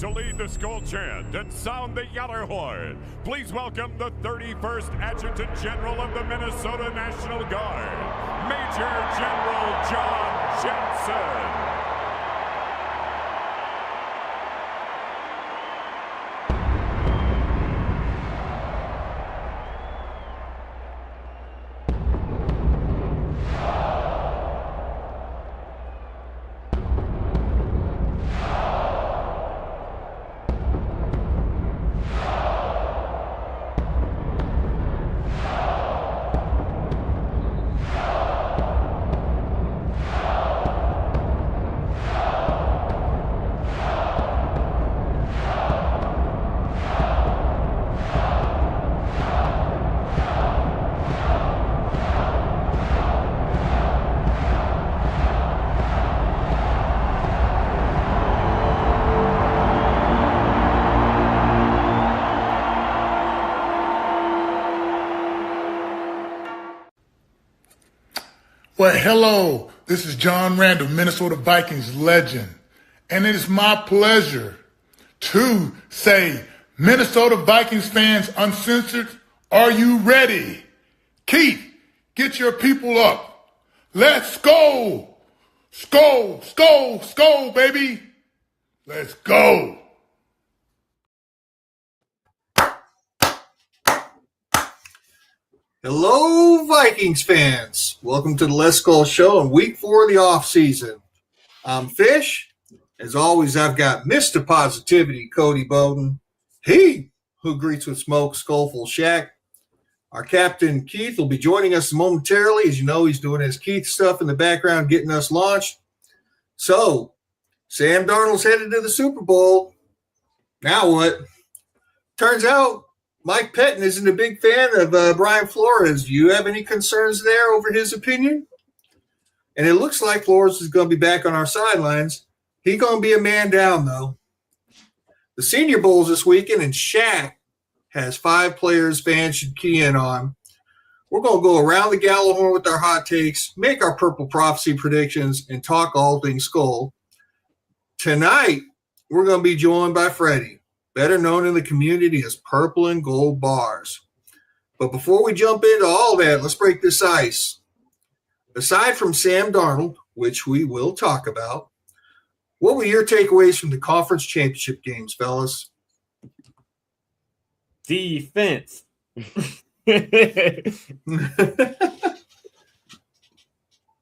To lead the Skol chant and sound the Yeller horn, please welcome the 31st Adjutant General of the Minnesota National Guard, Major General John Jensen. Well, hello, this is John Randall, Minnesota Vikings legend, and it is my pleasure to say, Minnesota Vikings fans uncensored, are you ready? Keith, get your people up. Let's go. Skol, skol, skol, baby. Let's go. Hello, Vikings fans. Welcome to the Let's Skol Show in week 4 of the offseason. I'm Fish. As always, I've got Mr. Positivity, Cody Bowden. He who greets with smoke, Skoleful Shack. Our captain, Keith, will be joining us momentarily. As you know, he's doing his Keith stuff in the background, getting us launched. So, Sam Darnold's headed to the Super Bowl. Now what? Turns out, Mike Pettin isn't a big fan of Brian Flores. Do you have any concerns there over his opinion? And it looks like Flores is going to be back on our sidelines. He's going to be a man down, though. The Senior Bowl's this weekend, and Shaq has 5 players fans should key in on. We're going to go around the Gallahorn with our hot takes, make our Purple Prophecy predictions, and talk all things Skol. Tonight, we're going to be joined by Freddie, better known in the community as Purple and Gold Bars. But before we jump into all that, let's break this ice. Aside from Sam Darnold, which we will talk about, what were your takeaways from the conference championship games, fellas? Defense.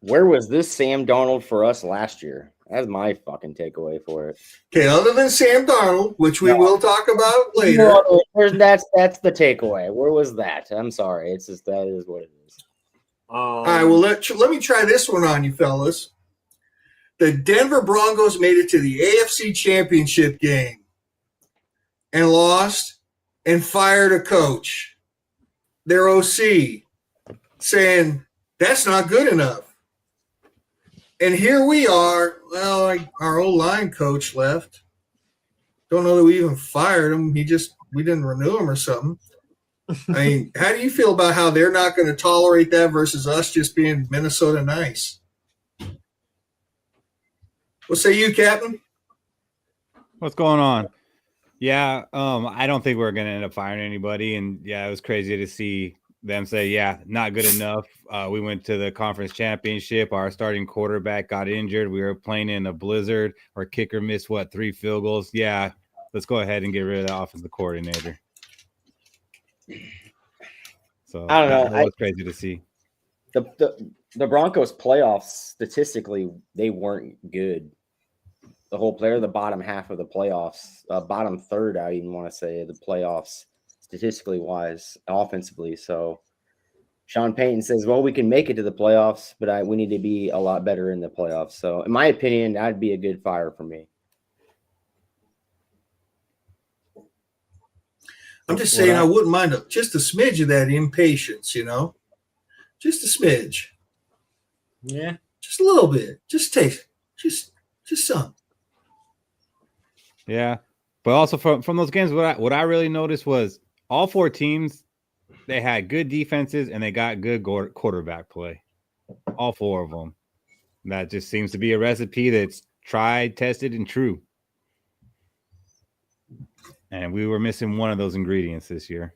Where was this Sam Darnold for us last year? That's my fucking takeaway for it. Okay, other than Sam Darnold, which we will talk about later. No, that's the takeaway. Where was that? I'm sorry. It's just that is what it is. All right, well, let me try this one on you, fellas. The Denver Broncos made it to the AFC Championship game and lost and fired a coach, their OC, saying that's not good enough. And here we are. Well, our O-line coach left. Don't know that we even fired him. We didn't renew him or something. I mean, how do you feel about how they're not going to tolerate that versus us just being Minnesota nice? What say you, Captain? What's going on? Yeah, I don't think we're going to end up firing anybody. And, yeah, it was crazy to see them say, yeah, not good enough. We went to the conference championship. Our starting quarterback got injured. We were playing in a blizzard. Our kicker missed, 3 field goals? Yeah, let's go ahead and get rid of the offensive coordinator. So I don't know. That was crazy to see. The Broncos playoffs, statistically, they weren't good. The whole player, the bottom half of the playoffs, bottom third, I even want to say, the playoffs, statistically wise, offensively. So Sean Payton says, well, we can make it to the playoffs, but we need to be a lot better in the playoffs. So in my opinion, that'd be a good fire for me. I'm just saying I wouldn't mind just a smidge of that impatience, just a smidge. Yeah. Just a little bit. Just taste. Just some. Yeah. But also from those games, what I really noticed was all 4 teams, they had good defenses and they got good quarterback play. All 4 of them. That just seems to be a recipe that's tried, tested, and true. And we were missing one of those ingredients this year.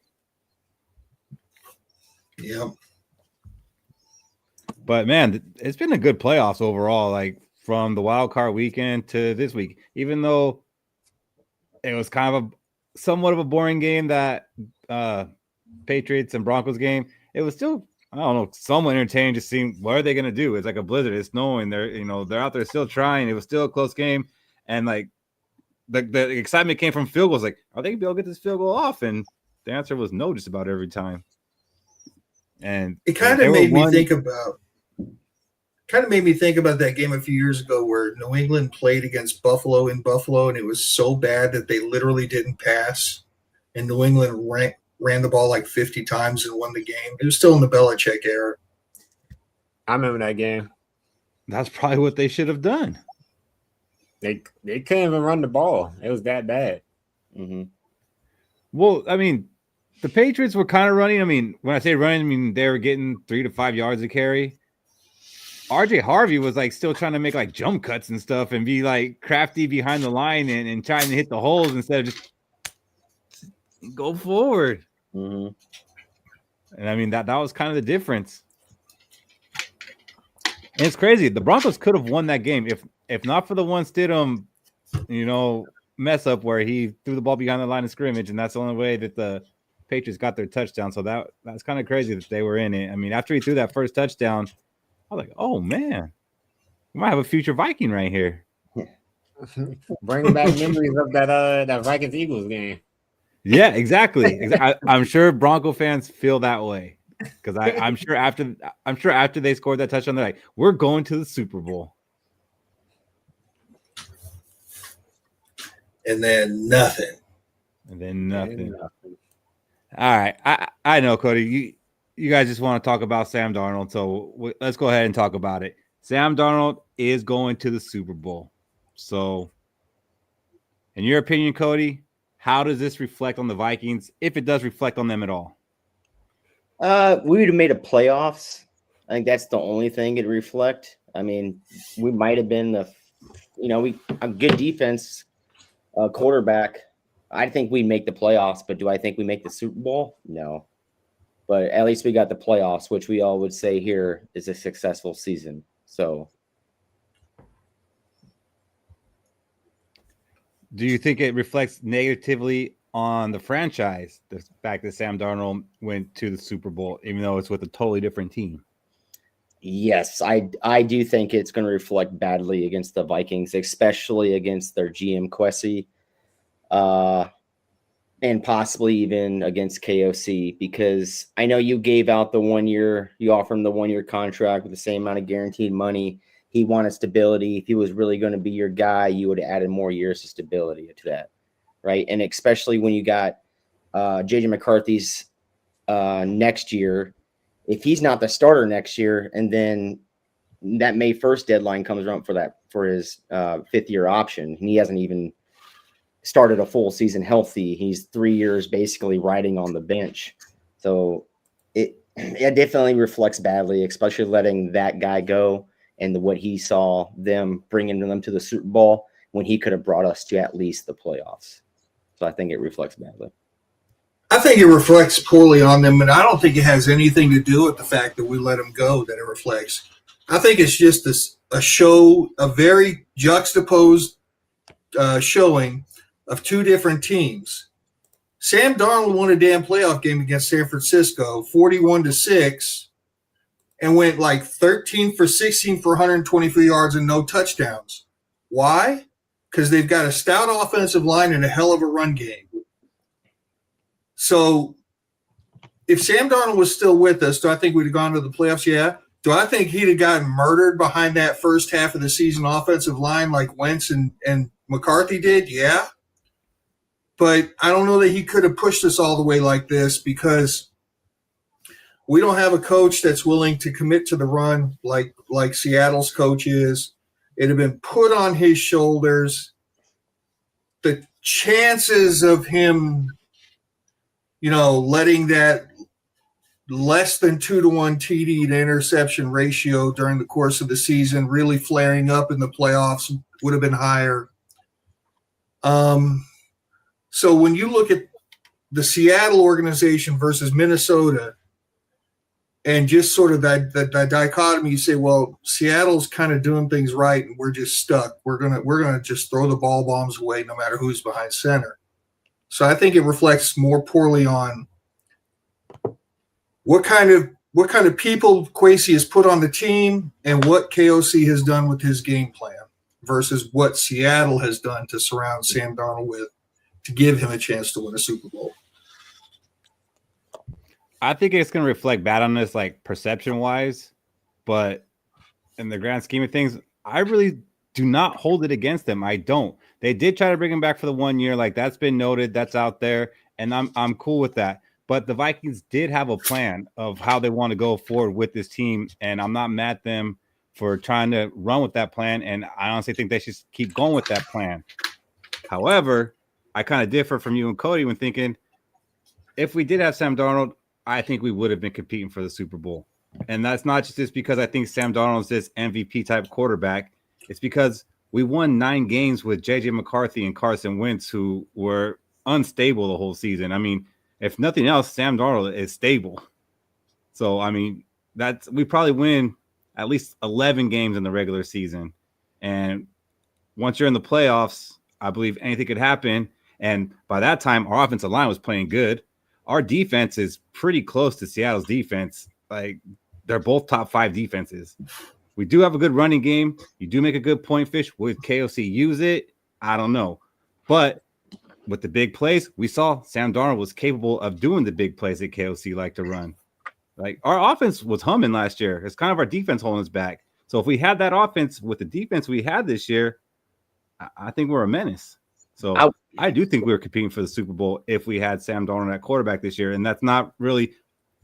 Yep. But man, it's been a good playoffs overall, like from the wild card weekend to this week. Even though it was kind of somewhat of a boring game, that Patriots and Broncos game, it was still, I don't know, somewhat entertaining to see what are they going to do. It's like a blizzard. It's snowing. They're out there still trying. It was still a close game, and like the excitement came from field goals. Like, are they going to be able to get this field goal off? And the answer was no, just about every time. And it kind of made me think about that game a few years ago where New England played against Buffalo in Buffalo, and it was so bad that they literally didn't pass, and New England ran the ball like 50 times and won the game. It was still in the Belichick era. I remember that game. That's probably what they should have done. They couldn't even run the ball. It was that bad. Mm-hmm. Well, I mean, the Patriots were kind of running. I mean, when I say running, I mean they were getting 3 to 5 yards a carry. RJ Harvey was like still trying to make like jump cuts and stuff and be like crafty behind the line and trying to hit the holes instead of just go forward. Mm-hmm. And I mean that was kind of the difference. And it's crazy. The Broncos could have won that game if not for the one Stidham, mess up where he threw the ball behind the line of scrimmage, and that's the only way that the Patriots got their touchdown. So that's kind of crazy that they were in it. I mean, after he threw that first touchdown, I was like, oh man, we might have a future Viking right here. Bring back memories of that Vikings Eagles game. Yeah, exactly. I'm sure Bronco fans feel that way because I'm sure after they scored that touchdown, they're like, we're going to the Super Bowl. And then nothing. All right, I know, Cody. You guys just want to talk about Sam Darnold, so let's go ahead and talk about it. Sam Darnold is going to the Super Bowl. So, in your opinion, Cody, how does this reflect on the Vikings, if it does reflect on them at all? We would have made a playoffs. I think that's the only thing it'd reflect. I mean, we might have been a good defense, quarterback. I think we make the playoffs, but do I think we make the Super Bowl? No. But at least we got the playoffs, which we all would say here is a successful season. So, do you think it reflects negatively on the franchise, the fact that Sam Darnold went to the Super Bowl, even though it's with a totally different team? Yes, I do think it's going to reflect badly against the Vikings, especially against their GM Kwesi, and possibly even against KOC, because I know you gave out the 1 year, you offered him the 1 year contract with the same amount of guaranteed money. He wanted stability. If he was really going to be your guy, you would have added more years of stability to that, right? And especially when you got JJ McCarthy's next year, if he's not the starter next year, and then that May 1st deadline comes around for his 5th year option, and he hasn't even started a full season healthy. He's 3 years basically riding on the bench. So it definitely reflects badly, especially letting that guy go and what he saw them bringing them to the Super Bowl when he could have brought us to at least the playoffs. So I think it reflects badly. I think it reflects poorly on them, and I don't think it has anything to do with the fact that we let him go that it reflects. I think it's just a very juxtaposed showing of two different teams. Sam Darnold won a damn playoff game against San Francisco, 41-6, and went like 13 for 16 for 124 yards and no touchdowns. Why? Because they've got a stout offensive line and a hell of a run game. So if Sam Darnold was still with us, do I think we'd have gone to the playoffs? Yeah. Do I think he'd have gotten murdered behind that first half of the season offensive line like Wentz and McCarthy did? Yeah. But I don't know that he could have pushed us all the way like this because we don't have a coach that's willing to commit to the run like Seattle's coach is. It had been put on his shoulders. The chances of him, letting that less than 2-to-1 TD to interception ratio during the course of the season really flaring up in the playoffs would have been higher. So when you look at the Seattle organization versus Minnesota, and just sort of that dichotomy, you say, well, Seattle's kind of doing things right, and we're just stuck. We're gonna just throw the ball bombs away no matter who's behind center. So I think it reflects more poorly on what kind of people Kwesi has put on the team and what KOC has done with his game plan versus what Seattle has done to surround Sam Darnold with to give him a chance to win a Super Bowl. I think it's going to reflect bad on us, like perception-wise, but in the grand scheme of things, I really do not hold it against them. I don't. They did try to bring him back for the 1 year, like that's been noted, that's out there, and I'm cool with that. But the Vikings did have a plan of how they want to go forward with this team, and I'm not mad at them for trying to run with that plan, and I honestly think they should keep going with that plan. However, I kind of differ from you and Cody when thinking if we did have Sam Darnold, I think we would have been competing for the Super Bowl. And that's not just because I think Sam Darnold is this MVP type quarterback. It's because we won 9 games with J.J. McCarthy and Carson Wentz, who were unstable the whole season. I mean, if nothing else, Sam Darnold is stable. So, I mean, we probably win at least 11 games in the regular season. And once you're in the playoffs, I believe anything could happen. And by that time, our offensive line was playing good. Our defense is pretty close to Seattle's defense. Like, they're both top 5 defenses. We do have a good running game. You do make a good point, Fish. Would KOC use it? I don't know. But with the big plays, we saw Sam Darnold was capable of doing the big plays that KOC liked to run. Like, our offense was humming last year. It's kind of our defense holding us back. So if we had that offense with the defense we had this year, I think we're a menace. So I do think we were competing for the Super Bowl if we had Sam Darnold at quarterback this year, and that's not really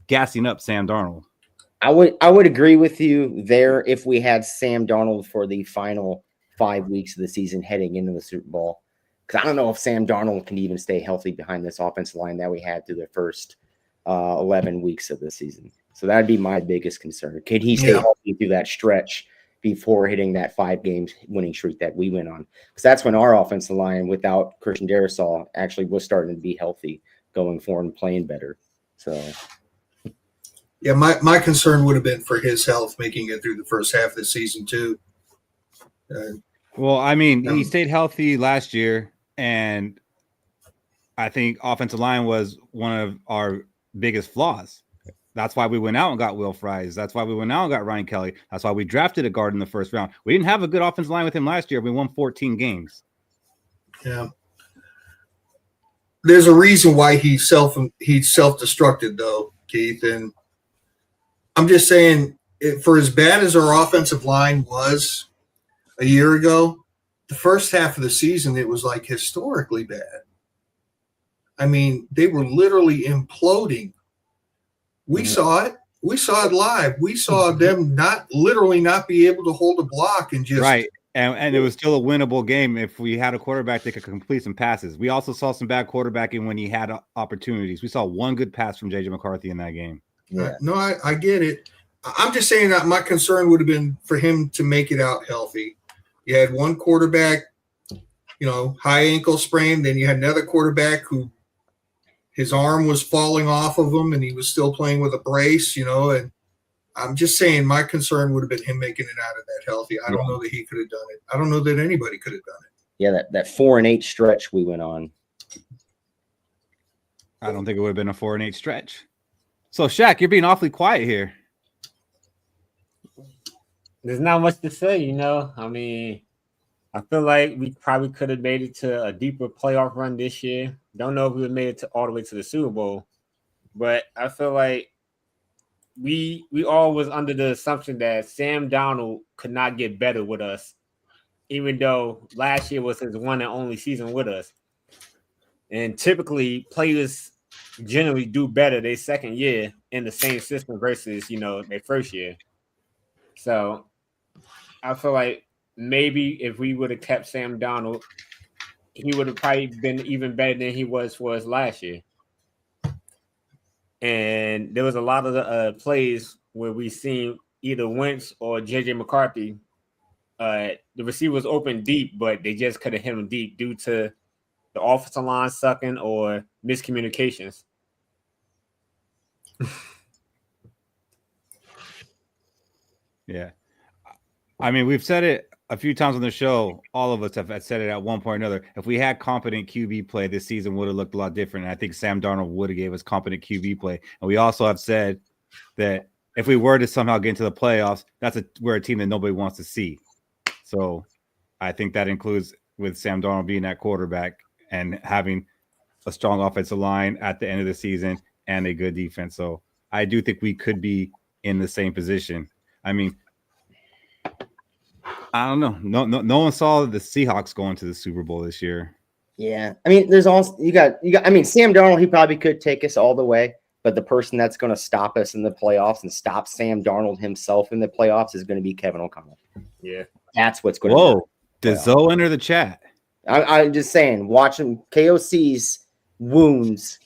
gassing up Sam Darnold. I would agree with you there if we had Sam Darnold for the final 5 weeks of the season heading into the Super Bowl. Because I don't know if Sam Darnold can even stay healthy behind this offensive line that we had through the first 11 weeks of the season. So that would be my biggest concern. Could he stay healthy through that stretch before hitting that 5 games winning streak that we went on? Because that's when our offensive line without Christian Darrisaw actually was starting to be healthy going forward and playing better. So, yeah, my concern would have been for his health making it through the first half of the season too. Well, I mean, he stayed healthy last year, and I think offensive line was one of our biggest flaws. That's why we went out and got Will Fries. That's why we went out and got Ryan Kelly. That's why we drafted a guard in the first round. We didn't have a good offensive line with him last year. We won 14 games. Yeah. There's a reason why he's self-destructed, though, Keith. And I'm just saying, for as bad as our offensive line was a year ago, the first half of the season, it was like historically bad. I mean, they were literally imploding. We saw it. We saw it live. We saw them not be able to hold a block and just right. And it was still a winnable game if we had a quarterback that could complete some passes. We also saw some bad quarterbacking when he had opportunities. We saw one good pass from J.J. McCarthy in that game. Yeah. No, I get it. I'm just saying that my concern would have been for him to make it out healthy. You had one quarterback, high ankle sprain. Then you had another quarterback who his arm was falling off of him and he was still playing with a brace, and I'm just saying my concern would have been him making it out of that healthy. I don't know that he could have done it. I don't know that anybody could have done it. Yeah, that 4-8 stretch we went on. I don't think it would have been a 4-8 stretch. So, Shaq, you're being awfully quiet here. There's not much to say, I mean, I feel like we probably could have made it to a deeper playoff run this year. Don't know if we would have made it all the way to the Super Bowl, but I feel like we all was under the assumption that Sam Darnold could not get better with us, even though last year was his one and only season with us. And typically, players generally do better their second year in the same system versus, their first year. So I feel like maybe if we would have kept Sam Darnold, he would have probably been even better than he was for us last year. And there was a lot of the plays where we seen either Wentz or J.J. McCarthy. The receiver was open deep, but they just couldn't hit him deep due to the offensive line sucking or miscommunications. Yeah. I mean, we've said it a few times on the show. All of us have said it at one point or another. If we had competent QB play, this season would have looked a lot different. And I think Sam Darnold would have gave us competent QB play. And we also have said that if we were to somehow get into the playoffs, we're a team that nobody wants to see. So I think that includes with Sam Darnold being that quarterback and having a strong offensive line at the end of the season and a good defense. So I do think we could be in the same position. I mean, I don't know. No one saw the Seahawks going to the Super Bowl this year. Yeah. I mean, there's also you got I mean, Sam Darnold, he probably could take us all the way, but the person that's going to stop us in the playoffs and stop Sam Darnold himself in the playoffs is going to be Kevin O'Connell. Yeah. That's what's going to Whoa. Does Zoe enter the chat? I'm just saying, watching KOC's wounds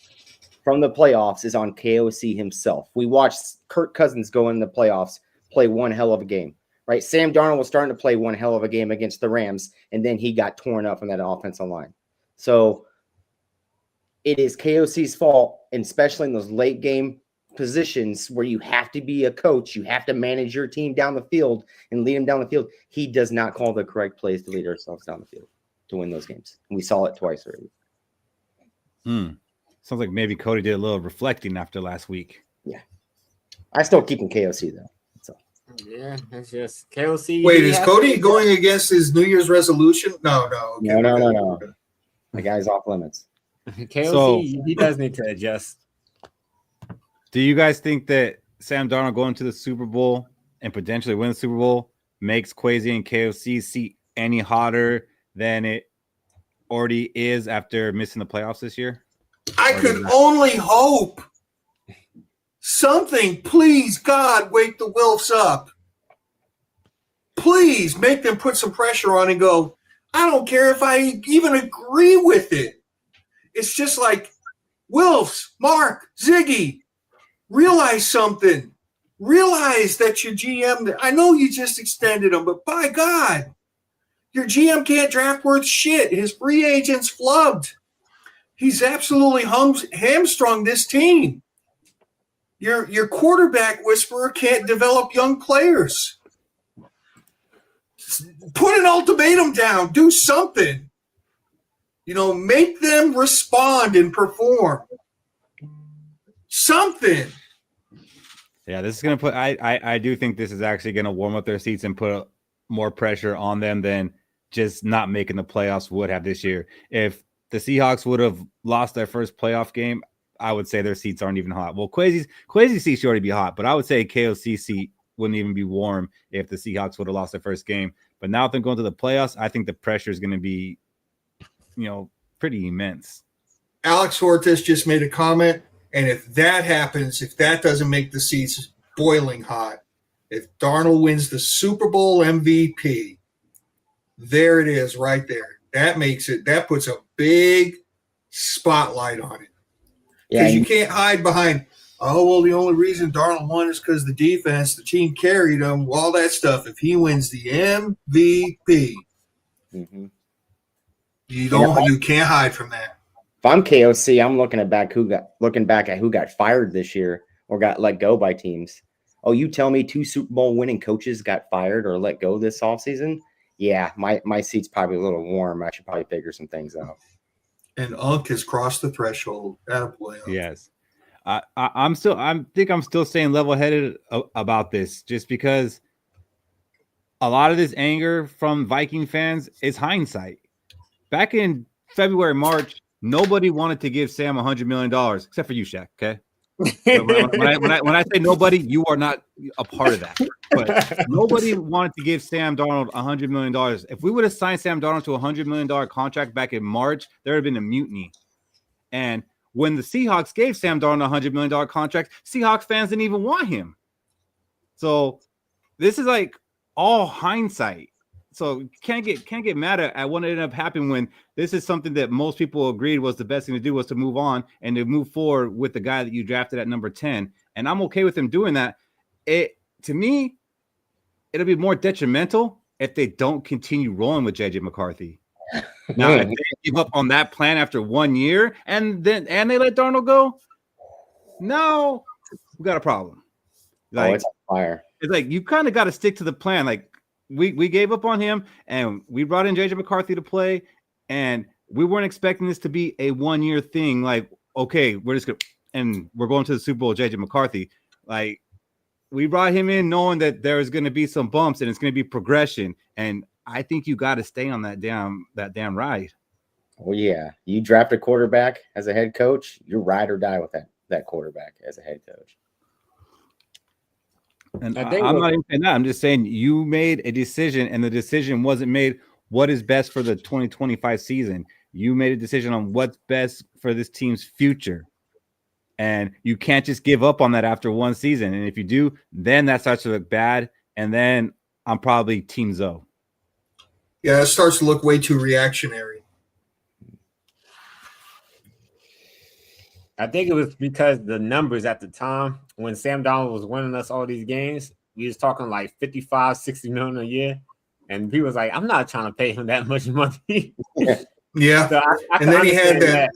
from the playoffs is on KOC himself. We watched Kirk Cousins go in the playoffs, play one hell of a game, right? Sam Darnold was starting to play one hell of a game against the Rams, and then he got torn up from that offensive line. So it is KOC's fault, and especially in those late game positions where you have to be a coach, you have to manage your team down the field and lead them down the field. He does not call the correct plays to lead ourselves down the field to win those games. And we saw it twice already. Sounds like maybe Cody did a little reflecting after last week. Yeah. I still keep him KOC though. So yeah, it's just KOC. Wait, is Cody going against his New Year's resolution? No. Okay. No. The guy's off limits. KOC, So- he does need to adjust. Do you guys think that Sam Darnold going to the Super Bowl and potentially win the Super Bowl makes Kwesi and KOC seat any hotter than it already is after missing the playoffs this year? I could only hope. Something, please, God, wake the Wilfs up. Please make them put some pressure on and go, I don't care if I even agree with it. It's just like, Wilfs, Mark, Ziggy, realize something. Realize that your GM, I know you just extended him, but by God, your GM can't draft worth shit. His free agent's flubbed. He's absolutely hamstrung this team. Your quarterback whisperer can't develop young players. Put an ultimatum down. Do something. Make them respond and perform. Something. Yeah, this is going to put – I do think this is actually going to warm up their seats and put more pressure on them than just not making the playoffs would have this year. If the Seahawks would have lost their first playoff game, I would say their seats aren't even hot. Well, Kwesi's seat should already be hot, but I would say KOC seat wouldn't even be warm if the Seahawks would have lost their first game. But now if they're going to the playoffs, I think the pressure is going to be, pretty immense. Alex Hortis just made a comment, and if that happens, if that doesn't make the seats boiling hot, if Darnold wins the Super Bowl MVP, there it is right there. That puts a big spotlight on it. Because you can't hide behind, the only reason Darnold won is because the defense, the team carried him, all that stuff. If he wins the MVP, you can't hide from that. If I'm KOC, I'm looking back at who got fired this year or got let go by teams. Oh, you tell me 2 Super Bowl winning coaches got fired or let go this offseason? Yeah, my seat's probably a little warm. I should probably figure some things out. And Unk has crossed the threshold. Attaboy, Unk. Yes. I'm still staying level-headed about this just because a lot of this anger from Viking fans is hindsight. Back in February, March, nobody wanted to give Sam $100 million, except for you, Shaq, okay? When I say nobody, you are not a part of that. But nobody wanted to give Sam Darnold $100 million. If we would have signed Sam Darnold to a $100 million contract back in March, there would have been a mutiny. And when the Seahawks gave Sam Darnold a $100 million contract, Seahawks fans didn't even want him. So this is like all hindsight. So can't get mad at what ended up happening when this is something that most people agreed was the best thing to do was to move on and to move forward with the guy that you drafted at number 10. And I'm okay with him doing that. To me, it'll be more detrimental if they don't continue rolling with JJ McCarthy. Now, if they give up on that plan after 1 year and they let Darnold go, no, we got a problem. Like, it's on fire. It's like you kind of got to stick to the plan. Like we gave up on him and we brought in JJ McCarthy to play, and we weren't expecting this to be a 1 year thing. Like, okay, we're going to the Super Bowl, JJ McCarthy. Like, we brought him in knowing that there is going to be some bumps and it's going to be progression. And I think you got to stay on that damn ride. Well, yeah, you draft a quarterback as a head coach, you ride or die with that quarterback as a head coach. And I'm not even saying that. I'm just saying you made a decision, and the decision wasn't made what is best for the 2025 season. You made a decision on what's best for this team's future. And you can't just give up on that after one season. And if you do, then that starts to look bad. And then I'm probably Team Zoe. Yeah, it starts to look way too reactionary. I think it was because the numbers at the time when Sam Darnold was winning us all these games, we was talking like 55, 60 million a year. And people was like, I'm not trying to pay him that much money. Yeah. So I and then he had that.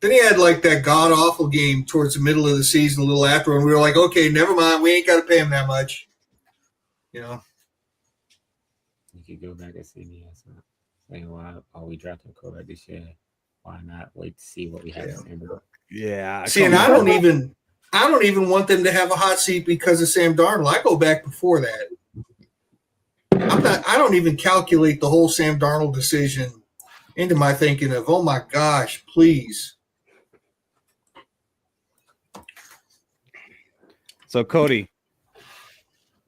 Then he had like that god awful game towards the middle of the season, a little after, and we were like, okay, never mind, we ain't got to pay him that much. You know. You could go back and see me saying, why are we drafting quarterback this year? Why not wait to see what we have? Yeah. See, and I don't even want them to have a hot seat because of Sam Darnold. I go back before that. I don't even calculate the whole Sam Darnold decision into my thinking of, oh my gosh, please. So, Cody,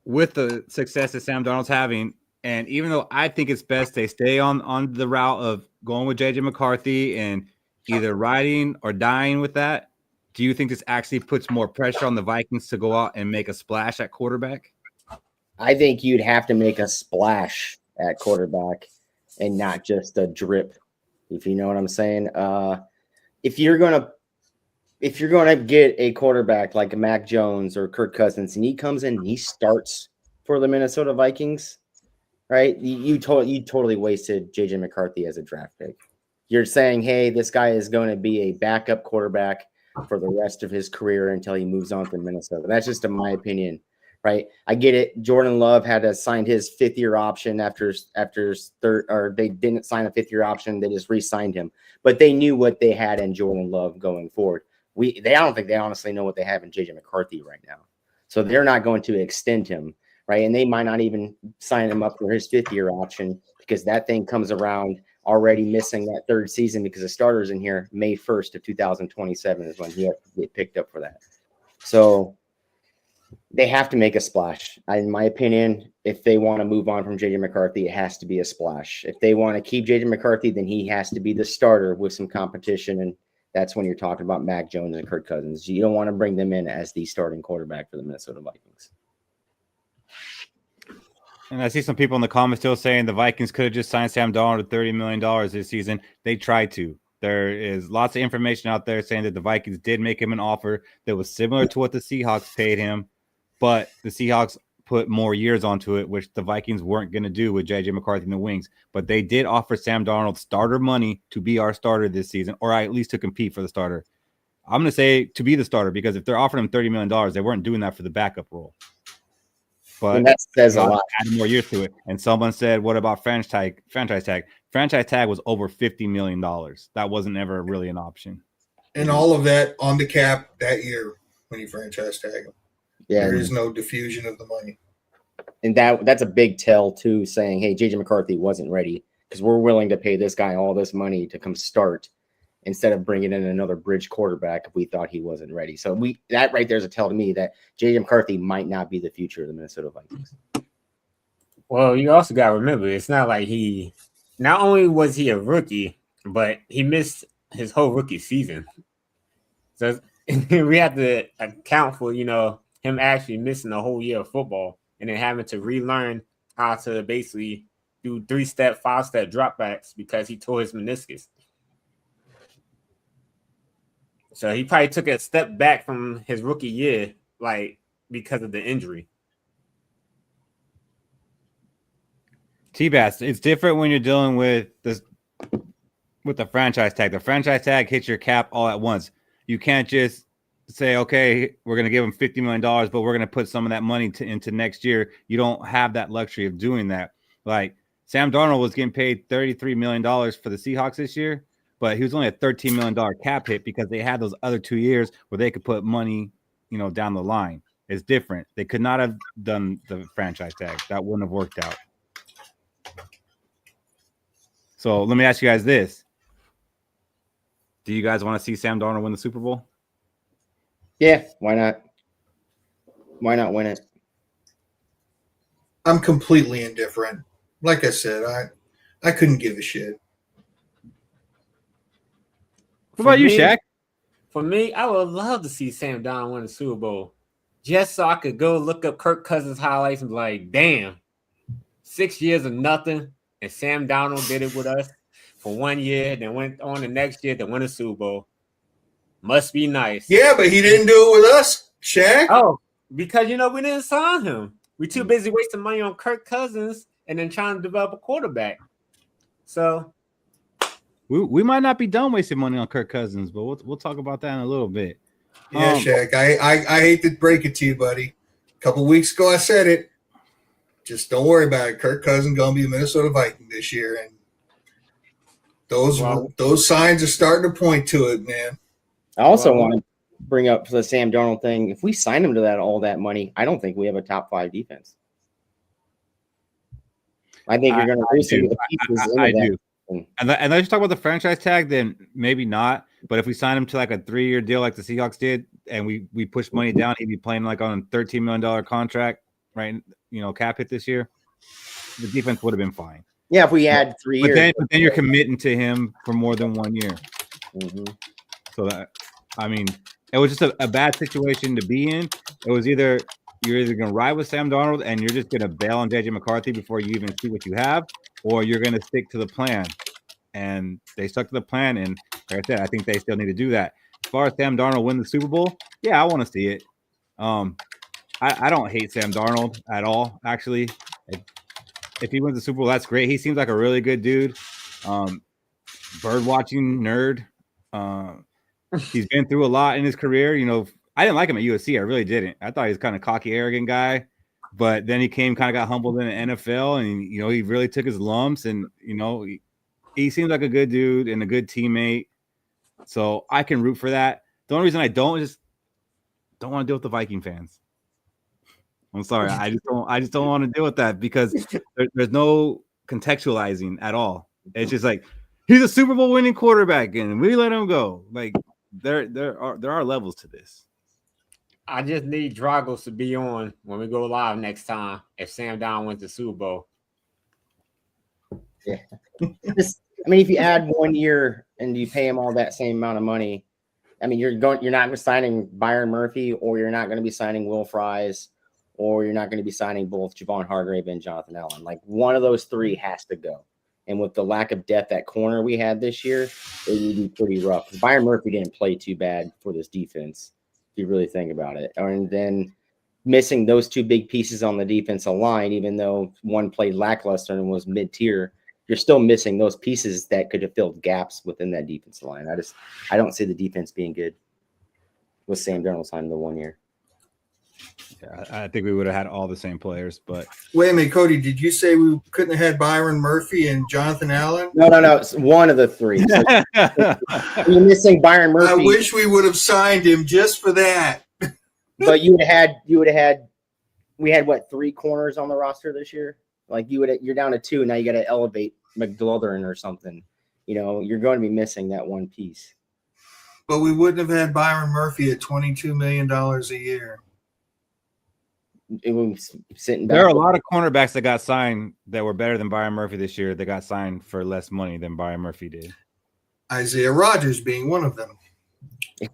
with the success that Sam Darnold's having, and even though I think it's best they stay on the route of going with JJ McCarthy and either riding or dying with that, do you think this actually puts more pressure on the Vikings to go out and make a splash at quarterback? I think you'd have to make a splash at quarterback and not just a drip, if you know what I'm saying. If you're gonna get a quarterback like a Mac Jones or Kirk Cousins, and he comes in and he starts for the Minnesota Vikings, right? You totally wasted JJ McCarthy as a draft pick. You're saying, hey, this guy is going to be a backup quarterback for the rest of his career until he moves on to Minnesota. That's just in my opinion, right? I get it. Jordan Love had to sign his fifth-year option after third, or they didn't sign a fifth-year option. They just re-signed him, but they knew what they had in Jordan Love going forward. I don't think they honestly know what they have in JJ McCarthy right now, so they're not going to extend him, right? And they might not even sign him up for his fifth-year option because that thing comes around already missing that third season because the starter's in here May 1st of 2027 is when he has to get picked up for that. So they have to make a splash. In my opinion, if they want to move on from JJ McCarthy, it has to be a splash. If they want to keep JJ McCarthy, then he has to be the starter with some competition. And that's when you're talking about Mac Jones and Kirk Cousins. You don't want to bring them in as the starting quarterback for the Minnesota Vikings. And I see some people in the comments still saying the Vikings could have just signed Sam Darnold to $30 million this season. They tried to. There is lots of information out there saying that the Vikings did make him an offer that was similar to what the Seahawks paid him, but the Seahawks put more years onto it, which the Vikings weren't going to do with JJ McCarthy in the wings. But they did offer Sam Darnold starter money to be our starter this season, or at least to compete for the starter. I'm going to say to be the starter because if they're offering him $30 million, they weren't doing that for the backup role. But and that says a lot. Added more years to it. And someone said, what about franchise tag? Franchise tag was over $50 million. That wasn't ever really an option. And all of that on the cap that year when you franchise tag him. Yeah, there is no diffusion of the money. And that's a big tell, too, saying, hey, JJ McCarthy wasn't ready because we're willing to pay this guy all this money to come start instead of bringing in another bridge quarterback if we thought he wasn't ready. So that right there is a tell to me that JJ McCarthy might not be the future of the Minnesota Vikings. Well, you also got to remember, it's not like not only was he a rookie, but he missed his whole rookie season. So we have to account for, him actually missing a whole year of football and then having to relearn how to basically do 3-step, 5-step dropbacks because he tore his meniscus. So he probably took a step back from his rookie year, because of the injury. T-Bass, it's different when you're dealing with this with the franchise tag. The franchise tag hits your cap all at once. You can't just say, okay, we're going to give him $50 million, but we're going to put some of that money into next year. You don't have that luxury of doing that. Like Sam Darnold was getting paid $33 million for the Seahawks this year, but he was only a $13 million cap hit because they had those other 2 years where they could put money, down the line. It's different. They could not have done the franchise tag. That wouldn't have worked out. So let me ask you guys this. Do you guys want to see Sam Darnold win the Super Bowl? Yeah, why not? Why not win it? I'm completely indifferent. Like I said, I couldn't give a shit. What about you, Shaq? For me, I would love to see Sam Darnold win the Super Bowl. Just so I could go look up Kirk Cousins highlights and be like, damn, 6 years of nothing, and Sam Darnold did it with us for 1 year, then went on the next year to win a Super Bowl. Must be nice. Yeah, but he didn't do it with us, Shaq. Oh, because, we didn't sign him. We're too busy wasting money on Kirk Cousins and then trying to develop a quarterback. So we might not be done wasting money on Kirk Cousins, but we'll talk about that in a little bit. Yeah, Shaq, I hate to break it to you, buddy. A couple weeks ago I said it. Just don't worry about it. Kirk Cousins going to be a Minnesota Viking this year, and those signs are starting to point to it, man. I also want to bring up the Sam Darnold thing. If we sign him to all that money, I don't think we have a top 5 defense. I think you're going to lose some of the pieces. I do. And let's talk about the franchise tag, then maybe not. But if we sign him to like a 3-year deal like the Seahawks did, and we push money down, he'd be playing like on a $13 million contract, right? Cap hit this year. The defense would have been fine. Yeah, if we had 3 years. But then you're committing to him for more than 1 year. Mm-hmm. So it was just a bad situation to be in. It was you're either going to ride with Sam Darnold and you're just going to bail on JJ McCarthy before you even see what you have, or you're going to stick to the plan. And they stuck to the plan, and like I said, I think they still need to do that. As far as Sam Darnold win the Super Bowl, yeah, I want to see it. I don't hate Sam Darnold at all, actually. If he wins the Super Bowl, that's great. He seems like a really good dude. Bird watching nerd. He's been through a lot in his career. I didn't like him at USC. I really didn't. I thought he was kind of cocky, arrogant guy. But then he got humbled in the NFL, and he really took his lumps. And he seems like a good dude and a good teammate. So I can root for that. The only reason I don't is just don't want to deal with the Viking fans. I'm sorry. I just don't want to deal with that because there's no contextualizing at all. It's just like he's a Super Bowl winning quarterback and we let him go. Like there are levels to this. I just need Dragos to be on when we go live next time if Sam Darnold wins the Super Bowl. Yeah. If you add 1 year and you pay him all that same amount of money, you're not signing Byron Murphy, or you're not going to be signing Will Fries, or you're not going to be signing both Javon Hargrave and Jonathan Allen. Like one of those 3 has to go. And with the lack of depth at corner we had this year, it would be pretty rough. Byron Murphy didn't play too bad for this defense, if you really think about it. And then missing those 2 big pieces on the defensive line, even though one played lackluster and was mid-tier, you're still missing those pieces that could have filled gaps within that defensive line. I don't see the defense being good with Sam Darnold signing the 1 year. Yeah, I think we would have had all the same players, but wait a minute, Cody, did you say we couldn't have had Byron Murphy and Jonathan Allen? No. It's one of the 3. So you're missing Byron Murphy. I wish we would have signed him just for that. But you would have had. We had 3 corners on the roster this year. Like you're down to 2 now. You got to elevate McGlothern or something. You're going to be missing that one piece. But we wouldn't have had Byron Murphy at $22 million a year. It was sitting back. There are a lot of cornerbacks that got signed that were better than Byron Murphy this year. That got signed for less money than Byron Murphy did. Isaiah Rodgers being one of them.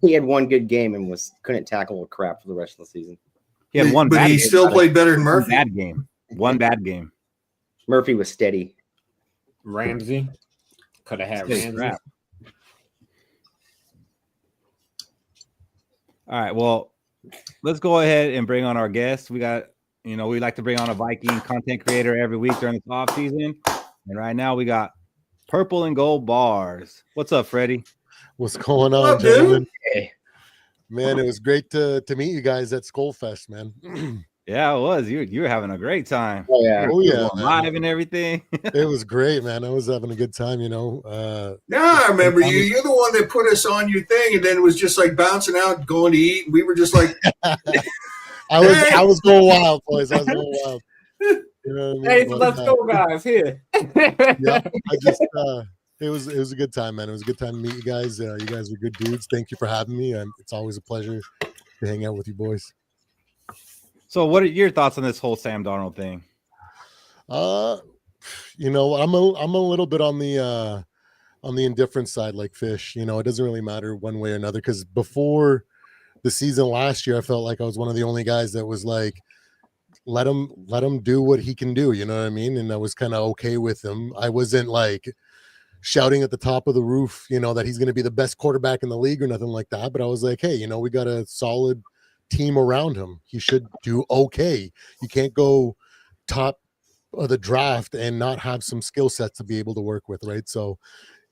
He had one good game and couldn't tackle a crap for the rest of the season. He had one, but he still played better than Murphy. One bad game. Murphy was steady. Ramsey could have had Ramsey. Crap. All right, well, let's go ahead and bring on our guest. We got, we like to bring on a Viking content creator every week during this off season. And right now we got Purple and Gold Bars. What's up, Freddie? What's going on, What up, gentlemen? dude? Hey. Man, it was great to meet you guys at Skol Fest, man. Yeah, it was. You were having a great time. Oh yeah. Oh yeah, Live and everything. it was great, man. I was having a good time, Yeah, I remember you. You're the one that put us on your thing, and then it was just like bouncing out, going to eat. And we were just like, I was going wild, boys. I was going wild. You know what I mean? Hey, let's go, guys. Here. Yeah, it was a good time, man. It was a good time to meet you guys. You guys are good dudes. Thank you for having me. It's always a pleasure to hang out with you boys. So, what are your thoughts on this whole Sam Darnold thing? I'm a little bit on the indifferent side, like Fish. It doesn't really matter one way or another, because before the season last year, I felt like I was one of the only guys that was like, let him do what he can do. You know what I mean? And I was kind of okay with him. I wasn't like shouting at the top of the roof, that he's going to be the best quarterback in the league or nothing like that. But I was like, hey, we got a solid team around him. He should do okay. You can't go top of the draft and not have some skill sets to be able to work with, right? So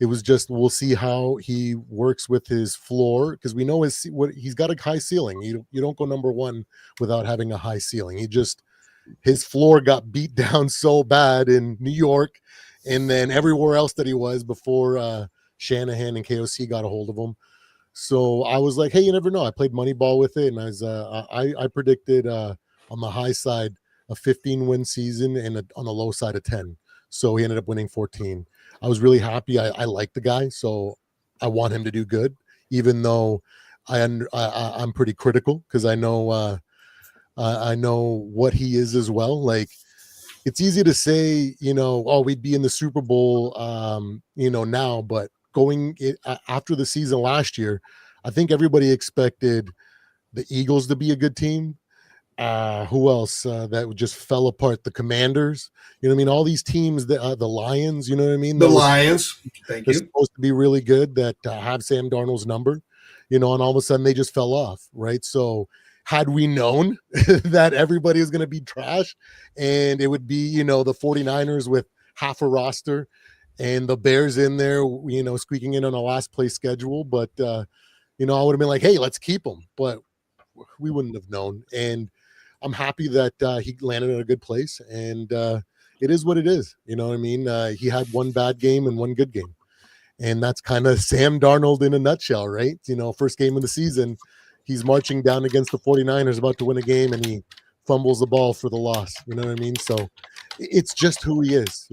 it was just, we'll see how he works with his floor, because we know he's got a high ceiling. You don't go number one without having a high ceiling. His floor got beat down so bad in New York, and then everywhere else that he was before Shanahan and KOC got a hold of him. So I was like, hey, you never know. I played Moneyball with it, and I predicted on the high side a 15-win season and on the low side a 10. So he ended up winning 14. I was really happy. I like the guy, so I want him to do good, even though I'm pretty critical, because I know what he is as well. Like, it's easy to say, we'd be in the Super Bowl, now, but after the season last year, I think everybody expected the Eagles to be a good team. Who else that just fell apart? The Commanders, you know what I mean? All these teams, the Lions, you know what I mean? the Lions. Thank They're you. supposed to be really good, that have Sam Darnold's number, and all of a sudden they just fell off, right? So had we known that everybody was going to be trash and it would be, the 49ers with half a roster and the Bears in there, squeaking in on a last place schedule, but I would have been like, hey, let's keep them, but we wouldn't have known. And I'm happy that he landed in a good place, and it is what it is. You know what I mean? He had one bad game and one good game, and that's kind of Sam Darnold in a nutshell, right? First game of the season, he's marching down against the 49ers, about to win a game, and he fumbles the ball for the loss. You know what I mean? So it's just who he is.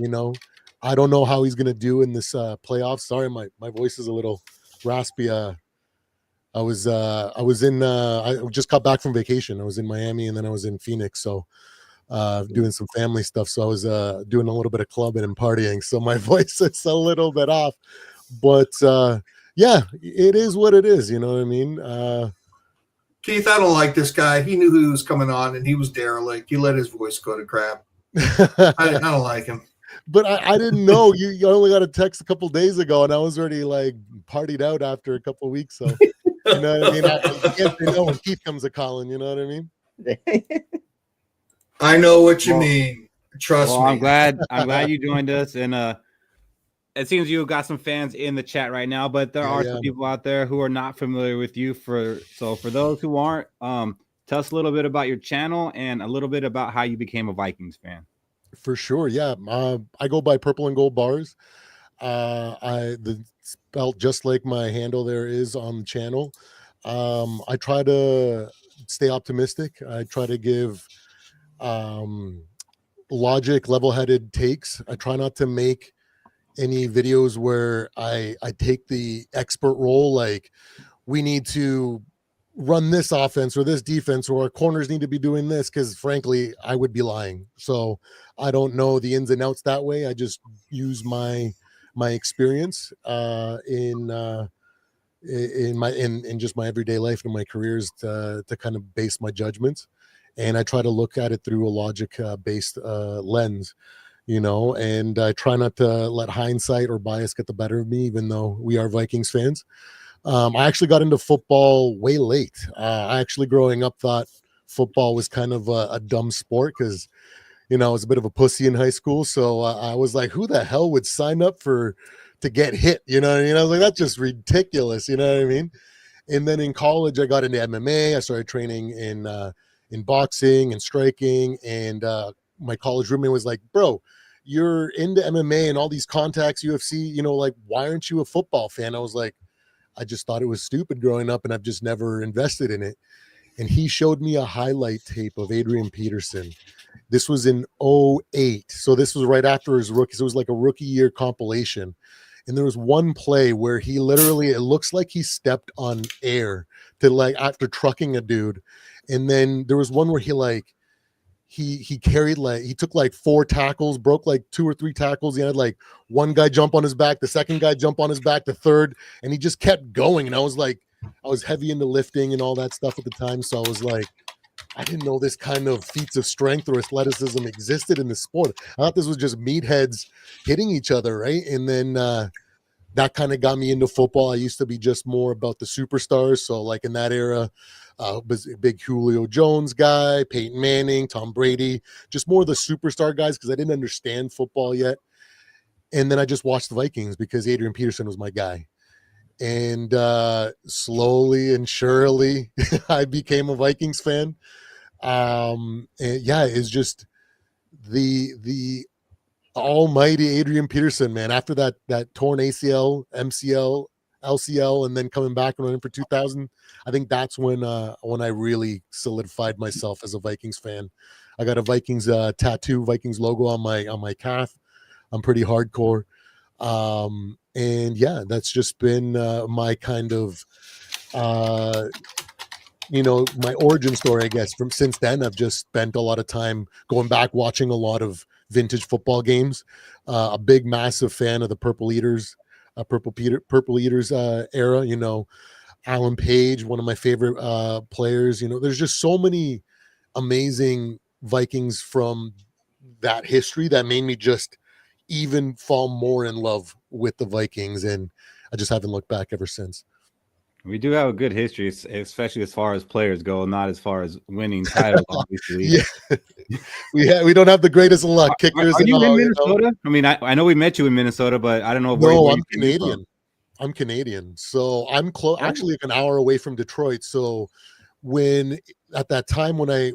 I don't know how he's going to do in this playoffs. Sorry, my voice is a little raspy. I just got back from vacation. I was in Miami, and then I was in Phoenix. So doing some family stuff. So I was doing a little bit of clubbing and partying. So my voice is a little bit off, but yeah, it is what it is. You know what I mean? Keith, I don't like this guy. He knew who was coming on, and he was derelict. He let his voice go to crap. I don't like him. But I didn't know. You only got a text a couple days ago, and I was already like partied out after a couple of weeks. So you know what I mean? You can't say no when Keith comes a calling. You know what I mean? I know what you mean. Trust me. I'm glad you joined us, and it seems you got some fans in the chat right now, but there are some people out there who are not familiar with you. For those who aren't, tell us a little bit about your channel and a little bit about how you became a Vikings fan. For sure, yeah. I go by Purple and Gold Bars. The spelled just like my handle there is on the channel. I try to stay optimistic. I try to give logic, level-headed takes. I try not to make any videos where I take the expert role, like we need to run this offense or this defense, or our corners need to be doing this, because frankly I would be lying. So I don't know the ins and outs that way. I just use my experience in just my everyday life and my careers to kind of base my judgments, and I try to look at it through a logic based lens, and I try not to let hindsight or bias get the better of me, even though we are Vikings fans. I actually got into football way late. I actually growing up thought football was kind of a dumb sport because, you know, I was a bit of a pussy in high school. So I was like, who the hell would sign up to get hit? You know what I mean? I was like, that's just ridiculous. You know what I mean? And then in college, I got into MMA. I started training in boxing and striking. And my college roommate was like, bro, you're into MMA and all these contacts, UFC, you know, like, why aren't you a football fan? I was like, I just thought it was stupid growing up and I've just never invested in it. And he showed me a highlight tape of Adrian Peterson. This was in 2008. So this was right after his rookie. So it was like a rookie year compilation. And there was one play where he literally, it looks like he stepped on air to like after trucking a dude. And then there was one where he carried he took like 4 tackles, broke like 2 or 3 tackles. He had like one guy jump on his back, the second guy jump on his back, the third, and he just kept going. And I was heavy into lifting and all that stuff at the time. So I was like, I didn't know this kind of feats of strength or athleticism existed in the sport. I thought this was just meatheads hitting each other, right? And then that kind of got me into football. I used to be just more about the superstars. So like in that era, was a big Julio Jones guy, Peyton Manning, Tom Brady, just more of the superstar guys because I didn't understand football yet. And then I just watched the Vikings because Adrian Peterson was my guy. And slowly and surely, I became a Vikings fan. And yeah, it's just the almighty Adrian Peterson, man. After that torn ACL, MCL, LCL, and then coming back and running for 2000, I think that's when I really solidified myself as a Vikings fan. I got a Vikings tattoo, Vikings logo on my calf. I'm pretty hardcore. And yeah, that's just been my kind of, my origin story, I guess. From since then, I've just spent a lot of time going back, watching a lot of vintage football games. A big, massive fan of the Purple Eaters era. You know, Alan Page, one of my favorite players. You know, there's just so many amazing Vikings from that history that made me just even fall more in love with the Vikings, and I just haven't looked back ever since. We do have a good history, especially as far as players go, not as far as winning titles, obviously. Yeah, we don't have the greatest of luck. Kickers. Are you in Minnesota? You know? I mean, I know we met you in Minnesota, but I don't know. I'm Canadian. I'm Canadian, so I'm close. Oh. Actually, like an hour away from Detroit. So at that time when I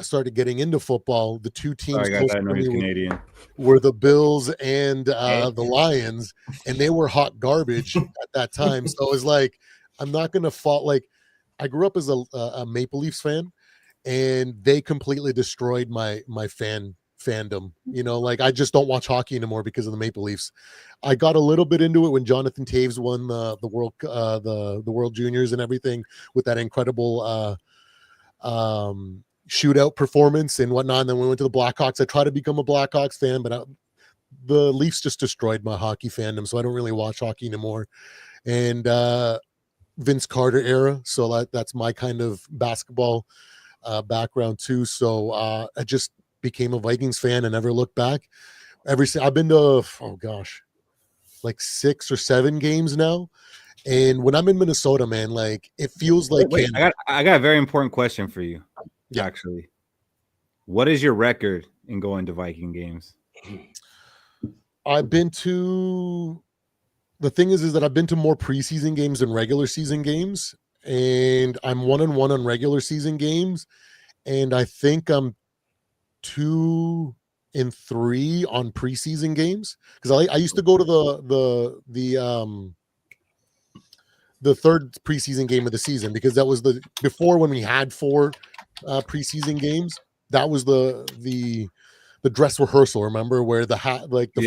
started getting into football, the two teams Canadian were the Bills and the Lions, and they were hot garbage at that time. So it was like, I'm not going to fault. Like, I grew up as a Maple Leafs fan, and they completely destroyed my fandom. You know, like I just don't watch hockey anymore because of the Maple Leafs. I got a little bit into it when Jonathan Taves won the World Juniors and everything with that incredible shootout performance and whatnot. And then we went to the Blackhawks. I tried to become a Blackhawks fan, but the Leafs just destroyed my hockey fandom, so I don't really watch hockey anymore. And Vince Carter era, so that's my kind of basketball background too. So I just became a Vikings fan and never looked back. I've been to like 6 or 7 games now. And when I'm in Minnesota, man, like it feels like I got a very important question for you. Yeah. Actually, what is your record in going to Viking games? I've been to, the thing is that I've been to more preseason games than regular season games, and I'm 1-1 on regular season games, and I think I'm 2-3 on preseason games because I used to go to the third preseason game of the season because that was before when we had 4 preseason games. That was the dress rehearsal, remember, where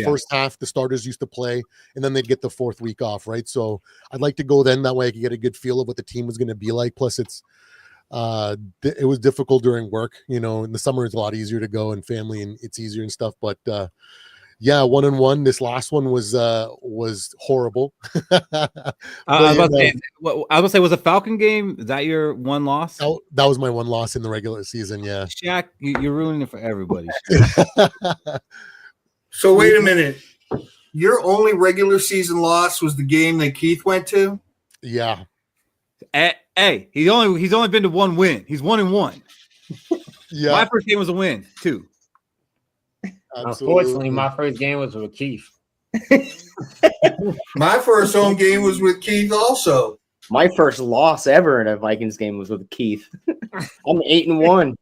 first half the starters used to play and then they'd get the 4th week off, right? So I'd like to go then, that way I could get a good feel of what the team was going to be like. Plus it was difficult during work, you know. In the summer it's a lot easier to go and family and it's easier and stuff, but yeah, 1-1. This last one was horrible. I was about to say, was a Falcon game, is that your one loss? That was my one loss in the regular season. Yeah, Shaq, you're ruining it for everybody. So wait a minute, your only regular season loss was the game that Keith went to? Yeah. Hey, he's only been to one win. He's 1-1. Yeah, My first game was a win too. Unfortunately, my first game was with Keith. My first home game was with Keith also. My first loss ever in a Vikings game was with Keith. I'm 8-1.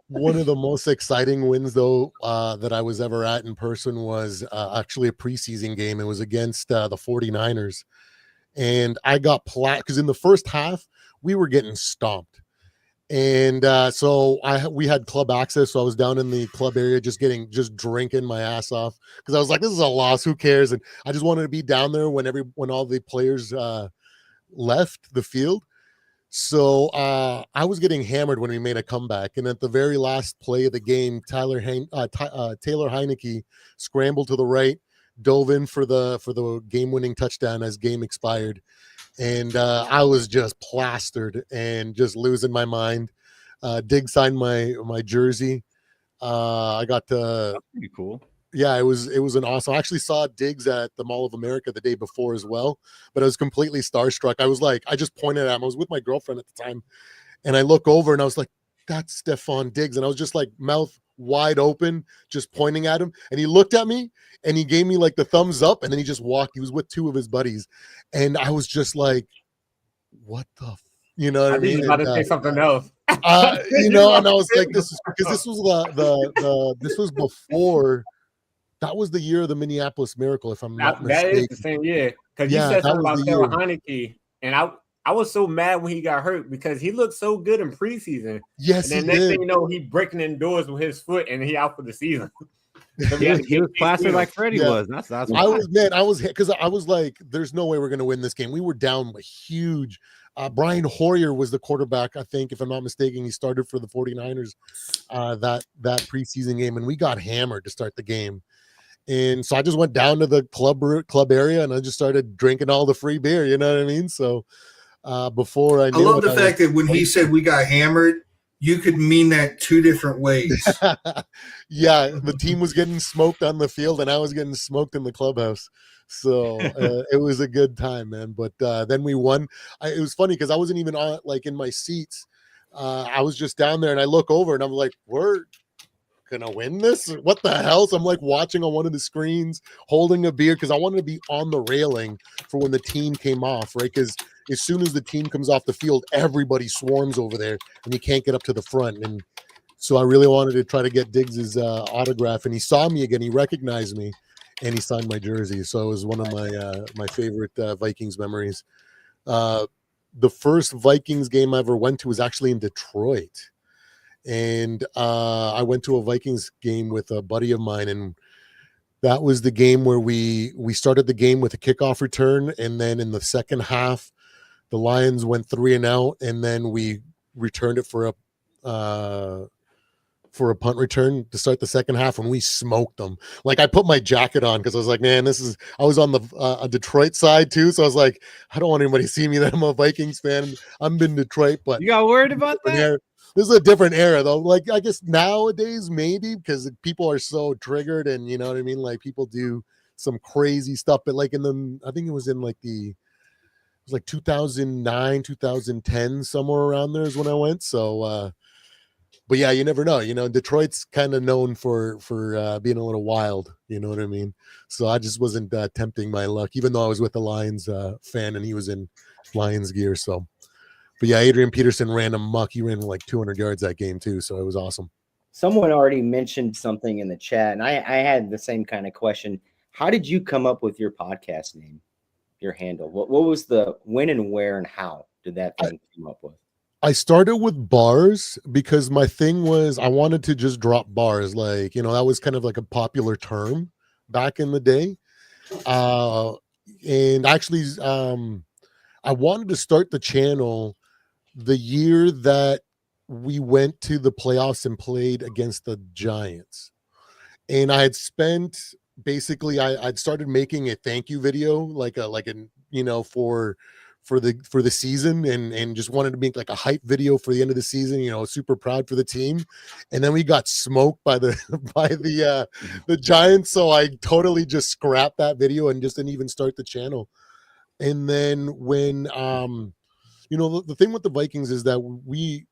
One of the most exciting wins, though, that I was ever at in person was actually a preseason game. It was against the 49ers. And I got because in the first half, we were getting stomped. And so we had club access. So I was down in the club area just drinking my ass off because I was like, this is a loss. Who cares? And I just wanted to be down there when all the players left the field. So I was getting hammered when we made a comeback. And at the very last play of the game, Taylor Heineke scrambled to the right, dove in for the game-winning touchdown as game expired. And I was just plastered and just losing my mind. Diggs signed my jersey. I got to That's pretty cool. Yeah, it was an awesome. I actually saw Diggs at the Mall of America the day before as well, but I was completely starstruck. I was like, I just pointed at him. I was with my girlfriend at the time, and I look over and I was like, that's Stephon Diggs. And I was just like mouth wide open, just pointing at him. And he looked at me and he gave me like the thumbs up, and then he just walked. He was with two of his buddies. And I was just like, what the you know what I mean? I was about to say something else. And I was like, this was before. That was the year of the Minneapolis Miracle, if I'm not mistaken. That is the same year. Because you said something about Taylor Heineke, and I was so mad when he got hurt because he looked so good in preseason. Yes, and then next thing you know, he breaking indoors with his foot, and he out for the season. He was plastered like Freddie was. That's I was because I was like, there's no way we're going to win this game. We were down huge. Brian Hoyer was the quarterback, I think, if I'm not mistaken. He started for the 49ers that preseason game, and we got hammered to start the game. And so I just went down to the club area and I just started drinking all the free beer. You know what I mean? So before I love the fact that when he said we got hammered, you could mean that two different ways. Yeah, the team was getting smoked on the field and I was getting smoked in the clubhouse. So it was a good time, man. But then we won. It was funny because I wasn't even on in my seats. I was just down there and I look over and I'm like, we're gonna win this? What the hell? So I'm like watching on one of the screens, holding a beer because I wanted to be on the railing for when the team came off, right? Because as soon as the team comes off the field, everybody swarms over there and you can't get up to the front. And so I really wanted to try to get Diggs's autograph, and he saw me again, he recognized me, and he signed my jersey. So it was one of my favorite Vikings memories. The first Vikings game I ever went to was actually in Detroit. And I went to a Vikings game with a buddy of mine, and that was the game where we started the game with a kickoff return, and then in the second half, the Lions went 3-and-out, and then we returned it for a punt return to start the second half, and we smoked them. Like, I put my jacket on because I was like, man, I was on the Detroit side too, so I was like, I don't want anybody to see me that I'm a Vikings fan. I'm in Detroit, but you got worried about that? This is a different era, though. Like, I guess nowadays, maybe, because people are so triggered and, you know what I mean? Like, people do some crazy stuff. But, like, I think it was in, like, it was like 2009, 2010, somewhere around there is when I went. So, but yeah, you never know. You know, Detroit's kind of known for being a little wild. You know what I mean? So I just wasn't tempting my luck, even though I was with the Lions fan and he was in Lions gear. So. But yeah, Adrian Peterson ran amok. He ran like 200 yards that game too, so it was awesome. Someone already mentioned something in the chat, and I had the same kind of question. How did you come up with your podcast name, your handle? What was the when and where and how did that thing come up with? I started with bars because my thing was I wanted to just drop bars. Like, you know, that was kind of like a popular term back in the day. And actually, I wanted to start the channel the year that we went to the playoffs and played against the Giants. And I had spent basically I'd started making a thank you video for the season and just wanted to make like a hype video for the end of the season, you know, super proud for the team. And then we got smoked by the Giants, so I totally just scrapped that video and just didn't even start the channel. And then when the thing with the Vikings is that we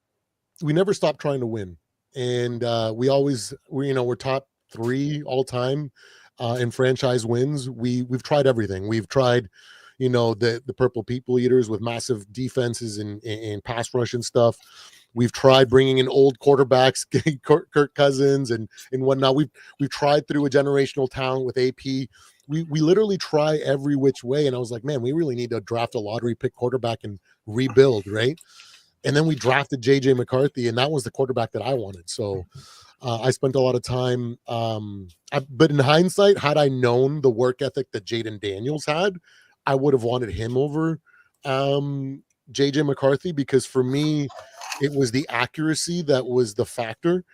never stop trying to win, and we're top 3 all time in franchise wins. We've tried everything. We've tried, the purple people eaters with massive defenses and pass rush and stuff. We've tried bringing in old quarterbacks, Kirk Cousins and whatnot. We've tried through a generational talent with AP. We literally try every which way. And I was like, man, we really need to draft a lottery pick quarterback and rebuild, right? And then we drafted JJ McCarthy, and that was the quarterback that I wanted. So I spent a lot of time. But in hindsight, had I known the work ethic that Jaden Daniels had, I would have wanted him over JJ McCarthy, because for me, it was the accuracy that was the factor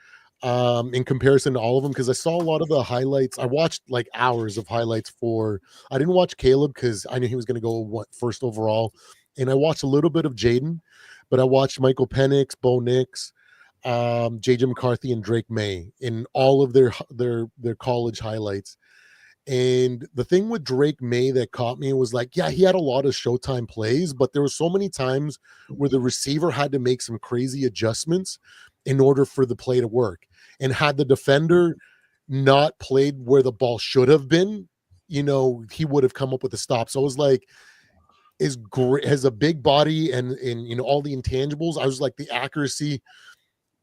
in comparison to all of them. Because I saw a lot of the highlights. I watched like hours of highlights I didn't watch Caleb because I knew he was going to go first overall. And I watched a little bit of Jaden, but I watched Michael Penix, Bo Nix, JJ McCarthy, and Drake May in all of their college highlights. And the thing with Drake May that caught me was like, yeah, he had a lot of Showtime plays, but there were so many times where the receiver had to make some crazy adjustments in order for the play to work. And had the defender not played where the ball should have been, he would have come up with a stop. So it was like, has a big body and all the intangibles. I was like, the accuracy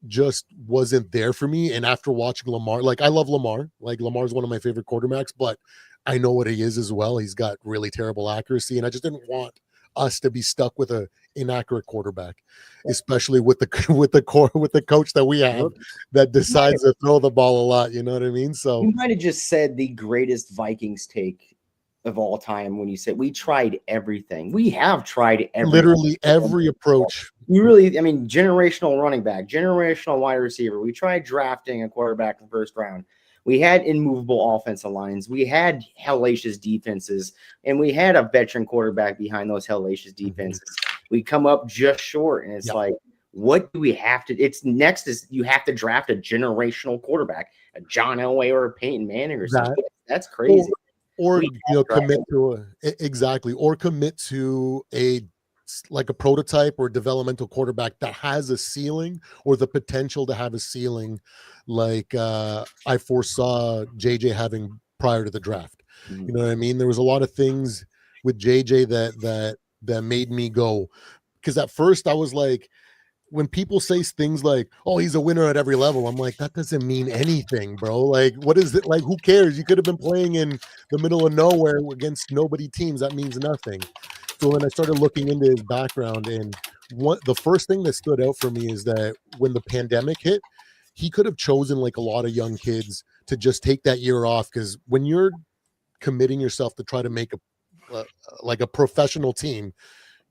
just wasn't there for me. And after watching Lamar, like, I love Lamar. Like, Lamar's one of my favorite quarterbacks, but I know what he is as well. He's got really terrible accuracy, and I just didn't want us to be stuck with a inaccurate quarterback, especially with the coach that we have that decides to throw the ball a lot. You know what I mean? So you might have just said the greatest Vikings take of all time when you said we tried everything. We have tried everything. Literally every approach. Generational running back, generational wide receiver. We tried drafting a quarterback in the first round. We had immovable offensive lines. We had hellacious defenses, and we had a veteran quarterback behind those hellacious defenses. We come up just short, and it's like, what do we have to? It's next is you have to draft a generational quarterback, a John Elway or a Peyton Manning or something. That's crazy. Or commit to a prototype or developmental quarterback that has a ceiling or the potential to have a ceiling, like I foresaw JJ having prior to the draft. You know what I mean? There was a lot of things with JJ that made me go, because at first I was like, when people say things like, oh, he's a winner at every level, I'm like, that doesn't mean anything, bro. Like, what is it? Like, who cares? You could have been playing in the middle of nowhere against nobody teams. That means nothing. So when I started looking into his background, and the first thing that stood out for me is that when the pandemic hit, he could have chosen, like a lot of young kids, to just take that year off. Because when you're committing yourself to try to make a professional team,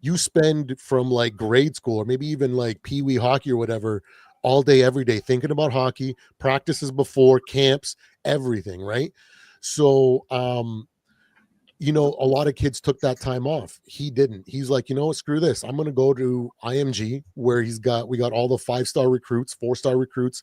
you spend from like grade school or maybe even like peewee hockey or whatever all day, every day, thinking about hockey, practices before, camps, everything, right? So, a lot of kids took that time off. He didn't. He's like, screw this. I'm going to go to IMG, where we got all the 5-star recruits, 4-star recruits,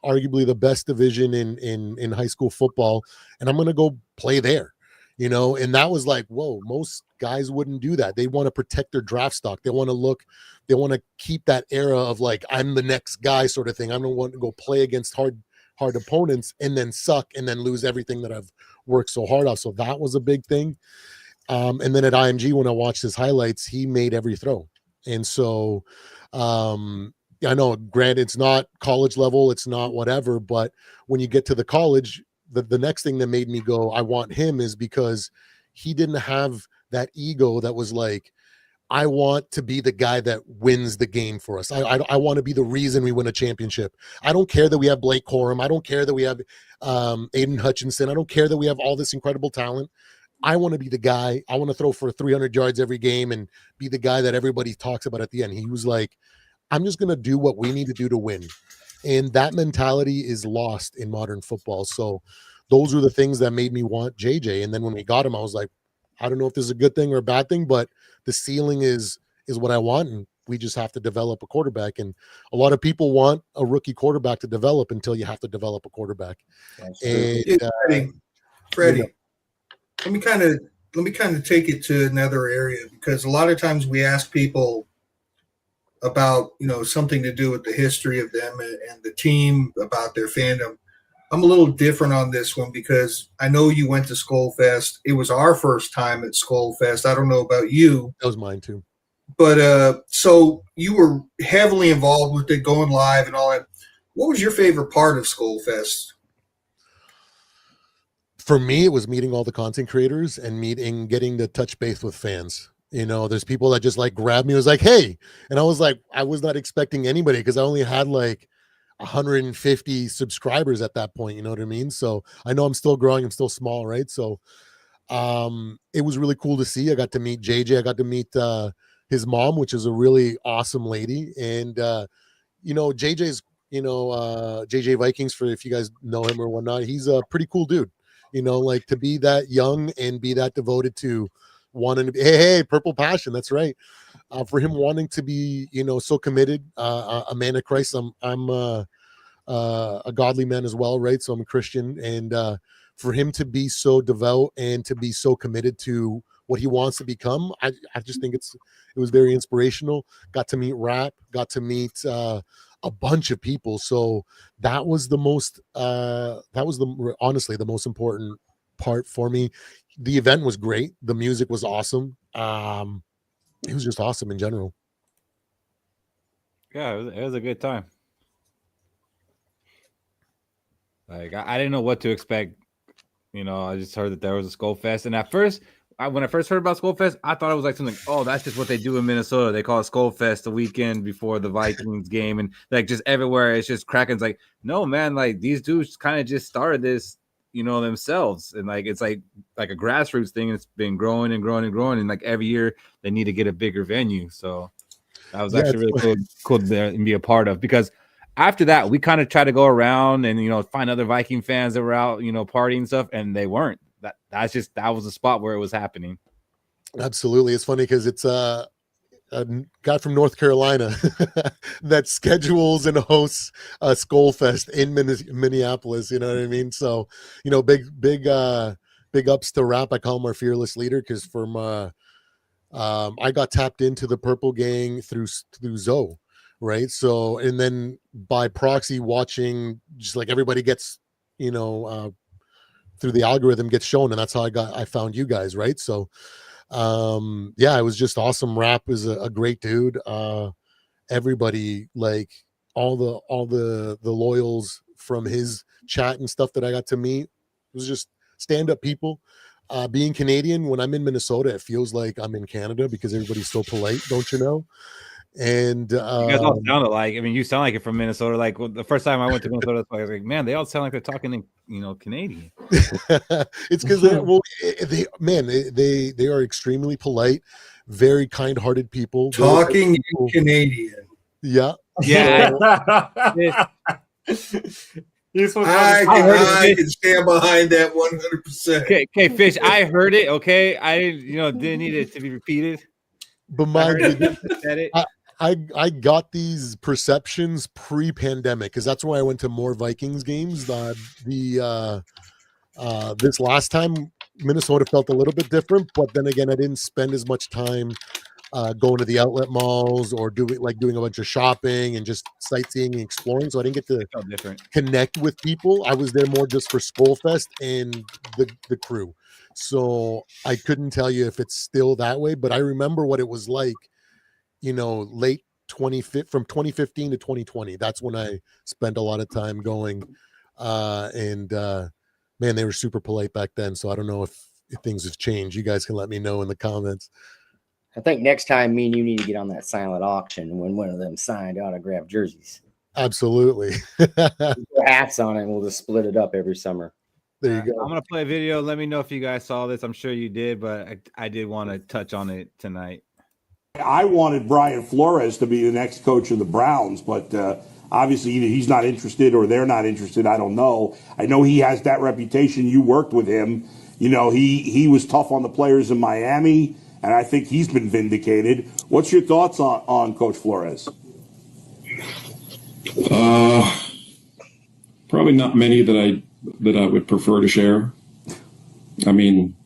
arguably the best division in high school football. And I'm going to go play there. And that was like, whoa, most guys wouldn't do that. They want to protect their draft stock. They want to keep that era of like, I'm the next guy sort of thing. I don't want to go play against hard opponents and then suck and then lose everything that I've worked so hard off. So that was a big thing. And then at IMG, when I watched his highlights, he made every throw. And so, I know, granted, it's not college level, it's not whatever, but when you get to the college, the next thing that made me go, I want him, is because he didn't have that ego that was like, I want to be the guy that wins the game for us. I want to be the reason we win a championship. I don't care that we have Blake Corum. I don't care that we have Aiden Hutchinson. I don't care that we have all this incredible talent. I want to be the guy. I want to throw for 300 yards every game and be the guy that everybody talks about at the end. He was like, I'm just going to do what we need to do to win. And that mentality is lost in modern football. So those were the things that made me want JJ. And then when we got him, I was like, I don't know if this is a good thing or a bad thing, but the ceiling is what I want. And we just have to develop a quarterback. And a lot of people want a rookie quarterback to develop until you have to develop a quarterback. And Freddie, let me kind of take it to another area, because a lot of times we ask people, about, something to do with the history of them and the team, about their fandom. I'm a little different on this one because I know you went to Skol Fest. It was our first time at Skol Fest. I don't know about you. That was mine too. But so you were heavily involved with it, going live and all that. What was your favorite part of Skol Fest? For me, it was meeting all the content creators and getting to touch base with fans. There's people that just like grabbed me. It was like, hey, and I was like, I was not expecting anybody because I only had like 150 subscribers at that point. You know what I mean? So I know I'm still growing. I'm still small, right? So it was really cool to see. I got to meet JJ. I got to meet his mom, which is a really awesome lady. And JJ's, JJ Vikings, for if you guys know him or whatnot, he's a pretty cool dude. Like to be that young and be that devoted to wanting to be, hey, Purple Passion. That's right. For him wanting to be, so committed, a man of Christ. I'm a godly man as well, right? So I'm a Christian, and for him to be so devout and to be so committed to what he wants to become, I just think it was very inspirational. Got to meet Rap, got to meet a bunch of people. So that was honestly the most important part for me. The event was great. The music was awesome. It was just awesome in general. Yeah, it was a good time. Like I didn't know what to expect. I just heard that there was a Skol Fest, and at first, when I first heard about Skol Fest, I thought it was like something. Oh, that's just what they do in Minnesota. They call it Skol Fest the weekend before the Vikings game, and like just everywhere it's just Kraken's. Like, no, man, like these dudes kind of just started this, themselves, and like it's like a grassroots thing. And it's been growing and growing and growing, and like every year they need to get a bigger venue. So that was actually really cool to be a part of, because after that we kind of tried to go around and find other Viking fans that were out partying and stuff, and they weren't. That was the spot where it was happening. Absolutely. It's funny because it's a guy from North Carolina that schedules and hosts a Skol Fest in Minneapolis. You know what I mean? So, big ups to Rap. I call him our fearless leader because from I got tapped into the Purple Gang through Zoe, right? So, and then by proxy watching, just like everybody gets, through the algorithm gets shown, and that's how I found you guys, right? So it was just awesome. Rap is a great dude. Everybody, like all the loyals from his chat and stuff that I got to meet, it was just stand-up people. Being Canadian, when I'm in Minnesota, it feels like I'm in Canada because everybody's so polite, don't you know? And you guys all sound alike. I mean, you sound like you're from Minnesota. Like the first time I went to Minnesota, I was like, man, they all sound like they're talking in Canadian. It's because they are extremely polite, very kind-hearted people. Talking in Canadian. Yeah. Yeah. I can stand behind that 100%. Okay, Fish, I heard it. Okay, I didn't need it to be repeated. But I got these perceptions pre-pandemic because that's why I went to more Vikings games. This last time Minnesota felt a little bit different, but then again, I didn't spend as much time going to the outlet malls or doing a bunch of shopping and just sightseeing and exploring. So I didn't get to connect with people. I was there more just for Skol Fest and the crew. So I couldn't tell you if it's still that way, but I remember what it was like, late from 2015 to 2020. That's when I spent a lot of time going. Man, they were super polite back then. So I don't know if things have changed. You guys can let me know in the comments. I think next time me and you need to get on that silent auction and win one of them signed autographed jerseys. Absolutely. Put hats on it and we'll just split it up every summer. There you go. I'm going to play a video. Let me know if you guys saw this. I'm sure you did, but I did want to touch on it tonight. I wanted Brian Flores to be the next coach of the Browns, but obviously either he's not interested or they're not interested. I don't know. I know he has that reputation. You worked with him. He was tough on the players in Miami, and I think he's been vindicated. What's your thoughts on Coach Flores? Probably not many that I would prefer to share. I mean,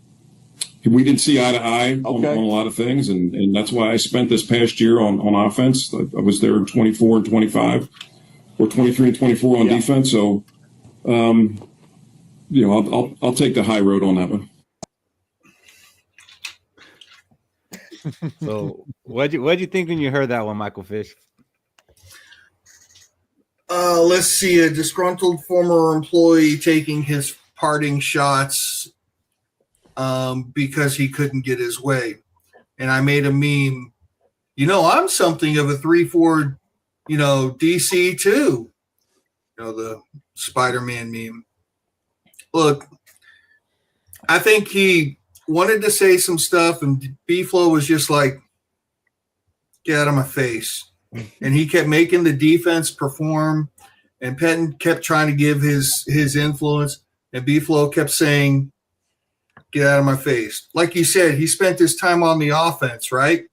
we didn't see eye to eye on a lot of things, and that's why I spent this past year on offense. I was there in 24 and 25, or 23 and 24 on defense. So, I'll take the high road on that one. So, what'd you think when you heard that one, Michael Fish? Let's see, a disgruntled former employee taking his parting shots because he couldn't get his way. And I made a meme, I'm something of a 3-4, DC too. The Spider-Man meme. Look, I think he wanted to say some stuff, and B-Flow was just like, get out of my face. And he kept making the defense perform, and Pettin kept trying to give his influence, and B-Flow kept saying, get out of my face. Like you said, he spent his time on the offense, right?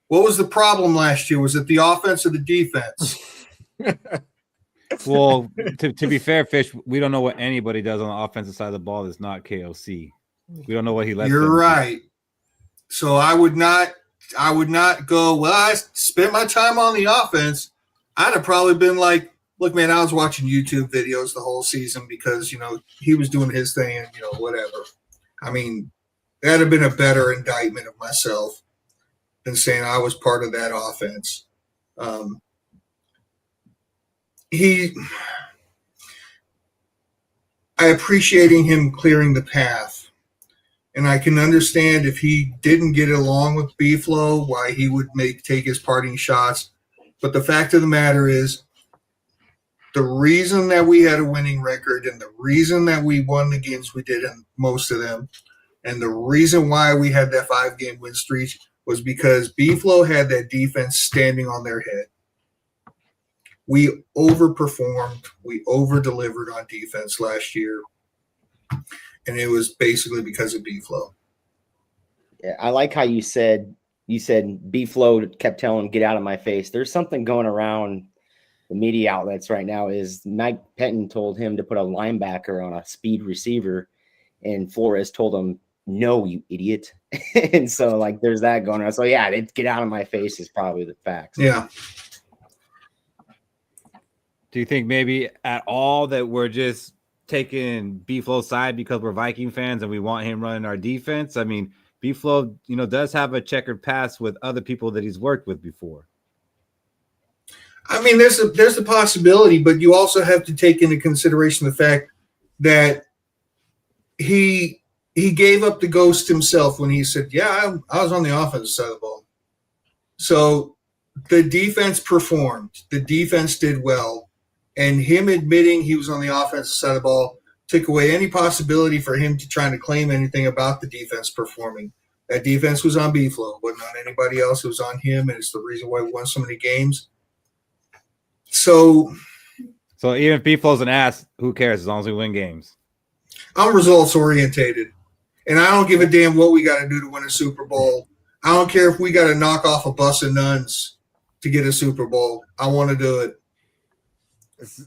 What was the problem last year? Was it the offense or the defense? Well, to be fair, Fish, we don't know what anybody does on the offensive side of the ball that's not KOC. We don't know what he lets. You're right. So I would not go, well, I spent my time on the offense. I'd have probably been like, look, man, I was watching YouTube videos the whole season because, he was doing his thing and, whatever. I mean, that'd have been a better indictment of myself than saying I was part of that offense. I appreciating him clearing the path. And I can understand if he didn't get along with B-Flow, why he would take his parting shots. But the fact of the matter is, the reason that we had a winning record and the reason that we won the games we did in most of them, and the reason why we had that 5-game win streak was because B-Flow had that defense standing on their head. We overperformed. We over-delivered on defense last year. And it was basically because of B-Flow. Yeah, I like how you said B-Flow kept telling him, get out of my face. There's something going around the media outlets right now is Mike Pettin told him to put a linebacker on a speed receiver, and Flores told him, no, you idiot. And so, there's that going on. So, yeah, get out of my face is probably the facts. Yeah. Do you think maybe at all that we're just taking B-Flow's side because we're Viking fans and we want him running our defense? I mean, B-Flow, does have a checkered past with other people that he's worked with before. I mean, there's a possibility, but you also have to take into consideration the fact that he gave up the ghost himself when he said, yeah, I was on the offensive side of the ball. So the defense performed. The defense did well. And him admitting he was on the offensive side of the ball took away any possibility for him to try to claim anything about the defense performing. That defense was on B-Flow. It wasn't on anybody else. It was on him, and it's the reason why we won so many games. So even if B-Flow's an ass, who cares as long as we win games? I'm results orientated, and I don't give a damn what we got to do to win a Super Bowl. I don't care if we got to knock off a bus of nuns to get a Super Bowl. I want to do it.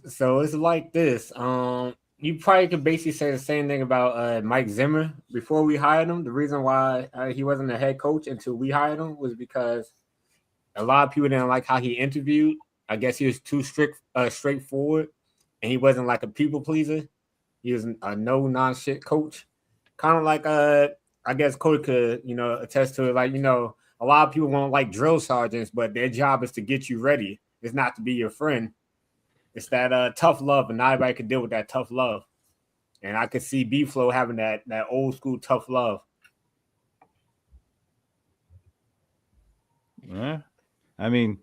So it's like this. You probably could basically say the same thing about Mike Zimmer before we hired him. The reason why he wasn't a head coach until we hired him was because a lot of people didn't like how he interviewed. I guess he was too straightforward, and he wasn't like a people pleaser. He was a no nonsense coach, kind of like I guess Cody could attest to it. A lot of people won't like drill sergeants, but their job is to get you ready. It's not to be your friend. It's that tough love, and not everybody can deal with that tough love. And I could see B-Flow having that old school tough love. Yeah, I mean,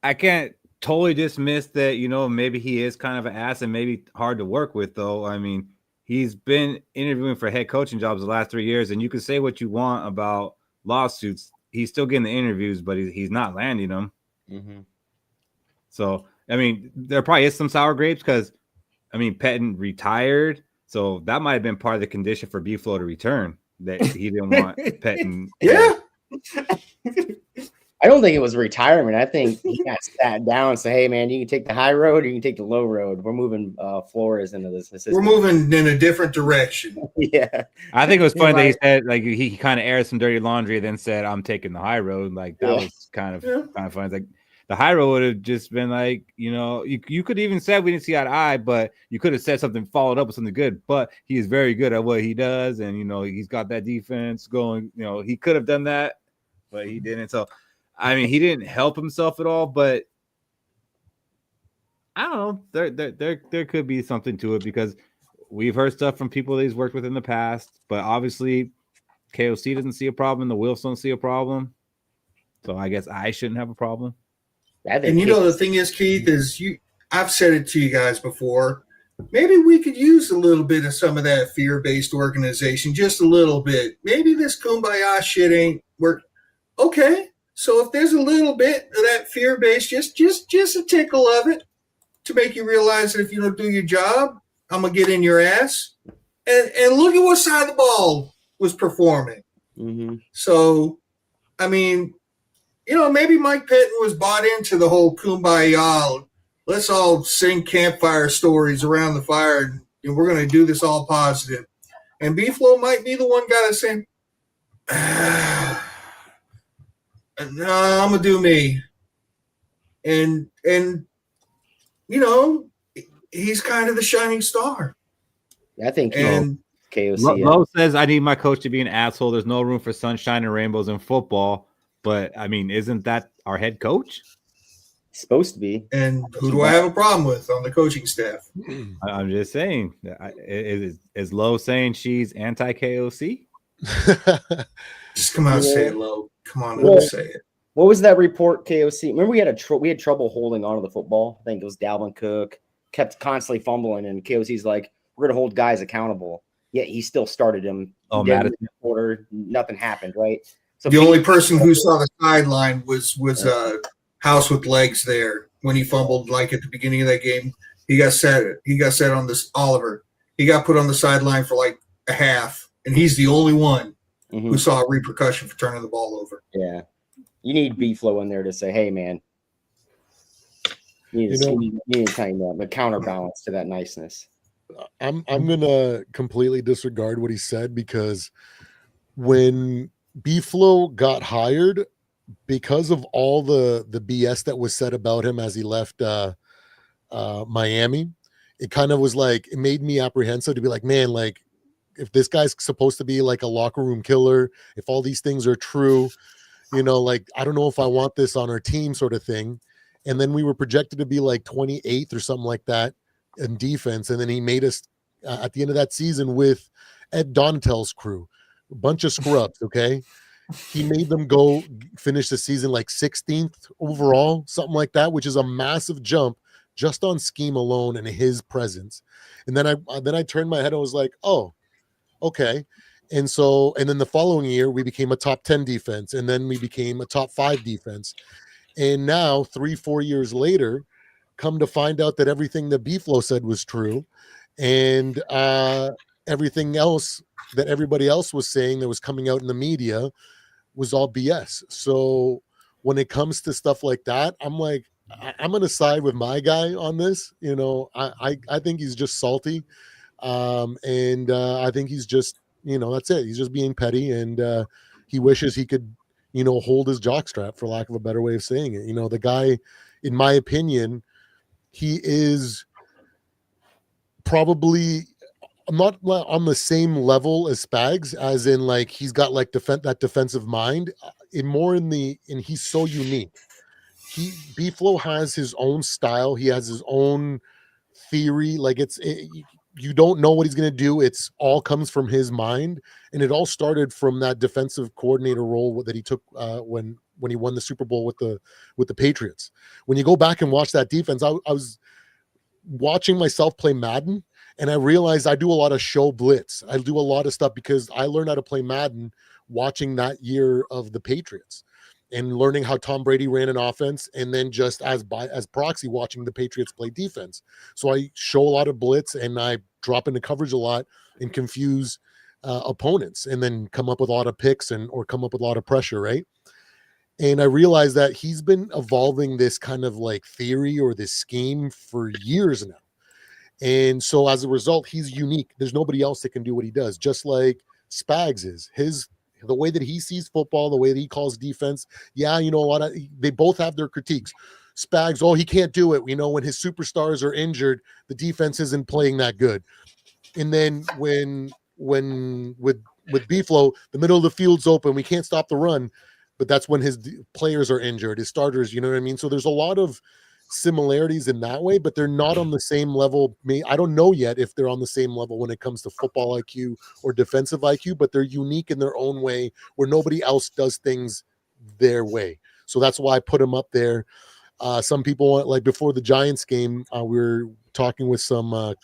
I can't totally dismiss that, maybe he is kind of an ass and maybe hard to work with, though. I mean, he's been interviewing for head coaching jobs the last 3 years, and you can say what you want about lawsuits. He's still getting the interviews, but he's not landing them. Mm-hmm. So, I mean, there probably is some sour grapes because, Pettin retired. So that might have been part of the condition for B-Flow to return, that he didn't want Pettin. Yeah. I don't think it was retirement. I think he got sat down and said, "Hey, man, you can take the high road or you can take the low road. We're moving Flores into this assistant." We're moving in a different direction. Yeah. I think it was funny that he said like he kind of aired some dirty laundry, then said, "I'm taking the high road." Like that was kind of funny. It's like the high road would have just been like, you could even say we didn't see eye to eye, but you could have said something, followed up with something good. But he is very good at what he does, and he's got that defense going. He could have done that, but he didn't. So, I mean, he didn't help himself at all. But I don't know. There could be something to it because we've heard stuff from people that he's worked with in the past, but obviously KOC doesn't see a problem. The Wilfs don't see a problem. So I guess I shouldn't have a problem. And the thing is, Keith, I've said it to you guys before. Maybe we could use a little bit of some of that fear-based organization, just a little bit. Maybe this kumbaya shit ain't work. Okay, so if there's a little bit of that fear-based, just a tickle of it to make you realize that if you don't do your job, I'm gonna get in your ass. And look at what side of the ball was performing. Mm-hmm. So, I mean, maybe Mike Pettin was bought into the whole kumbaya. Let's all sing campfire stories around the fire, and we're going to do this all positive. And B-Flow might be the one guy that's saying, no, I'm going to do me. And he's kind of the shining star. I think KOC. Lowe says, I need my coach to be an asshole. There's no room for sunshine and rainbows in football. But, I mean, isn't that our head coach? Supposed to be. And who do I have a problem with on the coaching staff? I'm just saying. Is Lowe saying she's anti-KOC? Just come out and say it, Lowe. Come on, say it. What was that report, KOC? Remember we had trouble holding on to the football? I think it was Dalvin Cook. Kept constantly fumbling, and KOC's like, we're going to hold guys accountable. Yet he still started him. Oh, Madison. Quarter, nothing happened, right? So the only person who saw the sideline was House with legs there when he fumbled, like at the beginning of that game. He got set on this Oliver. He got put on the sideline for like a half, and he's the only one who saw a repercussion for turning the ball over. Yeah, you need B-Flow in there to say, "Hey, man, you need to tighten up a counterbalance to that niceness." I'm gonna completely disregard what he said because when B-Flow got hired, because of all the BS that was said about him as he left Miami, it kind of was like, it made me apprehensive to be like, man, like if this guy's supposed to be like a locker room killer, if all these things are true, like I don't know if I want this on our team sort of thing. And then we were projected to be like 28th or something like that in defense. And then he made us at the end of that season with Ed Donatel's crew, a bunch of scrubs. Okay. He made them go finish the season like 16th overall, something like that, which is a massive jump just on scheme alone and his presence. And then I turned my head and was like, oh, okay. And then the following year we became a top 10 defense, and then we became a top 5 defense. And now 3-4 years later, come to find out that everything that B-Flow said was true, and everything else that everybody else was saying that was coming out in the media was all BS. So when it comes to stuff like that, I'm like, I'm going to side with my guy on this. I think he's just salty. And I think he's just, that's it. He's just being petty, and he wishes he could, hold his jockstrap, for lack of a better way of saying it. The guy, in my opinion, he is probably not on the same level as Spags, as in like he's got like that defensive mind, and he's so unique. B-Flow has his own style. He has his own theory. Like you don't know what he's going to do. It's all comes from his mind. And it all started from that defensive coordinator role that he took when he won the Super Bowl with the Patriots. When you go back and watch that defense, I was watching myself play Madden, and I realized I do a lot of show blitz. I do a lot of stuff because I learned how to play Madden watching that year of the Patriots and learning how Tom Brady ran an offense, and then just as proxy watching the Patriots play defense. So I show a lot of blitz, and I drop into coverage a lot and confuse opponents, and then come up with a lot of picks or come up with a lot of pressure, right? And I realized that he's been evolving this kind of like theory or this scheme for years now. And so as a result, he's unique. There's nobody else that can do what he does, just like Spags is. The way that he sees football, the way that he calls defense. Yeah, they both have their critiques. Spags, he can't do it. When his superstars are injured, the defense isn't playing that good. And then when with Beeflo, the middle of the field's open, we can't stop the run, but that's when his players are injured, his starters, you know what I mean? So there's a lot of similarities in that way, but they're not on the same level. I don't know yet if they're on the same level when it comes to football IQ or defensive IQ, but they're unique in their own way where nobody else does things their way. So that's why I put them up there. Some people, like before the Giants game, we were talking with some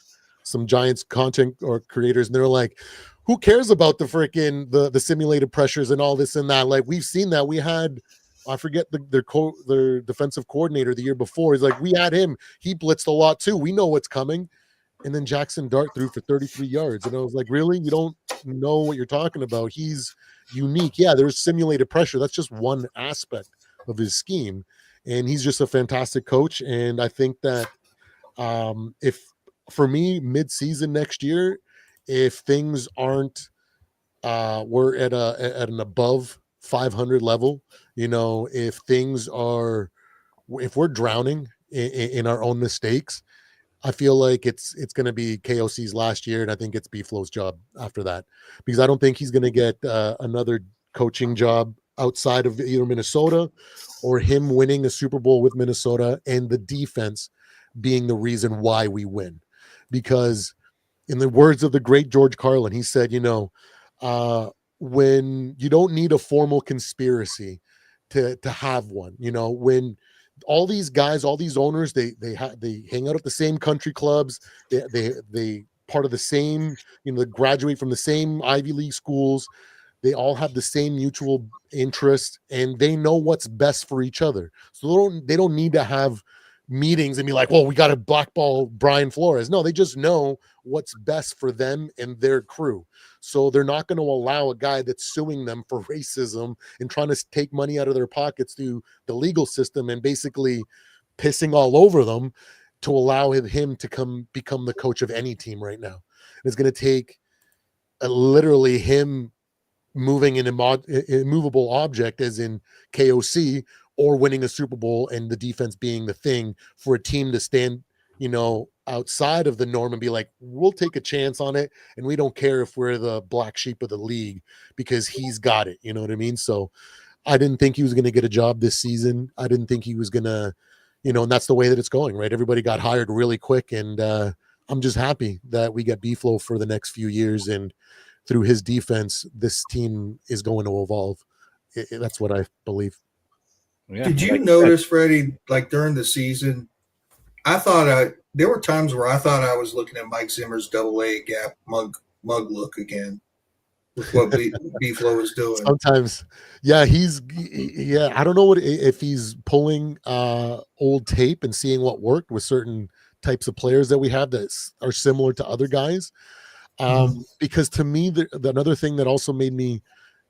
Giants content or creators, and they're like, who cares about the freaking the simulated pressures and all this and that? Like, we've seen that. We had, I forget their defensive coordinator the year before. He's like, we had him. He blitzed a lot too. We know what's coming. And then Jackson Dart threw for 33 yards. And I was like, really? You don't know what you're talking about? He's unique. Yeah, there's simulated pressure. That's just one aspect of his scheme. And he's just a fantastic coach. And I think that if, for me, mid-season next year, if things aren't, we're at an above 500 level, if we're drowning in our own mistakes, I feel like it's going to be KOC's last year, and I think it's B-Flow's job after that, because I don't think he's going to get another coaching job outside of either Minnesota or him winning a Super Bowl with Minnesota and the defense being the reason why we win. Because in the words of the great George Carlin, he said, when you don't need a formal conspiracy to have one, when all these guys, all these owners, they hang out at the same country clubs, they part of the same, they graduate from the same Ivy League schools, they all have the same mutual interest, and they know what's best for each other. So they don't need to have meetings and be like, well, we got to blackball Brian Flores. No, they just know what's best for them and their crew. So they're not going to allow a guy that's suing them for racism and trying to take money out of their pockets through the legal system and basically pissing all over them to allow him to become the coach of any team right now. And it's going to take literally him moving an immovable object, as in KOC, or winning a Super Bowl and the defense being the thing for a team to stand, outside of the norm and be like, we'll take a chance on it. And we don't care if we're the black sheep of the league because he's got it. You know what I mean? So I didn't think he was going to get a job this season. I didn't think he was going to, and that's the way that it's going, right? Everybody got hired really quick. And I'm just happy that we got B-Flow for the next few years. And through his defense, this team is going to evolve. That's what I believe. Yeah. Did you notice, Freddie, like during the season, I thought there were times where I thought I was looking at Mike Zimmer's double-A gap mug look again with what B-Flow is doing. Sometimes, yeah, I don't know if he's pulling old tape and seeing what worked with certain types of players that we have that are similar to other guys. Because to me, another thing that also made me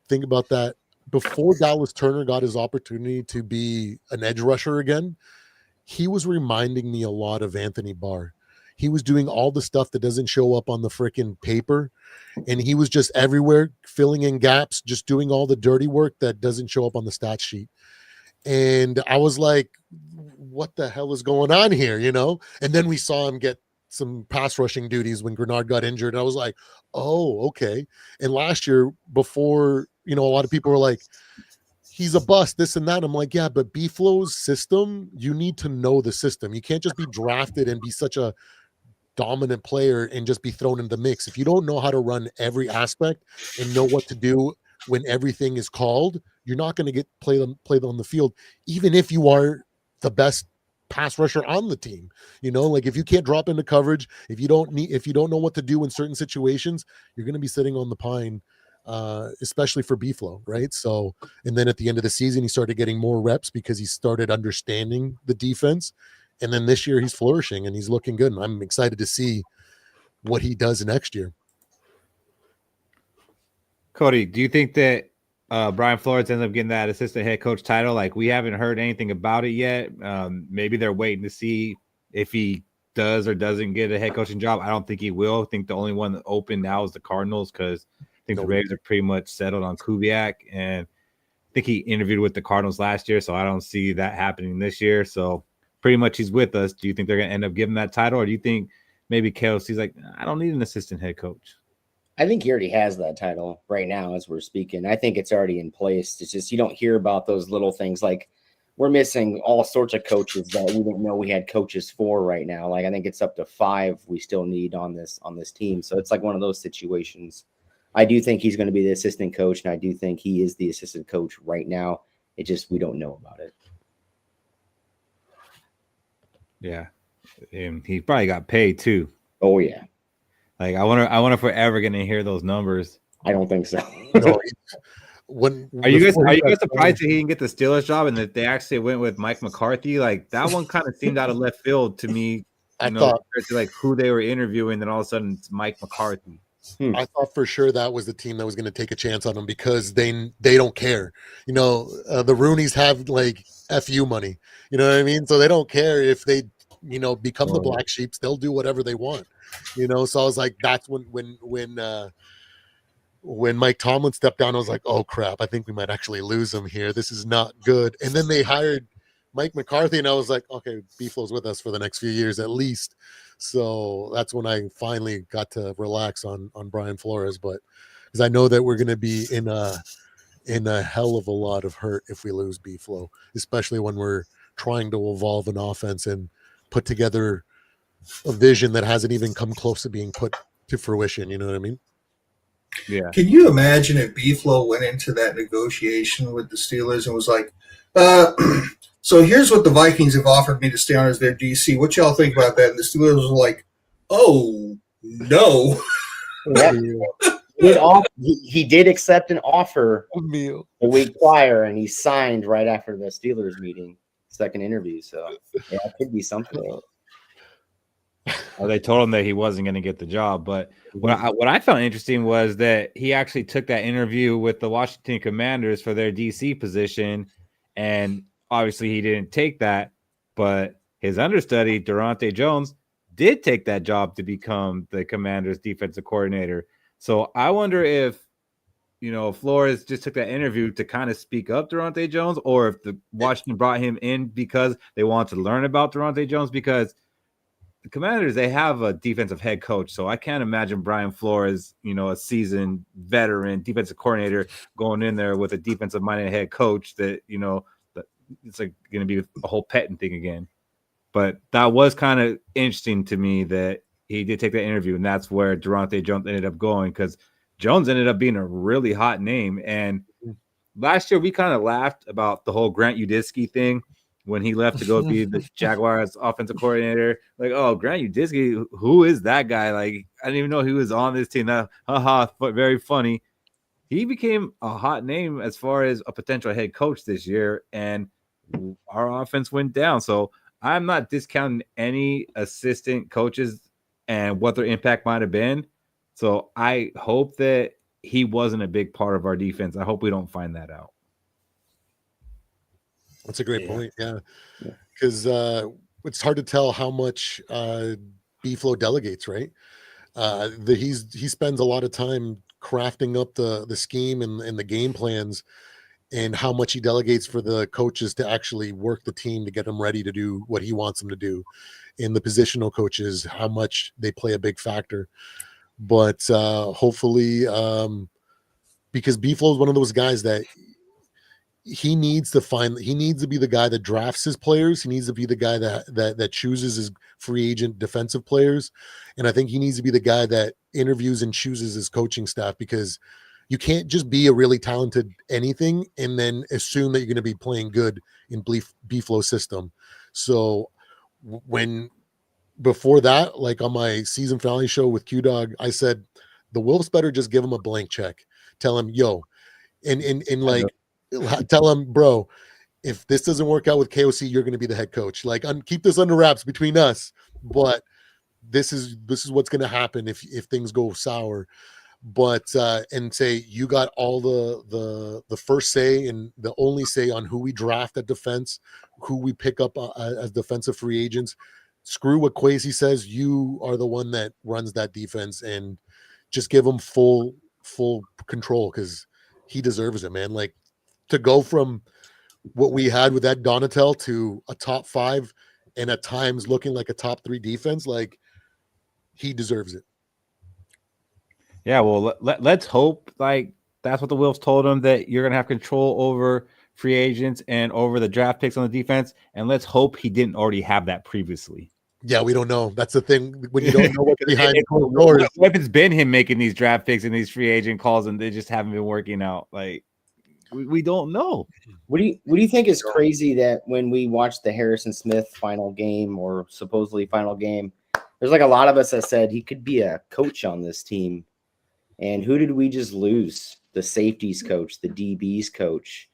think about that, before Dallas Turner got his opportunity to be an edge rusher again, he was reminding me a lot of Anthony Barr. He was doing all the stuff that doesn't show up on the freaking paper, and he was just everywhere, filling in gaps, just doing all the dirty work that doesn't show up on the stat sheet. And I was like, what the hell is going on here, And then we saw him get some pass rushing duties when Grenard got injured. And I was like, oh, okay. And last year, before, a lot of people were like, he's a bust, this and that. I'm like, yeah, but B-Flow's system, you need to know the system. You can't just be drafted and be such a dominant player and just be thrown in the mix. If you don't know how to run every aspect and know what to do when everything is called, you're not going to play them on the field, even if you are the best pass rusher on the team. Like if you can't drop into coverage, if you don't know what to do in certain situations, you're going to be sitting on the pine, especially for B-Flow, right? So, and then at the end of the season, he started getting more reps because he started understanding the defense. And then this year he's flourishing and he's looking good. And I'm excited to see what he does next year. Cody, do you think that Brian Flores ends up getting that assistant head coach title, like we haven't heard anything about it yet. Maybe they're waiting to see if he does or doesn't get a head coaching job. I don't think he will. I think the only one open now is the Cardinals because I think the Rays are pretty much settled on Kubiak, and I think he interviewed with the Cardinals last year, so I don't see that happening this year. So pretty much he's with us. Do you think they're going to end up giving that title, or do you think maybe KOC's like, I don't need an assistant head coach? I think he already has that title right now as we're speaking. I think it's already in place. It's just you don't hear about those little things like we're missing all sorts of coaches that we didn't know we had coaches for right now. Like I think it's up to 5 we still need on this team. So it's like one of those situations. I do think he's going to be the assistant coach, and I do think he is the assistant coach right now. It just we don't know about it. Yeah, and he probably got paid too. Oh yeah. Like I wonder if we're ever going to hear those numbers. I don't think so. Are you guys surprised that he didn't get the Steelers job and that they actually went with Mike McCarthy? Like that one kind of seemed out of left field to me. I thought to like who they were interviewing, then all of a sudden it's Mike McCarthy. I thought for sure that was the team that was going to take a chance on him because they don't care. You know, the Rooneys have like FU money. You know what I mean? So they don't care if they, you know, become the black sheeps. They'll do whatever they want. You know, so I was like, that's when Mike Tomlin stepped down, I was like, oh crap, I think we might actually lose him here. This is not good. And then they hired Mike McCarthy, and I was like, okay, B-Flow's with us for the next few years at least. So that's when I finally got to relax on Brian Flores, but because I know that we're going to be in a hell of a lot of hurt if we lose B-Flow, especially when we're trying to evolve an offense and put together a vision that hasn't even come close to being put to fruition. You know what I mean? Yeah. Can you imagine if B-Flow went into that negotiation with the Steelers and was like, so here's what the Vikings have offered me to stay on as their DC. What y'all think about that? And the Steelers were like, oh, no. He did accept an offer a week prior, and he signed right after the Steelers meeting, second interview. So yeah, it could be something. Well, they told him that he wasn't going to get the job, but what I found interesting was that he actually took that interview with the Washington Commanders for their DC position, and obviously he didn't take that, but his understudy, Durante Jones, did take that job to become the Commanders defensive coordinator. So I wonder if, you know, Flores just took that interview to kind of speak up Durante Jones, or if the Washington brought him in because they wanted to learn about Durante Jones, because the Commanders, they have a defensive head coach. So I can't imagine Brian Flores, you know, a seasoned veteran defensive coordinator going in there with a defensive-minded head coach that, you know, that it's like going to be a whole petting thing again. But that was kind of interesting to me that he did take that interview, and that's where Durante Jones ended up going, because Jones ended up being a really hot name. And last year we kind of laughed about the whole Grant Udinski thing when he left to go be the Jaguars offensive coordinator. Like, oh, Grant Udinski, who is that guy? Like, I didn't even know he was on this team. That, but very funny. He became a hot name as far as a potential head coach this year, and our offense went down. So I'm not discounting any assistant coaches and what their impact might have been. So I hope that he wasn't a big part of our defense. I hope we don't find that out. That's a great point. Yeah. Because it's hard to tell how much B-Flow delegates, right? He spends a lot of time crafting up the scheme and the game plans, and how much he delegates for the coaches to actually work the team to get them ready to do what he wants them to do. In the positional coaches, how much they play a big factor. But hopefully, because B-Flow is one of those guys that he needs to be the guy that drafts his players. He needs to be the guy that chooses his free agent defensive players. And I think he needs to be the guy that interviews and chooses his coaching staff, because you can't just be a really talented anything and then assume that you're going to be playing good in B-Flow system. So before that, like on my season finale show with Q-Dog, I said, the Wolves better just give him a blank check. Tell him, yo, and like, tell him, bro, if this doesn't work out with KOC, you're going to be the head coach. Like, keep this under wraps between us. But this is what's going to happen if things go sour. but and say you got all the first say and the only say on who we draft at defense, who we pick up as defensive free agents. Screw what Kwesi says. You are the one that runs that defense, and just give him full control because he deserves it, man. Like, to go from what we had with that Donatel to a top 5 and at times looking like a top 3 defense, like, he deserves it. Yeah, well, let's hope like that's what the Wolves told him, that you're gonna have control over free agents and over the draft picks on the defense, and let's hope he didn't already have that previously. Yeah, we don't know. That's the thing. When you don't know what's behind closed doors. What if it's been him making these draft picks and these free agent calls and they just haven't been working out? Like, we don't know. What do you think is crazy that when we watched the Harrison Smith final game or supposedly final game, there's like a lot of us that said he could be a coach on this team. And who did we just lose? The safeties coach, the DBs coach,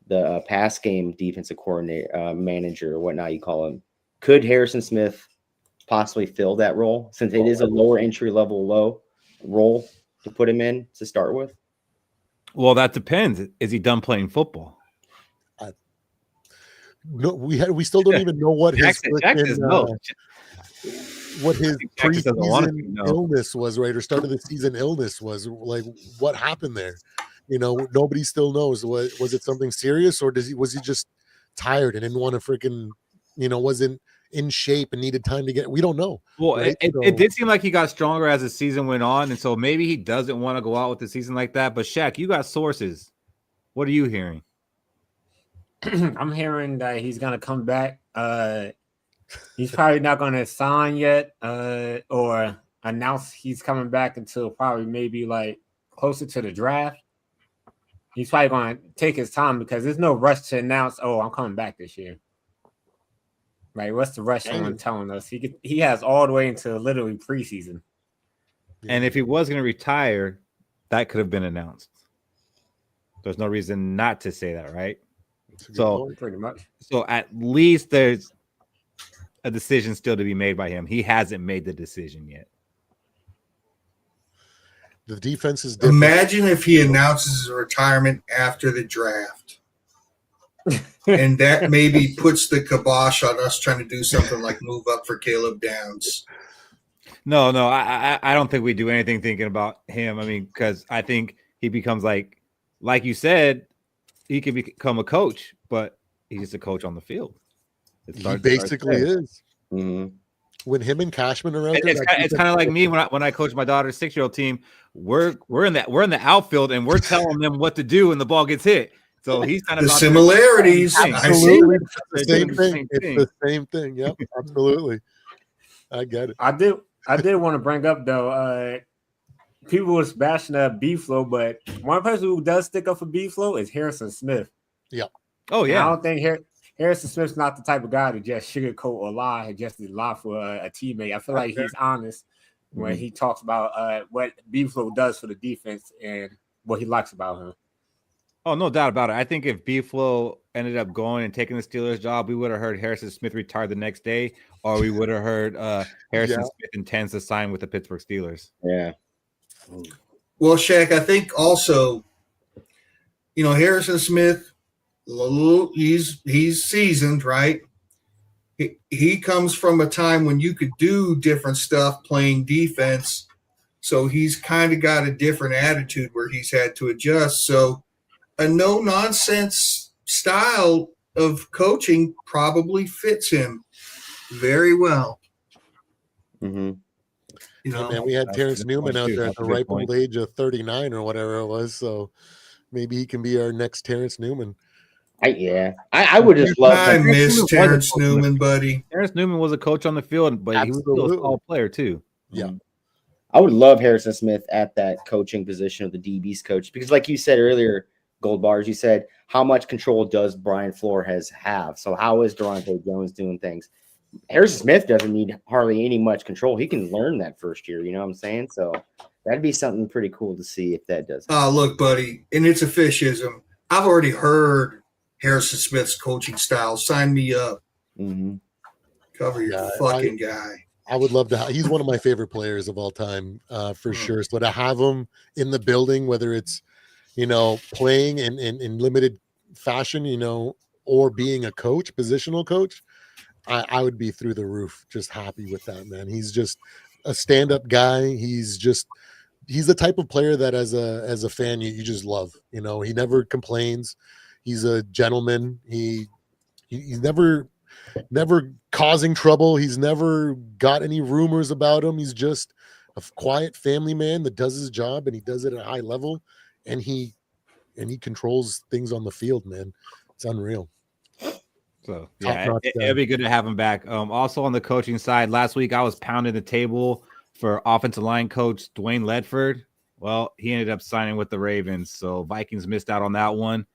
the pass game defensive coordinator, manager, or whatnot you call him. Could Harrison Smith possibly fill that role, since it is a lower entry level role to put him in to start with? Well, that depends. Is he done playing football? No, we still don't even know what his what his preseason illness was, right? Or start of the season illness was. Like, what happened there? You know, nobody still knows. Was it something serious, or was he just tired and didn't want to freaking, you know, wasn't in shape and needed time to get? We don't know. Well, right? It did seem like he got stronger as the season went on, and so maybe he doesn't want to go out with the season like that. But Shaq, you got sources. What are you hearing? I'm hearing that he's gonna come back. He's probably not gonna sign yet, or announce he's coming back until probably maybe like closer to the draft. He's probably gonna take his time because there's no rush to announce, "Oh, I'm coming back this year." Right? What's the rush someone telling us? He has all the way into literally preseason. And if he was going to retire, that could have been announced. There's no reason not to say that, right? So pretty much. So at least there's a decision still to be made by him. He hasn't made the decision yet. The defense is different. Imagine if he announces his retirement after the draft. And that maybe puts the kibosh on us trying to do something like move up for Caleb Downs. No, I don't think we do anything thinking about him. I mean, because I think he becomes like you said, he could become a coach, but he's just a coach on the field. He basically is. Mm-hmm. When him and Cashman are out there, it's kind of like me when I coach my daughter's 6-year-old team. We're in the outfield and we're telling them what to do when the ball gets hit. So he's kind of the similarities. Absolutely, the same thing. It's the same thing. Yep, absolutely. I get it. I did want to bring up though. People was bashing up B-Flow, but one person who does stick up for B-Flow is Harrison Smith. Yeah. Oh yeah. And I don't think Harrison Smith's not the type of guy to just sugarcoat or lie, just to lie for a teammate. I feel like he's honest when he talks about what B-Flow does for the defense and what he likes about him. Oh, no doubt about it. I think if B-Flow ended up going and taking the Steelers job, we would have heard Harrison Smith retire the next day, or we would have heard Harrison Smith intends to sign with the Pittsburgh Steelers. Yeah. Well, Shaq, I think also, you know, Harrison Smith, he's seasoned, right? He comes from a time when you could do different stuff playing defense, so he's kind of got a different attitude where he's had to adjust. So a no-nonsense style of coaching probably fits him very well. Mm-hmm. You know, man, we had Terrence Newman out there at the ripe old age of 39 or whatever it was, so maybe he can be our next Terrence Newman. I would just love. I miss Terrence Newman, buddy. Terrence Newman was a coach on the field, but he was still a Skol player too. Yeah. I would love Harrison Smith at that coaching position of the DB's coach, because like you said earlier, Gold Bars, you said, how much control does Brian Flores have? So how is Durante Jones doing things? Harrison Smith doesn't need hardly any much control. He can learn that first year, you know what I'm saying? So that'd be something pretty cool to see if that does. Look, buddy, and it's a fishism. I've already heard Harrison Smith's coaching style. Sign me up. Mm-hmm. Cover your fucking guy. I would love to he's one of my favorite players of all time, for sure. So to have him in the building, whether it's, playing in limited fashion, or being a coach, positional coach, I would be through the roof, just happy with that, man. He's just a stand-up guy. He's the type of player that as a fan, you just love, he never complains. He's a gentleman. He's never causing trouble. He's never got any rumors about him. He's just a quiet family man that does his job, and he does it at a high level, and he controls things on the field, man. It's unreal. So yeah, it'd be good to have him back. Also on the coaching side, last week I was pounding the table for offensive line coach Dwayne Ledford. Well, he ended up signing with the Ravens, so Vikings missed out on that one.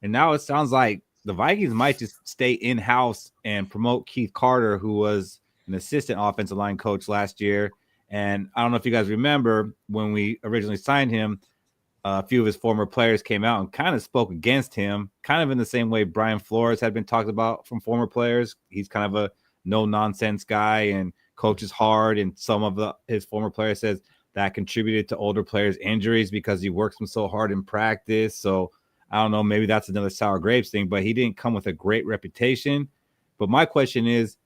And now it sounds like the Vikings might just stay in-house and promote Keith Carter, who was an assistant offensive line coach last year. And I don't know if you guys remember when we originally signed him, a few of his former players came out and kind of spoke against him, kind of in the same way Brian Flores had been talked about from former players. He's kind of a no-nonsense guy and coaches hard. And some of his former players says that contributed to older players' injuries because he works them so hard in practice. So I don't know, maybe that's another sour grapes thing, but he didn't come with a great reputation. But my question is,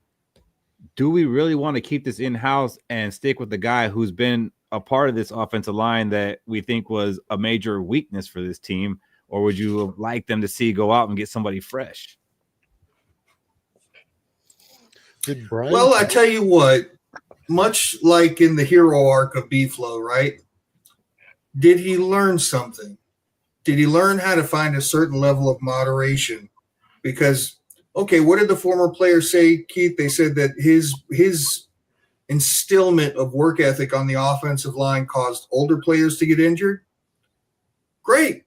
do we really want to keep this in-house and stick with the guy who's been a part of this offensive line that we think was a major weakness for this team? Or would you like them to go out and get somebody fresh? Well, I tell you what, much like in the hero arc of B-Flow, right? Did he learn something? Did he learn how to find a certain level of moderation? Because, okay, what did the former players say, Keith? They said that his instillment of work ethic on the offensive line caused older players to get injured. Great.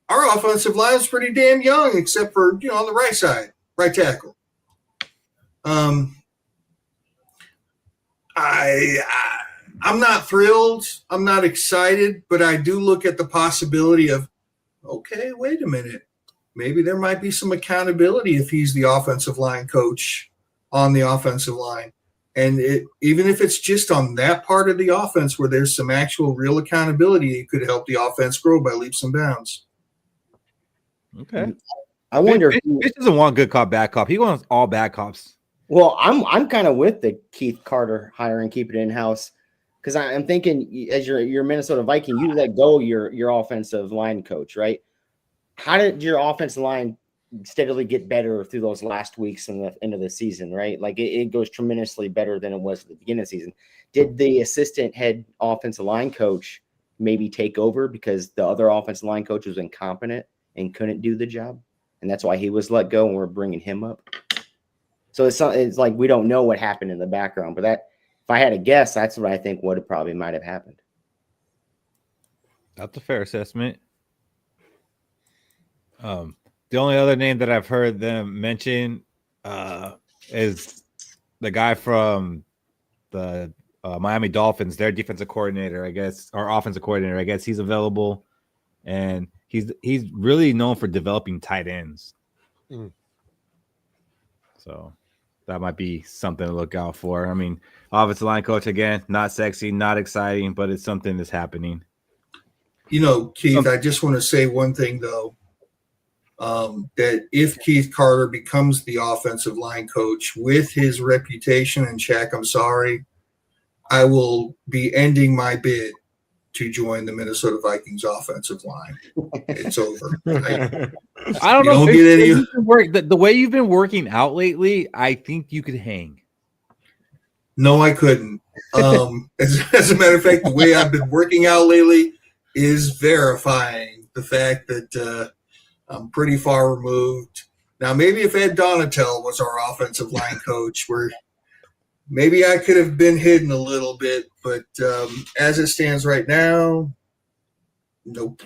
Our offensive line is pretty damn young, except for, on the right side, right tackle. I'm not thrilled. I'm not excited, but I do look at the possibility of, okay, wait a minute. Maybe there might be some accountability if he's the offensive line coach on the offensive line. And even if it's just on that part of the offense where there's some actual real accountability, it could help the offense grow by leaps and bounds. Okay. I wonder. Fish doesn't want good cop, bad cop. He wants all bad cops. Well, I'm kind of with the Keith Carter hire and keep it in-house, because I'm thinking as your Minnesota Viking, you let go your offensive line coach, right? How did your offensive line steadily get better through those last weeks and the end of the season, right? Like it goes tremendously better than it was at the beginning of the season. Did the assistant head offensive line coach maybe take over because the other offensive line coach was incompetent and couldn't do the job? And that's why he was let go and we're bringing him up. So it's like we don't know what happened in the background, but if I had to guess, that's what I think probably might have happened. That's a fair assessment. The only other name that I've heard them mention is the guy from the Miami Dolphins, their defensive coordinator, I guess, or offensive coordinator. I guess he's available, and he's really known for developing tight ends. So that might be something to look out for. I mean, offensive line coach, again, not sexy, not exciting, but it's something that's happening. Keith, I just want to say one thing, though. That if Keith Carter becomes the offensive line coach with his reputation in check, I'm sorry, I will be ending my bid to join the Minnesota Vikings offensive line. It's over. I don't know. The way you've been working out lately, I think you could hang. No, I couldn't. As a matter of fact, the way I've been working out lately is verifying the fact that I'm pretty far removed. Now, maybe if Ed Donatel was our offensive line coach, maybe I could have been hidden a little bit, but as it stands right now, nope.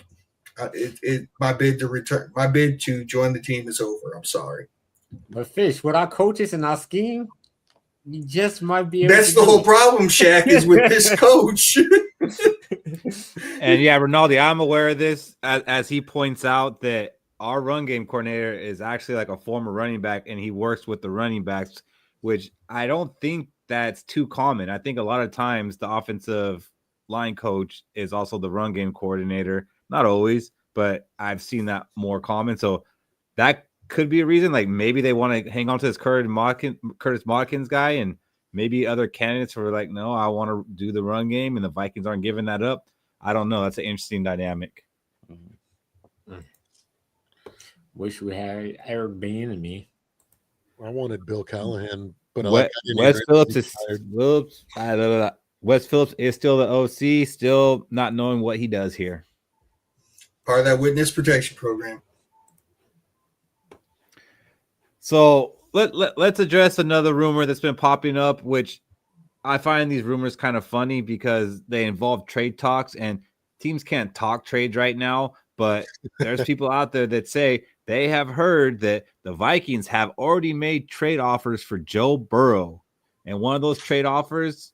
My bid to join the team is over. I'm sorry. But Fish, with our coaches and our scheme, you just might be able That's the whole problem, Shaq, is with this coach. And yeah, Rinaldi, I'm aware of this as he points out that our run game coordinator is actually like a former running back, and he works with the running backs, which I don't think that's too common. I think a lot of times the offensive line coach is also the run game coordinator. Not always, but I've seen that more common. So that could be a reason. Like maybe they want to hang on to this Curtis Modkins guy, and maybe other candidates were like, no, I want to do the run game, and the Vikings aren't giving that up. I don't know. That's an interesting dynamic. Wish we had Eric Bieniemy. I wanted Bill Callahan, but Wes Phillips is still the OC, still not knowing what he does here. Part of that witness protection program. So let's address another rumor that's been popping up, which I find these rumors kind of funny because they involve trade talks, and teams can't talk trades right now. But there's people out there that say they have heard that the Vikings have already made trade offers for Joe Burrow. And one of those trade offers,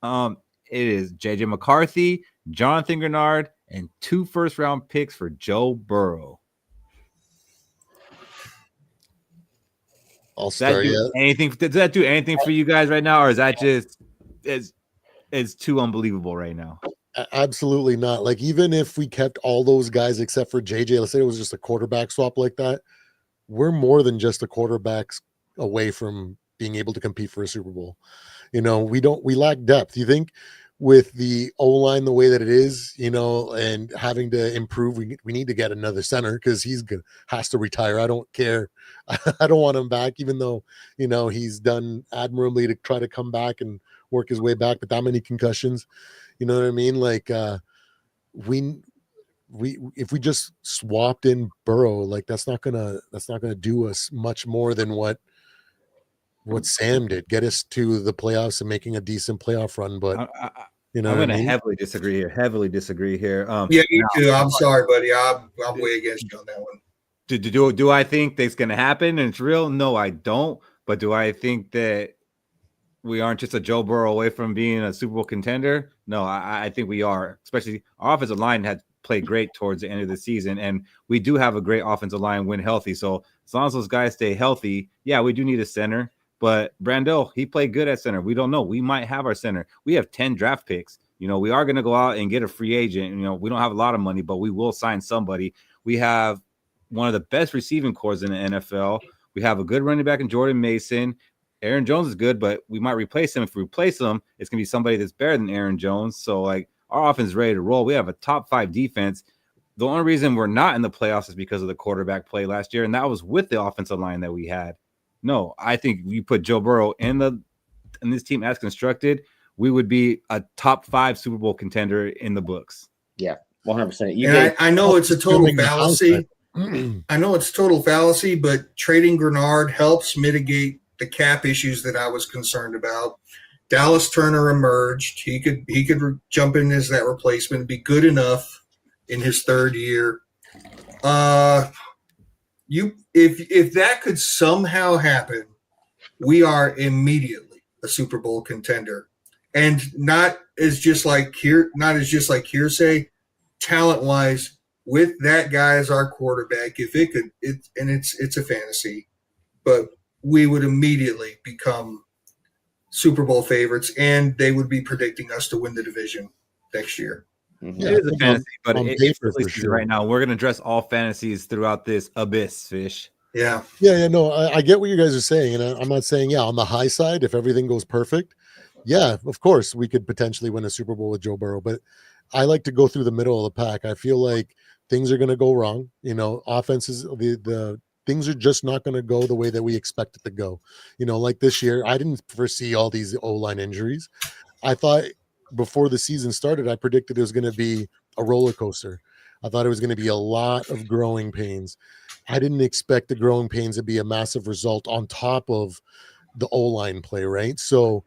it is J.J. McCarthy, Jonathan Grenard, and 2 first-round picks for Joe Burrow. I'll start. Does that do anything for you guys right now, or is that just is too unbelievable right now? Absolutely not. Like, even if we kept all those guys except for JJ, let's say it was just a quarterback swap like that, we're more than just a quarterbacks away from being able to compete for a Super Bowl. We lack depth. You think with the O-line the way that it is, and having to improve, we need to get another center because has to retire. I don't care. I don't want him back, even though, he's done admirably to try to come back and work his way back, but that many concussions, you know what I mean? Like, if we just swapped in Burrow, like that's not gonna do us much more than what Sam did, get us to the playoffs and making a decent playoff run. But I'm going to heavily disagree here. Yeah, you too. I'm sorry, buddy. I'm way against you on that one. Do I think that's going to happen and it's real? No, I don't. But do I think that we aren't just a Joe Burrow away from being a Super Bowl contender? No, I think we are. Especially our offensive line had played great towards the end of the season, and we do have a great offensive line when healthy. So as long as those guys stay healthy, yeah, we do need a center. But Brandel, he played good at center. We don't know. We might have our center. We have 10 draft picks. We are going to go out and get a free agent. We don't have a lot of money, but we will sign somebody. We have one of the best receiving corps in the NFL. We have a good running back in Jordan Mason. Aaron Jones is good, but we might replace him. If we replace him, it's going to be somebody that's better than Aaron Jones. So, like, our offense is ready to roll. We have a top 5 defense. The only reason we're not in the playoffs is because of the quarterback play last year, and that was with the offensive line that we had. No, I think you put Joe Burrow in this team as constructed, we would be a top 5 Super Bowl contender in the books. Yeah, 100%. I know it's a total fallacy. But trading Grenard helps mitigate the cap issues that I was concerned about. Dallas Turner emerged. He could jump in as that replacement, be good enough in his 3rd year. If that could somehow happen, we are immediately a Super Bowl contender, and not as just like hearsay, talent wise, with that guy as our quarterback. If it could, it's a fantasy, but we would immediately become Super Bowl favorites, and they would be predicting us to win the division next year. Yeah, it is a fantasy, but it's really sure. Right now. We're going to address all fantasies throughout this abyss, Fish. Yeah. No, I get what you guys are saying, and I'm not saying, on the high side, if everything goes perfect, yeah, of course, we could potentially win a Super Bowl with Joe Burrow, but I like to go through the middle of the pack. I feel like things are going to go wrong. Offenses, the things are just not going to go the way that we expect it to go. Like this year, I didn't foresee all these O-line injuries. I thought before the season started, I predicted it was going to be a roller coaster. I thought it was going to be a lot of growing pains. I didn't expect the growing pains to be a massive result on top of the O-line play, right? So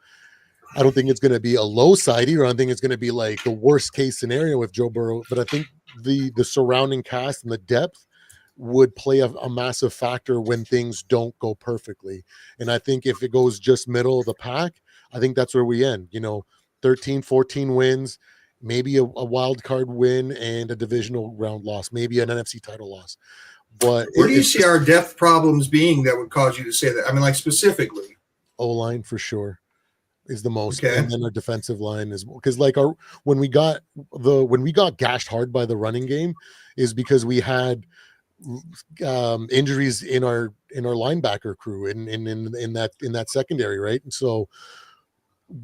I don't think it's going to be a low side either. I don't think it's going to be like the worst case scenario with Joe Burrow, but I think the surrounding cast and the depth would play a massive factor when things don't go perfectly. And I think if it goes just middle of the pack, I think that's where we end, 13, 14 wins, maybe a wild card win and a divisional round loss, maybe an NFC title loss. But where do you see our depth problems being that would cause you to say that? I mean, like specifically O-line for sure. is the most, Okay. and then our defensive line is because like when we got gashed hard by the running game is because we had injuries in our linebacker crew in that secondary, right? And so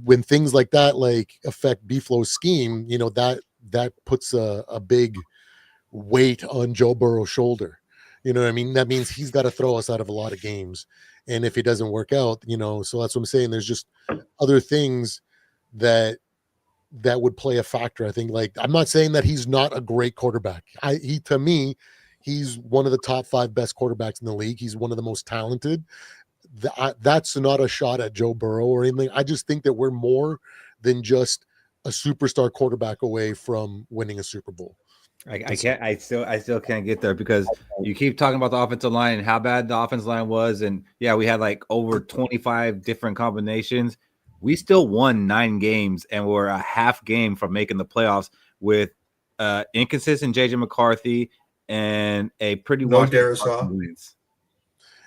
when things like that like affect B-Flow's scheme, that puts a big weight on Joe Burrow's shoulder. You know what I mean? That means he's got to throw us out of a lot of games. And if it doesn't work out, so that's what I'm saying. There's just other things that would play a factor. I think, like, I'm not saying that he's not a great quarterback. To me, he's one of the top 5 best quarterbacks in the league. He's one of the most talented. That's not a shot at Joe Burrow or anything. I just think that we're more than just a superstar quarterback away from winning a Super Bowl. I still can't get there because you keep talking about the offensive line and how bad the offensive line was. And yeah, we had like over 25 different combinations. We still won 9 games and we're a half game from making the playoffs with inconsistent JJ McCarthy and a pretty wins.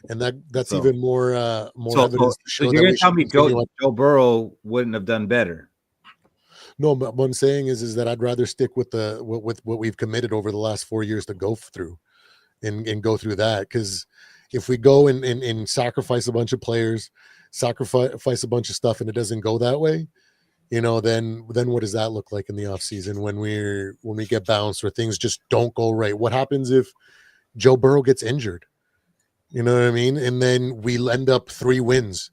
And that's even more evidence to show. So you're going to tell me Joe Burrow wouldn't have done better? No, but what I'm saying is that I'd rather stick with what we've committed over the last 4 years to go through and go through that. Because if we go and sacrifice a bunch of players, sacrifice a bunch of stuff, and it doesn't go that way, then what does that look like in the offseason when we get bounced or things just don't go right? What happens if Joe Burrow gets injured? You know what I mean? And then we end up 3 wins.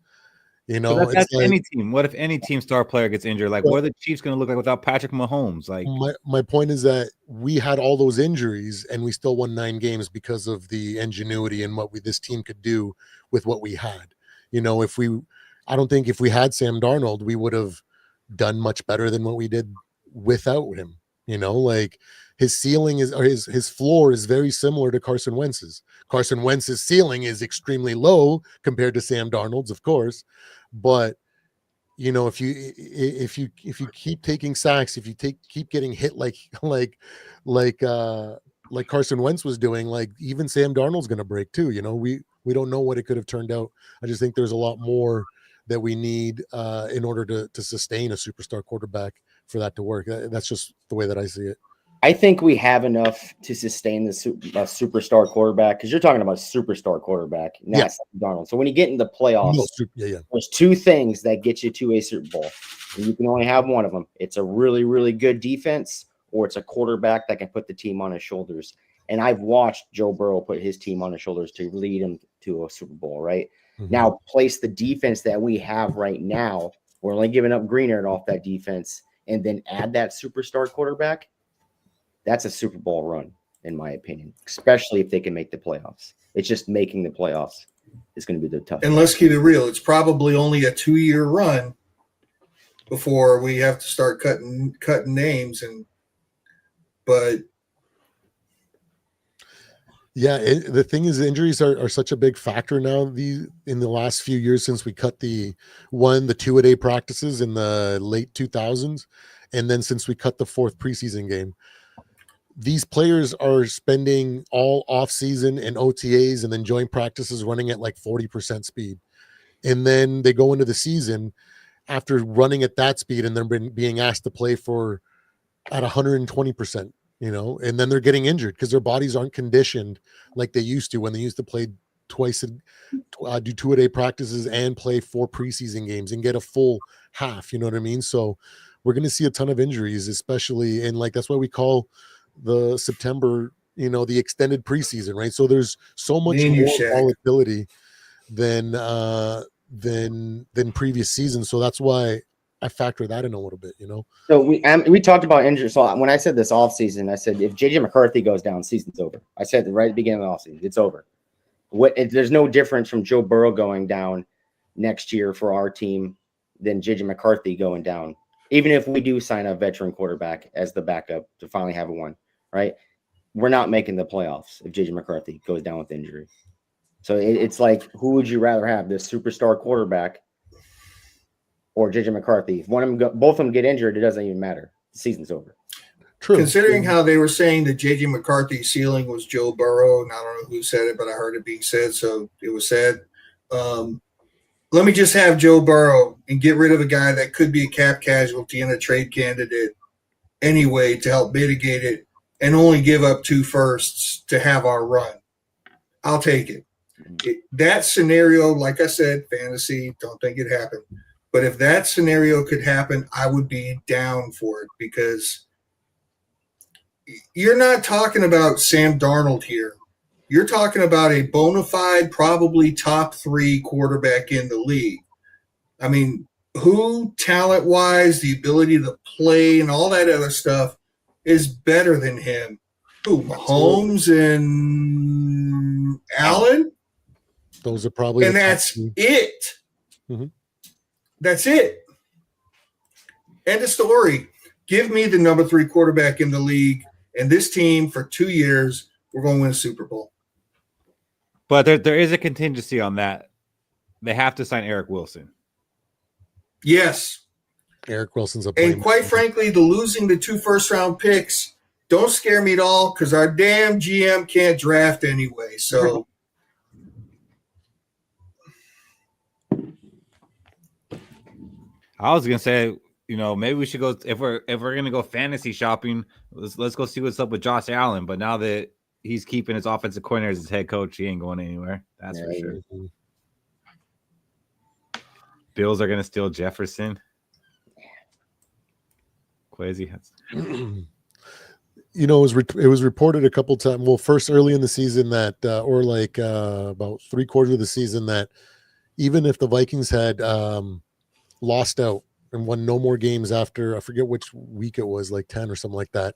That's like, any team. What if any team star player gets injured? Like, what are the Chiefs going to look like without Patrick Mahomes? Like, my point is that we had all those injuries and we still won 9 games because of the ingenuity and what this team could do with what we had. I don't think if we had Sam Darnold, we would have done much better than what we did without him. Like his ceiling his floor is very similar to Carson Wentz's. Carson Wentz's ceiling is extremely low compared to Sam Darnold's, of course. But if you keep taking sacks, if you keep getting hit like Carson Wentz was doing, like even Sam Darnold's going to break too. We don't know what it could have turned out. I just think there's a lot more that we need in order to sustain a superstar quarterback for that to work. That's just the way that I see it. I think we have enough to sustain the superstar quarterback, because you're talking about a superstar quarterback, not Darnold. So when you get into the playoffs, there's 2 things that get you to a Super Bowl. And you can only have one of them. It's a really, really good defense, or it's a quarterback that can put the team on his shoulders. And I've watched Joe Burrow put his team on his shoulders to lead him to a Super Bowl, right? Mm-hmm. Now, place the defense that we have right now. We're only giving up Greenard off that defense, and then add that superstar quarterback. That's a Super Bowl run, in my opinion, especially if they can make the playoffs. It's just making the playoffs is going to be the toughest. And let's keep it real. It's probably only a 2-year run before we have to start cutting names. But yeah, the thing is, injuries are such a big factor now. In the last few years since we cut the 2-a-day practices in the late 2000s, and then since we cut the 4th preseason game. These players are spending all off season and OTAs and then joint practices running at like 40% speed. And then they go into the season after running at that speed and then being asked to play at 120%, and then they're getting injured because their bodies aren't conditioned like they used to when they used to play twice and do 2-a-day practices and play 4 preseason games and get a full half. You know what I mean? So we're going to see a ton of injuries, especially in that's why we call the September, the extended preseason, right? So there's so much more volatility than previous seasons. So that's why I factor that in a little bit, So we talked about injuries. So when I said this offseason, I said if JJ McCarthy goes down, season's over. I said right at the beginning of the offseason, it's over. There's no difference from Joe Burrow going down next year for our team than JJ McCarthy going down. Even if we do sign a veteran quarterback as the backup to finally have one, right? We're not making the playoffs if JJ McCarthy goes down with injury. So it's like, who would you rather have, this superstar quarterback or JJ McCarthy? If both of them get injured, it doesn't even matter. The season's over. True. Considering how they were saying that JJ McCarthy's ceiling was Joe Burrow, and I don't know who said it, but I heard it being said, so it was said. let me just have Joe Burrow and get rid of a guy that could be a cap casualty and a trade candidate anyway to help mitigate it and only give up 2 firsts to have our run. I'll take it. That scenario, like I said, fantasy, don't think it happened. But if that scenario could happen, I would be down for it because you're not talking about Sam Darnold here. You're talking about a bona fide, probably top 3 quarterback in the league. I mean, who talent-wise, the ability to play and all that other stuff is better than him? Who, Mahomes and Allen? Those are probably, and that's it. Mm-hmm. That's it. End of story. Give me the number 3 quarterback in the league, and this team for 2 years, we're going to win a Super Bowl. But there is a contingency on that. They have to sign Eric Wilson. Yes. Eric Wilson's a and quite frankly, the losing the 2 first-round picks don't scare me at all because our damn GM can't draft anyway. So I was gonna say, maybe we should go if we're gonna go fantasy shopping. Let's go see what's up with Josh Allen. But now that he's keeping his offensive coordinator as his head coach, he ain't going anywhere. That's for sure. Bills are gonna steal Jefferson. Crazy. It was reported a couple times. Well, first early in the season that, about 3/4 of the season that, even if the Vikings had lost out and won no more games after, I forget which week it was, like 10 or something like that,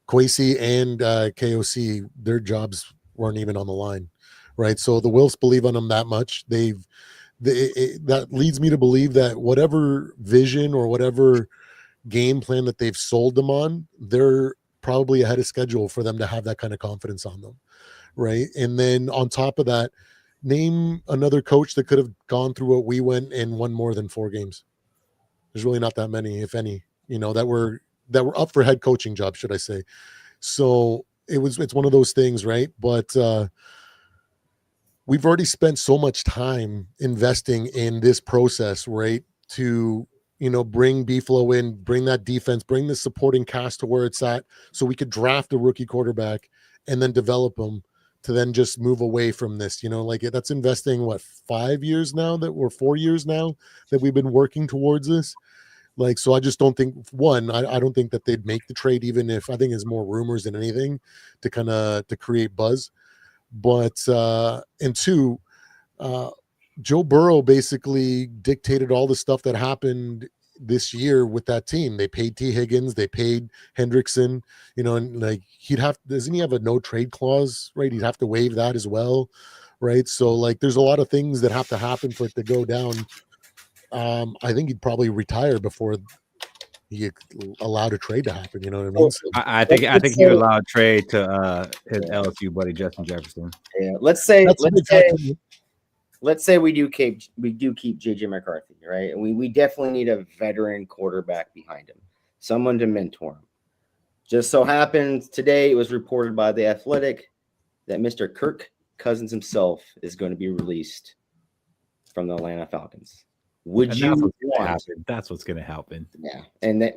Kwesi and KOC, their jobs weren't even on the line, right? So the Wills believe on them that much. That leads me to believe that whatever vision or whatever game plan that they've sold them on, they're probably ahead of schedule for them to have that kind of confidence on them, right? And then on top of that, name another coach that could have gone through what we went and won more than 4 games. There's really not that many, if any, that were up for head coaching jobs, should I say. So it's one of those things, right? But we've already spent so much time investing in this process, right? To bring B-Flow in, bring that defense, bring the supporting cast to where it's at, so we could draft a rookie quarterback and then develop them to then just move away from this. That's investing 5 years now that we're 4 years now that we've been working towards this. So I just don't think I don't think that they'd make the trade, even if I think it's more rumors than anything to create buzz. But and 2, Joe Burrow basically dictated all the stuff that happened this year with that team. They paid T. Higgins, they paid Hendrickson, and doesn't he have a no trade clause, right? He'd have to waive that as well, right? So there's a lot of things that have to happen for it to go down. I think he'd probably retire before he allowed a trade to happen. You know what I mean? So, I think he would allow a trade to his LSU buddy Justin Jefferson. Yeah, let's say we do keep JJ McCarthy, right? And we definitely need a veteran quarterback behind him, someone to mentor him. Just so happens today it was reported by The Athletic that Mr. Kirk Cousins himself is going to be released from the Atlanta Falcons. That's what's going to happen. Yeah. And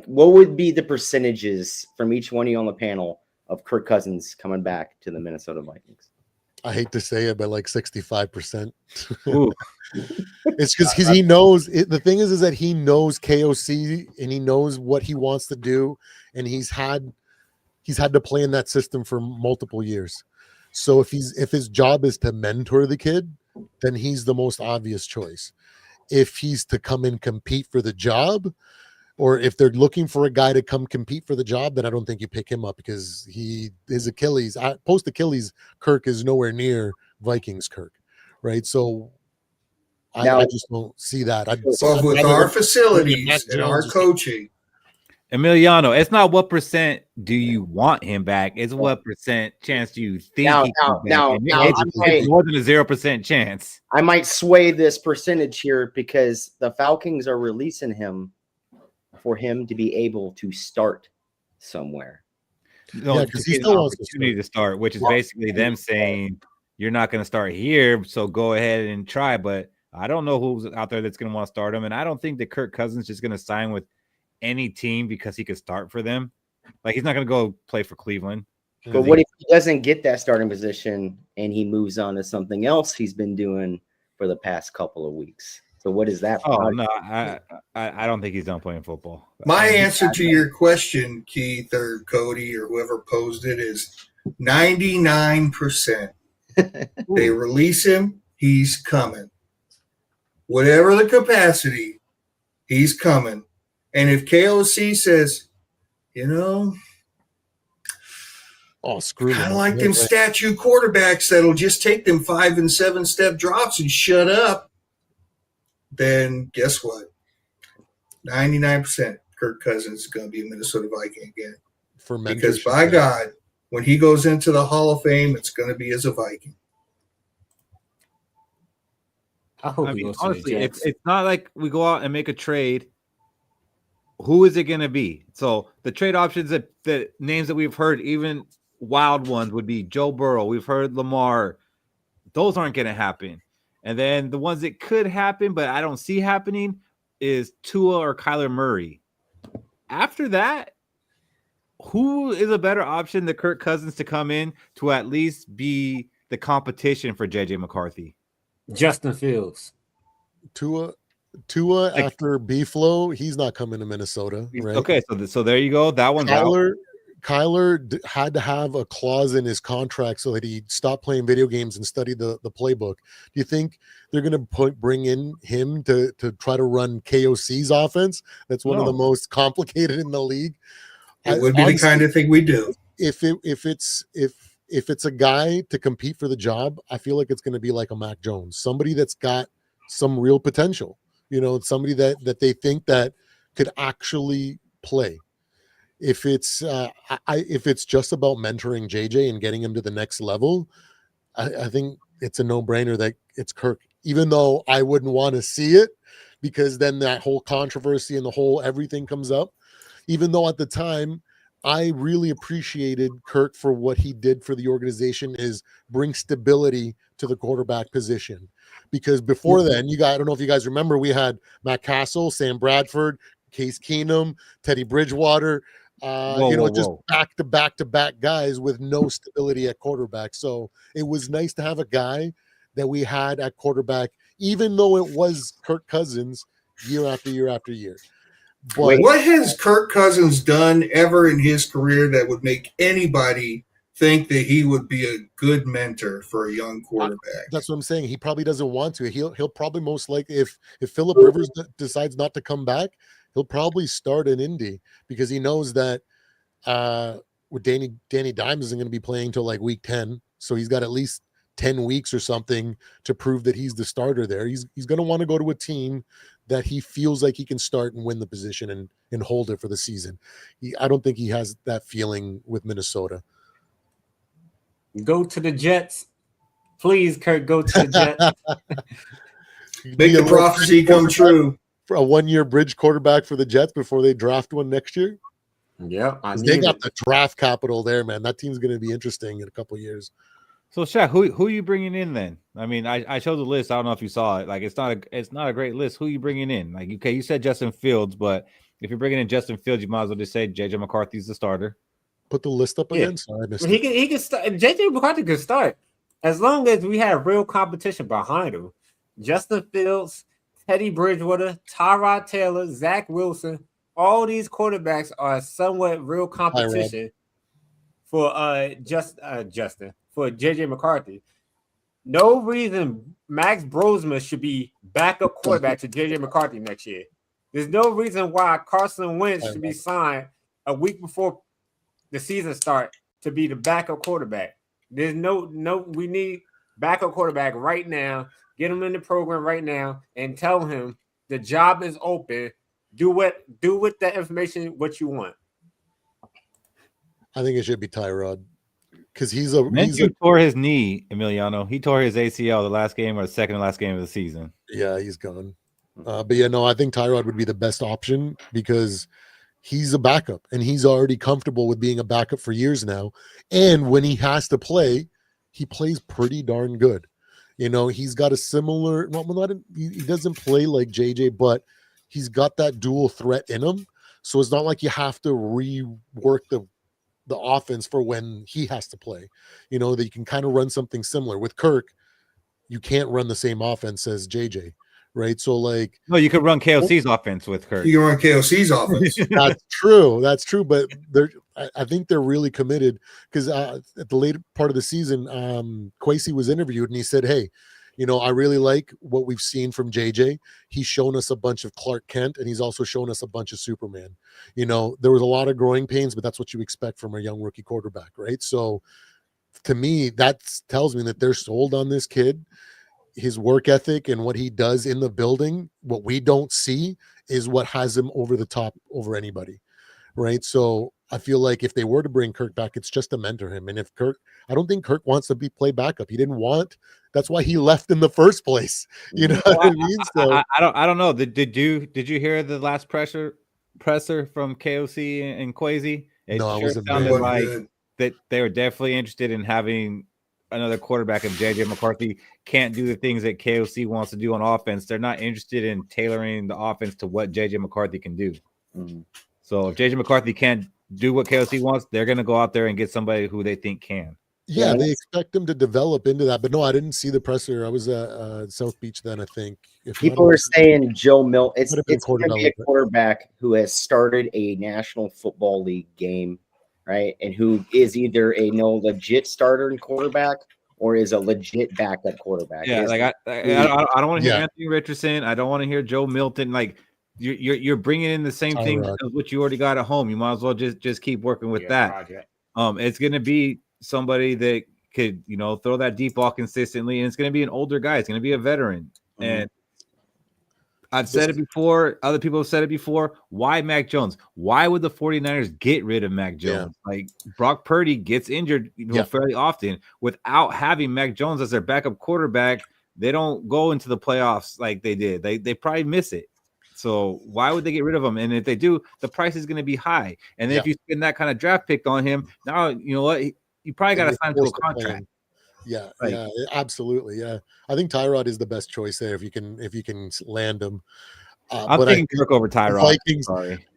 what would be the percentages from each one of you on the panel of Kirk Cousins coming back to the Minnesota Vikings? I hate to say it, but 65%. It's because he knows it. The thing is that he knows KOC and he knows what he wants to do, and he's had to play in that system for multiple years. So if his job is to mentor the kid, then he's the most obvious choice. If he's to come and compete for the job, or if they're looking for a guy to come compete for the job, then I don't think you pick him up because his Achilles, post Achilles, Kirk is nowhere near Vikings Kirk, right? So I just don't see that. With our facilities and our coaching, Emiliano, it's not what percent do you want him back; it's what percent chance do you think he can back. It's more than a 0% chance. I might sway this percentage here because the Falcons are releasing him for him to be able to start somewhere. No, because he still wants to start, which is basically them saying you're not going to start here, so go ahead and try. But I don't know who's out there that's going to want to start him, and I don't think that Kirk Cousins is just going to sign with any team because he could start for them. Like, he's not going to go play for Cleveland. But what if he doesn't get that starting position and he moves on to something else he's been doing for the past couple of weeks? So what is that? Oh, no, I don't think he's done playing football. My answer to your question, Keith or Cody or whoever posed it, is 99%. They release him, he's coming. Whatever the capacity, he's coming. And if KOC says, screw kind of like them statue quarterbacks that'll just take them 5 and 7 step drops and shut up, then guess what? 99% Kirk Cousins is going to be a Minnesota Viking again. Because by God, when he goes into the Hall of Fame, it's going to be as a Viking. I mean, honestly, it's not like we go out and make a trade. Who is it going to be? So the trade options, the names that we've heard, even wild ones, would be Joe Burrow. We've heard Lamar. Those aren't going to happen. And then the ones that could happen, but I don't see happening, is Tua or Kyler Murray. After that, who is a better option than Kirk Cousins to come in to at least be the competition for JJ McCarthy? Justin Fields. Tua after B-Flow, he's not coming to Minnesota, right? Okay, so there you go. That one's out. Kyler had to have a clause in his contract so that he stopped playing video games and studied the playbook. Do you think they're going to bring in him to try to run KOC's offense? That's one of the most complicated in the league. It would be honestly the kind of thing we do. If it's a guy to compete for the job, I feel like it's going to be like a Mac Jones, somebody that's got some real potential. Somebody that they think that could actually play. If it's just about mentoring JJ and getting him to the next level, I think it's a no-brainer that it's Kirk. Even though I wouldn't want to see it, because then that whole controversy and the whole everything comes up. Even though at the time I really appreciated Kirk for what he did for the organization, is bring stability to the quarterback position. Because before then, I don't know if you guys remember, we had Matt Castle, Sam Bradford, Case Keenum, Teddy Bridgewater, just back-to-back guys with no stability at quarterback. So it was nice to have a guy that we had at quarterback, even though it was Kirk Cousins year after year after year. But what has Kirk Cousins done ever in his career that would make anybody think that he would be a good mentor for a young quarterback? That's what I'm saying. He probably doesn't want to. He'll probably most likely, if Phillip Rivers decides not to come back, he'll probably start in Indy, because he knows that with Danny Dimes isn't going to be playing until like week 10. So he's got at least 10 weeks or something to prove that he's the starter there. He's going to want to go to a team that he feels like he can start and win the position and hold it for the season. I don't think he has that feeling with Minnesota. Go to the Jets. Please, Kirk, go to the Jets. Make the prophecy come true. For a 1-year bridge quarterback for the Jets before they draft one next year. Yeah, they got the draft capital there, man. That team's going to be interesting in a couple of years. So, Shaq, who are you bringing in then? I mean, I showed the list. I don't know if you saw it. Like, it's not a great list. Who are you bringing in? Like, okay, you said Justin Fields, but if you're bringing in Justin Fields, you might as well just say JJ McCarthy's the starter. Put the list up again. Sorry, I missed it. He can start. JJ McCarthy can start as long as we have real competition behind him. Justin Fields, Teddy Bridgewater, Tyrod Taylor, Zach Wilson. All these quarterbacks are somewhat real competition for Justin. For JJ McCarthy. No reason Max Brosman should be backup quarterback to JJ McCarthy next year. There's no reason why Carson Wentz should be signed a week before the season start to be the backup quarterback. There's no we need backup quarterback right now. Get him in the program right now and tell him the job is open. Do with that information what you want. I think it should be Tyrod. Because he's tore his knee, Emiliano. He tore his ACL the last game or the second to last game of the season. Yeah, he's gone. But yeah, no, I think Tyrod would be the best option because he's a backup and he's already comfortable with being a backup for years now. And when he has to play, he plays pretty darn good. You know, he's got a similar. He doesn't play like JJ, but he's got that dual threat in him. So it's not like you have to rework the offense for when he has to play. You know, that you can kind of run something similar. With Kirk, you can't run the same offense as JJ, right? So like, no, you could run KOC's offense with Kirk. You can run KOC's offense. That's true. But I think they're really committed because at the later part of the season, Kwesi was interviewed and he said, "Hey, you know, I really like what we've seen from JJ. He's shown us a bunch of Clark Kent, and he's also shown us a bunch of Superman. You know, there was a lot of growing pains, but that's what you expect from a young rookie quarterback, right?" So to me, that tells me that they're sold on this kid. His work ethic and what he does in the building, what we don't see is what has him over the top over anybody, right? So I feel like if they were to bring Kirk back, it's just to mentor him. And if Kirk, I don't think Kirk wants to play backup. He didn't want. That's why he left in the first place. You know what I mean? So I don't know. Did you hear the last presser from KOC and Kwesi? It No, I sure wasn't sounded there. like that they were definitely interested in having another quarterback. If JJ McCarthy can't do the things that KOC wants to do on offense, they're not interested in tailoring the offense to what JJ McCarthy can do. Mm-hmm. So if JJ McCarthy can't do what KOC wants, they're going to go out there and get somebody who they think can. Yeah, they expect him to develop into that. But no, I didn't see the presser. I was at South Beach then, I think. People are saying Joe Milton. It's going to be a quarterback who has started a National Football League game, right? And who is either a legit starter and quarterback or is a legit backup quarterback. Yeah, like I don't want to hear Anthony Richardson. I don't want to hear Joe Milton. Like you're bringing in the same thing as what you already got at home. You might as well just keep working with that. It's going to be somebody that could, throw that deep ball consistently, and it's going to be an older guy. It's going to be a veteran. Mm-hmm. And I've said it before. Other people have said it before. Why Mac Jones? Why would the 49ers get rid of Mac Jones? Yeah. Like Brock Purdy gets injured fairly often. Without having Mac Jones as their backup quarterback, they don't go into the playoffs like they did. They probably miss it. So why would they get rid of him? And if they do, the price is going to be high. And then if you spend that kind of draft pick on him, now you know what? You probably got to sign to a contract. Yeah, absolutely. Yeah, I think Tyrod is the best choice there if you can land him. I'm thinking Kirk over Tyrod. Vikings,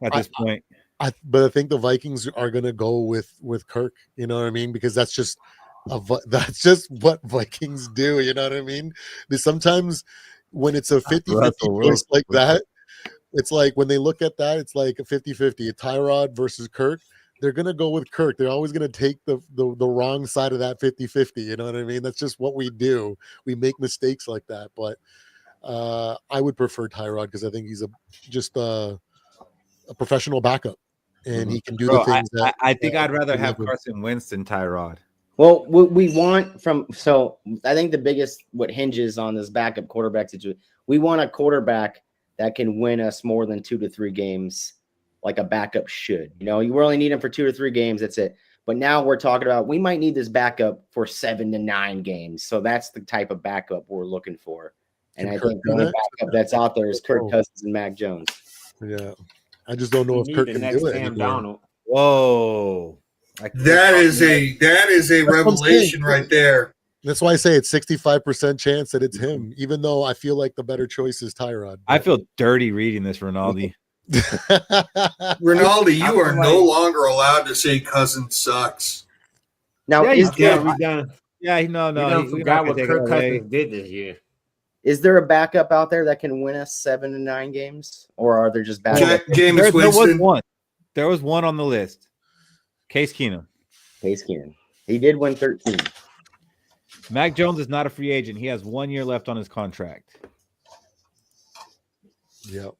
at this point. But I think the Vikings are going to go with Kirk. You know what I mean? Because that's just what Vikings do. You know what I mean? Sometimes when it's a 50-50 choice like that, it's like when they look at that, it's like a 50-50, Tyrod versus Kirk. They're going to go with Kirk. They're always going to take the wrong side of that 50-50. You know what I mean? That's just what we do. We make mistakes like that. But I would prefer Tyrod because I think he's just a professional backup. And he can do the things I think I'd rather have Carson Wentz than Tyrod. Well, what we want I think the biggest, what hinges on this backup quarterback situation, we want a quarterback that can win us more than 2 to 3 games. Like a backup should, you only need him for 2 or 3 games. That's it. But now we're talking about, we might need this backup for 7 to 9 games. So that's the type of backup we're looking for. And I think the only backup that's out there is Kirk Cousins and Mac Jones. Yeah. I just don't know if Kirk can do it anymore. Darnold. Whoa. That is a revelation right there. That's why I say it's 65% chance that it's him, even though I feel like the better choice is Tyrod. I feel dirty reading this, Ronaldo. Ronaldo, you are no longer allowed to say cousin sucks. Now, no. We forgot what Kirk Cousins did this year. Is there a backup out there that can win us 7 to 9 games, or are there just backups? Jameis Winston. There was one on the list. Case Keenum. He did win 13. Mac Jones is not a free agent. He has 1 year left on his contract. Yep.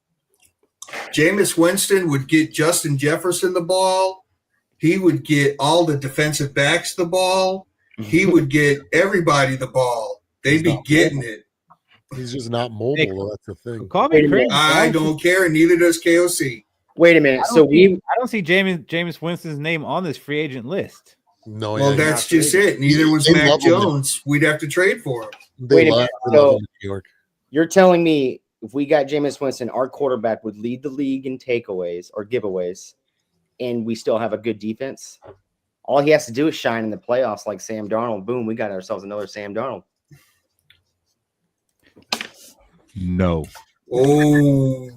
Jameis Winston would get Justin Jefferson the ball. He would get all the defensive backs the ball. He would get everybody the ball. They'd be getting it. He's just not mobile. That's the thing. Call me crazy. I don't care, and neither does KOC. Wait a minute. I don't see Jameis Winston's name on this free agent list. No, well, that's just it. Neither was Mac Jones. We'd have to trade for him. Wait a minute. So you're telling me if we got Jameis Winston, our quarterback would lead the league in takeaways or giveaways, and we still have a good defense? All he has to do is shine in the playoffs like Sam Darnold. Boom, we got ourselves another Sam Darnold. No. Oh.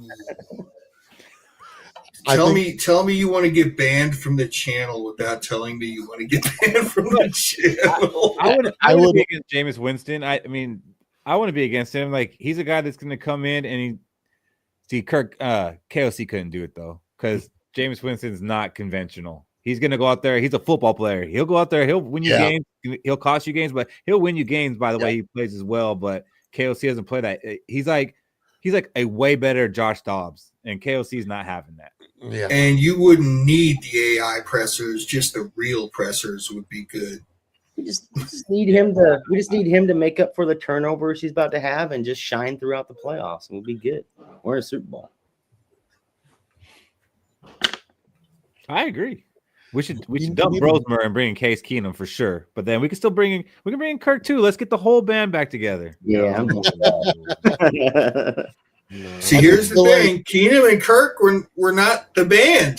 Tell me you want to get banned from the channel without telling me you want to get banned from the channel. I would be against Jameis Winston. I mean, I want to be against him. Like, he's a guy that's going to come in and KOC couldn't do it though, because Jameis Winston's not conventional. He's going to go out there. He's a football player. He'll go out there. He'll win you games. He'll cost you games, but he'll win you games by the way he plays as well. But KOC doesn't play that. He's like a way better Josh Dobbs, and KOC's not having that. Yeah. And you wouldn't need the AI pressers; just the real pressers would be good. We just need him to. We just need him to make up for the turnovers he's about to have, and just shine throughout the playoffs, and we'll be good. We're in a Super Bowl. I agree. We should dump Rosemer and bring in Case Keenum for sure. But then we can still bring in Kirk too. Let's get the whole band back together. Yeah. See, here's the thing: Keenum and Kirk were not the band,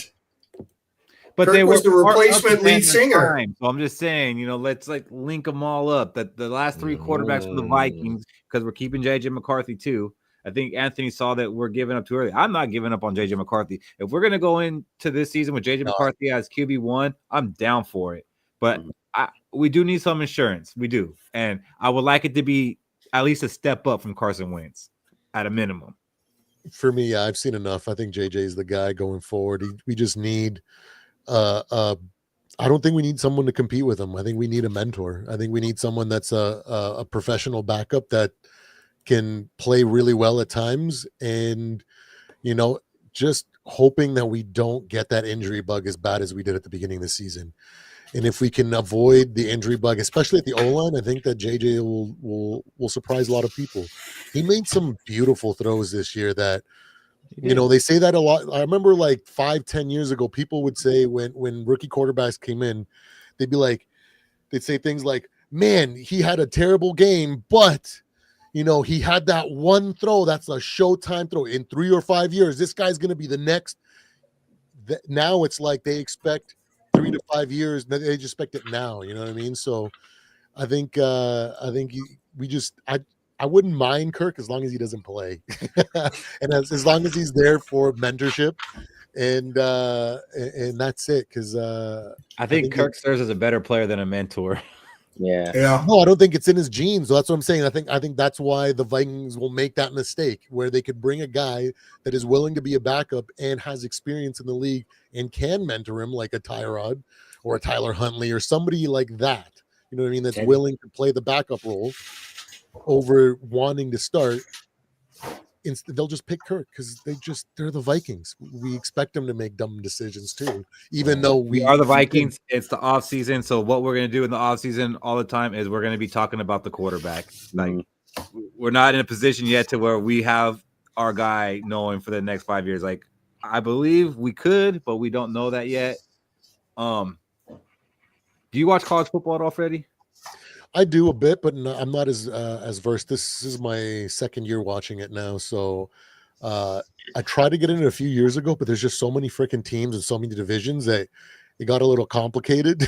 but Kirk they were was the replacement lead singer. So I'm just saying, let's link them all up. That the last three quarterbacks for the Vikings, because we're keeping JJ McCarthy too. I think Anthony saw that we're giving up too early. I'm not giving up on JJ McCarthy. If we're gonna go into this season with JJ McCarthy as QB1, I'm down for it. But we do need some insurance. We do, and I would like it to be at least a step up from Carson Wentz at a minimum. For me, I've seen enough. I think JJ is the guy going forward. We just need I don't think we need someone to compete with him. I think we need a mentor. I think we need someone that's a professional backup that can play really well at times, and just hoping that we don't get that injury bug as bad as we did at the beginning of the season. And if we can avoid the injury bug, especially at the O-line, I think that JJ will surprise a lot of people. He made some beautiful throws this year that, they say that a lot. I remember like 5-10 years ago, people would say when rookie quarterbacks came in, they'd say things like, man, he had a terrible game, but he had that one throw. That's a showtime throw. In 3 or 5 years, this guy's going to be the next. Now it's like they expect 3 to 5 years. They just expect it now. You know what I mean? So I think I wouldn't mind Kirk as long as he doesn't play, and as long as he's there for mentorship, and that's it. Because I think Kirk serves as a better player than a mentor. Yeah. No, I don't think it's in his genes. So that's what I'm saying. I think that's why the Vikings will make that mistake where they could bring a guy that is willing to be a backup and has experience in the league and can mentor him, like a Tyrod or a Tyler Huntley or somebody like that. You know what I mean? That's willing to play the backup role over wanting to start. They'll just pick Kirk because they're the Vikings. We expect them to make dumb decisions too, even though we are the Vikings. It's the off season, so what we're going to do in the off season all the time is we're going to be talking about the quarterback. Like we're not in a position yet to where we have our guy knowing for the next 5 years. Like I believe we could, but we don't know that yet. Do you watch college football at all, Freddie? I do a bit, but I'm not as versed. This is my second year watching it now, so I tried to get in it a few years ago, but there's just so many freaking teams and so many divisions that it got a little complicated.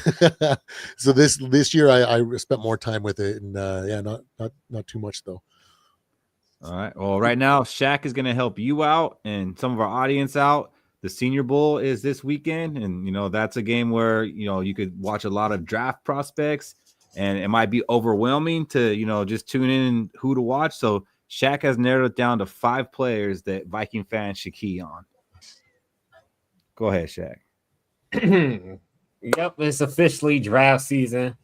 So this year I spent more time with it, and not too much though. All right. Well, right now Shaq is going to help you out and some of our audience out. The Senior Bowl is this weekend, and that's a game where you could watch a lot of draft prospects. And it might be overwhelming to, just tune in who to watch. So Shaq has narrowed it down to 5 players that Viking fans should key on. Go ahead, Shaq. Yep, it's officially draft season.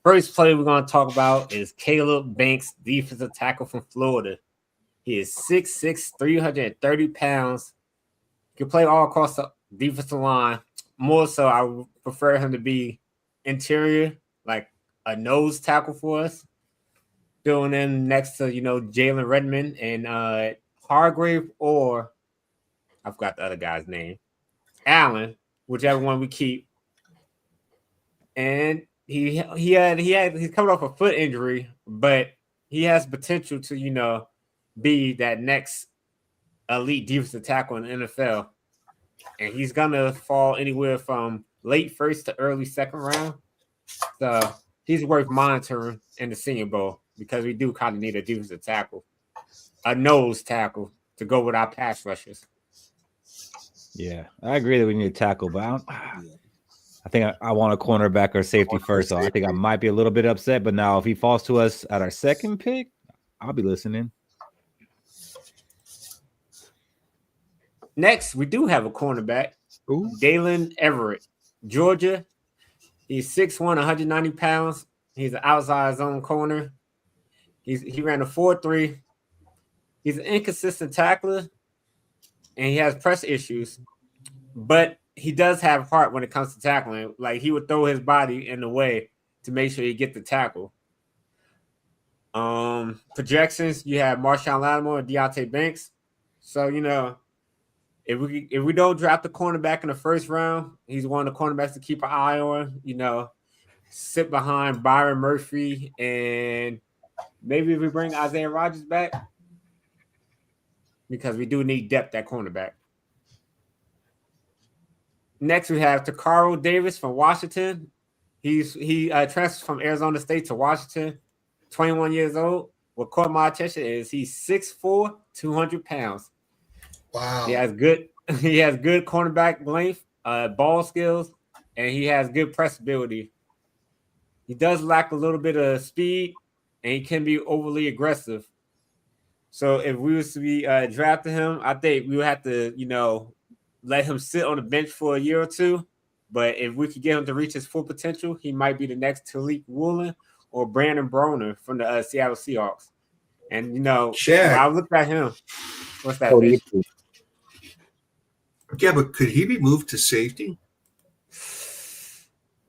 First player we're going to talk about is Caleb Banks, defensive tackle from Florida. He is 6'6", 330 pounds. He can play all across the defensive line. More so, I would prefer him to be interior, like a nose tackle for us, filling in next to Jalen Redmond and Hargrave, or I forgot the other guy's name, Allen, whichever one we keep. And he's coming off a foot injury, but he has potential to be that next elite defensive tackle in the NFL, and he's gonna fall anywhere from late first to early second round. So he's worth monitoring in the Senior Bowl because we do kind of need a defensive tackle. a nose tackle to go with our pass rushers. Yeah, I agree that we need a tackle, but I think I want a cornerback or safety first. So I think I might be a little bit upset, but now if he falls to us at our second pick, I'll be listening. Next, we do have a cornerback, Dalen Everett, Georgia. He's 6'1", 190 pounds. He's an outside zone corner. He ran a 4.3. He's an inconsistent tackler, and he has press issues, but he does have heart when it comes to tackling. Like, he would throw his body in the way to make sure he get the tackle. Projections, you have Marshawn Lattimore and Deontay Banks. So, you know, if we don't draft the cornerback in the first round, he's one of the cornerbacks to keep an eye on. You know, sit behind Byron Murphy, and maybe if we bring Isaiah Rodgers back, because we do need depth at cornerback. Next, we have Takaro Davis from Washington. He transferred from Arizona State to Washington, 21 years old. What caught my attention is he's 6'4", 200 pounds. Wow. He has good cornerback length, ball skills, and he has good press ability. He does lack a little bit of speed, and he can be overly aggressive. So if we was to be drafting him, I think we would have to, you know, let him sit on the bench for a year or two. But if we could get him to reach his full potential, he might be the next Tariq Woolen or Brandon Broner from the Seattle Seahawks. And, you know, when I looked at him, what's that? Yeah, but could he be moved to safety?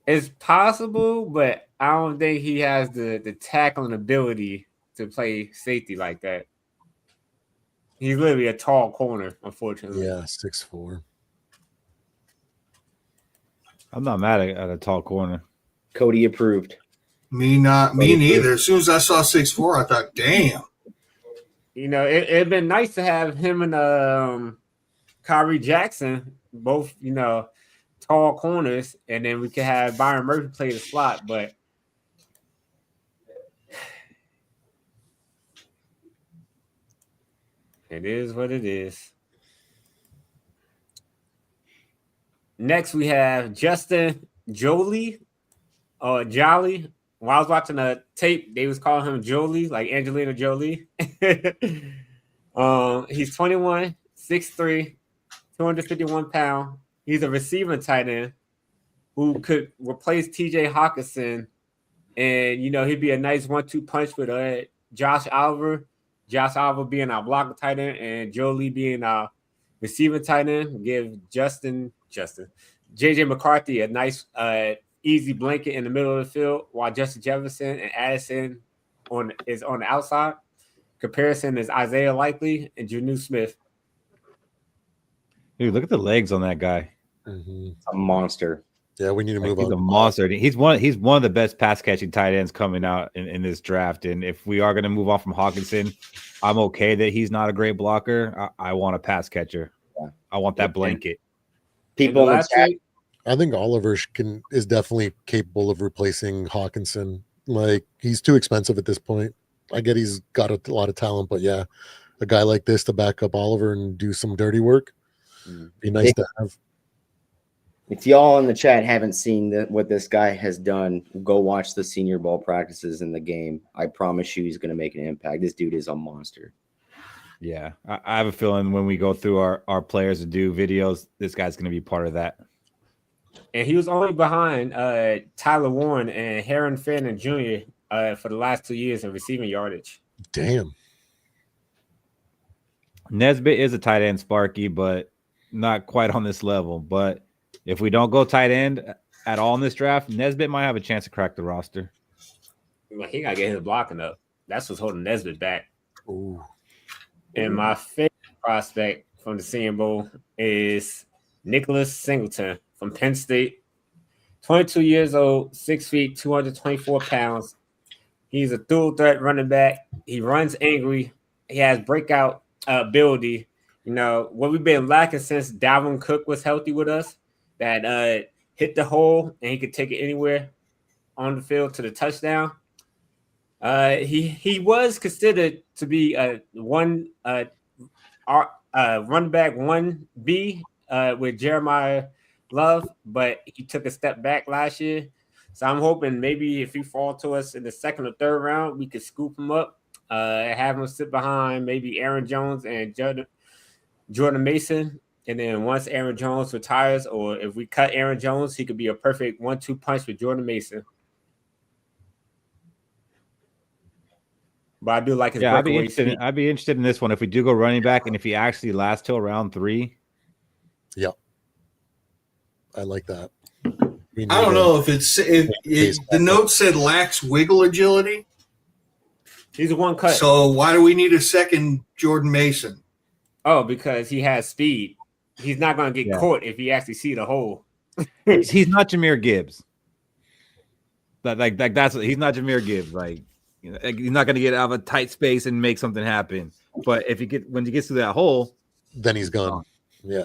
It's possible, but I don't think he has the tackling ability to play safety like that. He's literally a tall corner, unfortunately. Yeah, 6'4". I'm not mad at a tall corner. Cody approved. Me neither. As soon as I saw 6'4", I thought, damn. You know, it'd been nice to have him and Kyrie Jackson, both, you know, tall corners, and then we could have Byron Murphy play the slot, but it is what it is. Next, we have Justin Jolie or Jolly. When I was watching the tape, they was calling him Jolie, like Angelina Jolie. He's 21, 6'3", 251 pounds. He's a receiving tight end who could replace TJ Hawkinson. And, you know, he'd be a nice 1-2 punch with Josh Oliver. Josh Oliver being our blocker tight end and Jolie being our receiving tight end. Give JJ McCarthy a nice easy blanket in the middle of the field, while Justin Jefferson and Addison is on the outside. Comparison is Isaiah Likely and Janu Smith. Dude, look at the legs on that guy. Mm-hmm. A monster. Yeah, we need to move on. He's a monster. He's one of the best pass catching tight ends coming out in this draft. And if we are going to move on from Hawkinson, I'm okay that he's not a great blocker. I want a pass catcher. Yeah. I want that blanket. People in the chat. I think Oliver is definitely capable of replacing Hawkinson. Like, he's too expensive at this point. I get he's got a lot of talent, but yeah, a guy like this to back up Oliver and do some dirty work, be nice to have. If y'all in the chat haven't seen what this guy has done, go watch the Senior Bowl practices in the game. I promise you he's going to make an impact. This dude is a monster. Yeah, I have a feeling when we go through our players to do videos, this guy's going to be part of that. And he was only behind Tyler Warren and Heron Fenton Jr. For the last 2 years in receiving yardage. Damn. Nesbitt is a tight end, Sparky, but not quite on this level. But if we don't go tight end at all in this draft, Nesbitt might have a chance to crack the roster. Well, he got to get his blocking up. That's what's holding Nesbitt back. Ooh. And my favorite prospect from the Senior Bowl is Nicholas Singleton from Penn State. 22 years old, 6 feet, 224 pounds. He's a dual threat running back. He runs angry. He has breakout ability. You know, what we've been lacking since Dalvin Cook was healthy with us, that hit the hole and he could take it anywhere on the field to the touchdown. He was considered to be running back 1B with Jeremiah Love, but he took a step back last year. So I'm hoping maybe if he fall to us in the second or third round, we could scoop him up, have him sit behind maybe Aaron Jones and Jordan Mason. And then once Aaron Jones retires, or if we cut Aaron Jones, he could be a perfect 1-2 punch with Jordan Mason. But I do like his breakaway speed. I'd be interested in this one if we do go running back and if he actually lasts till round 3. Yeah, I like that. I don't know if the note said lacks wiggle agility. He's a one cut. So why do we need a second Jordan Mason? Oh, because he has speed. He's not going to get caught if he actually see the hole. He's not Jahmyr Gibbs. He's not Jahmyr Gibbs. He's not going to get out of a tight space and make something happen. But when he gets through that hole, then he's gone. Yeah,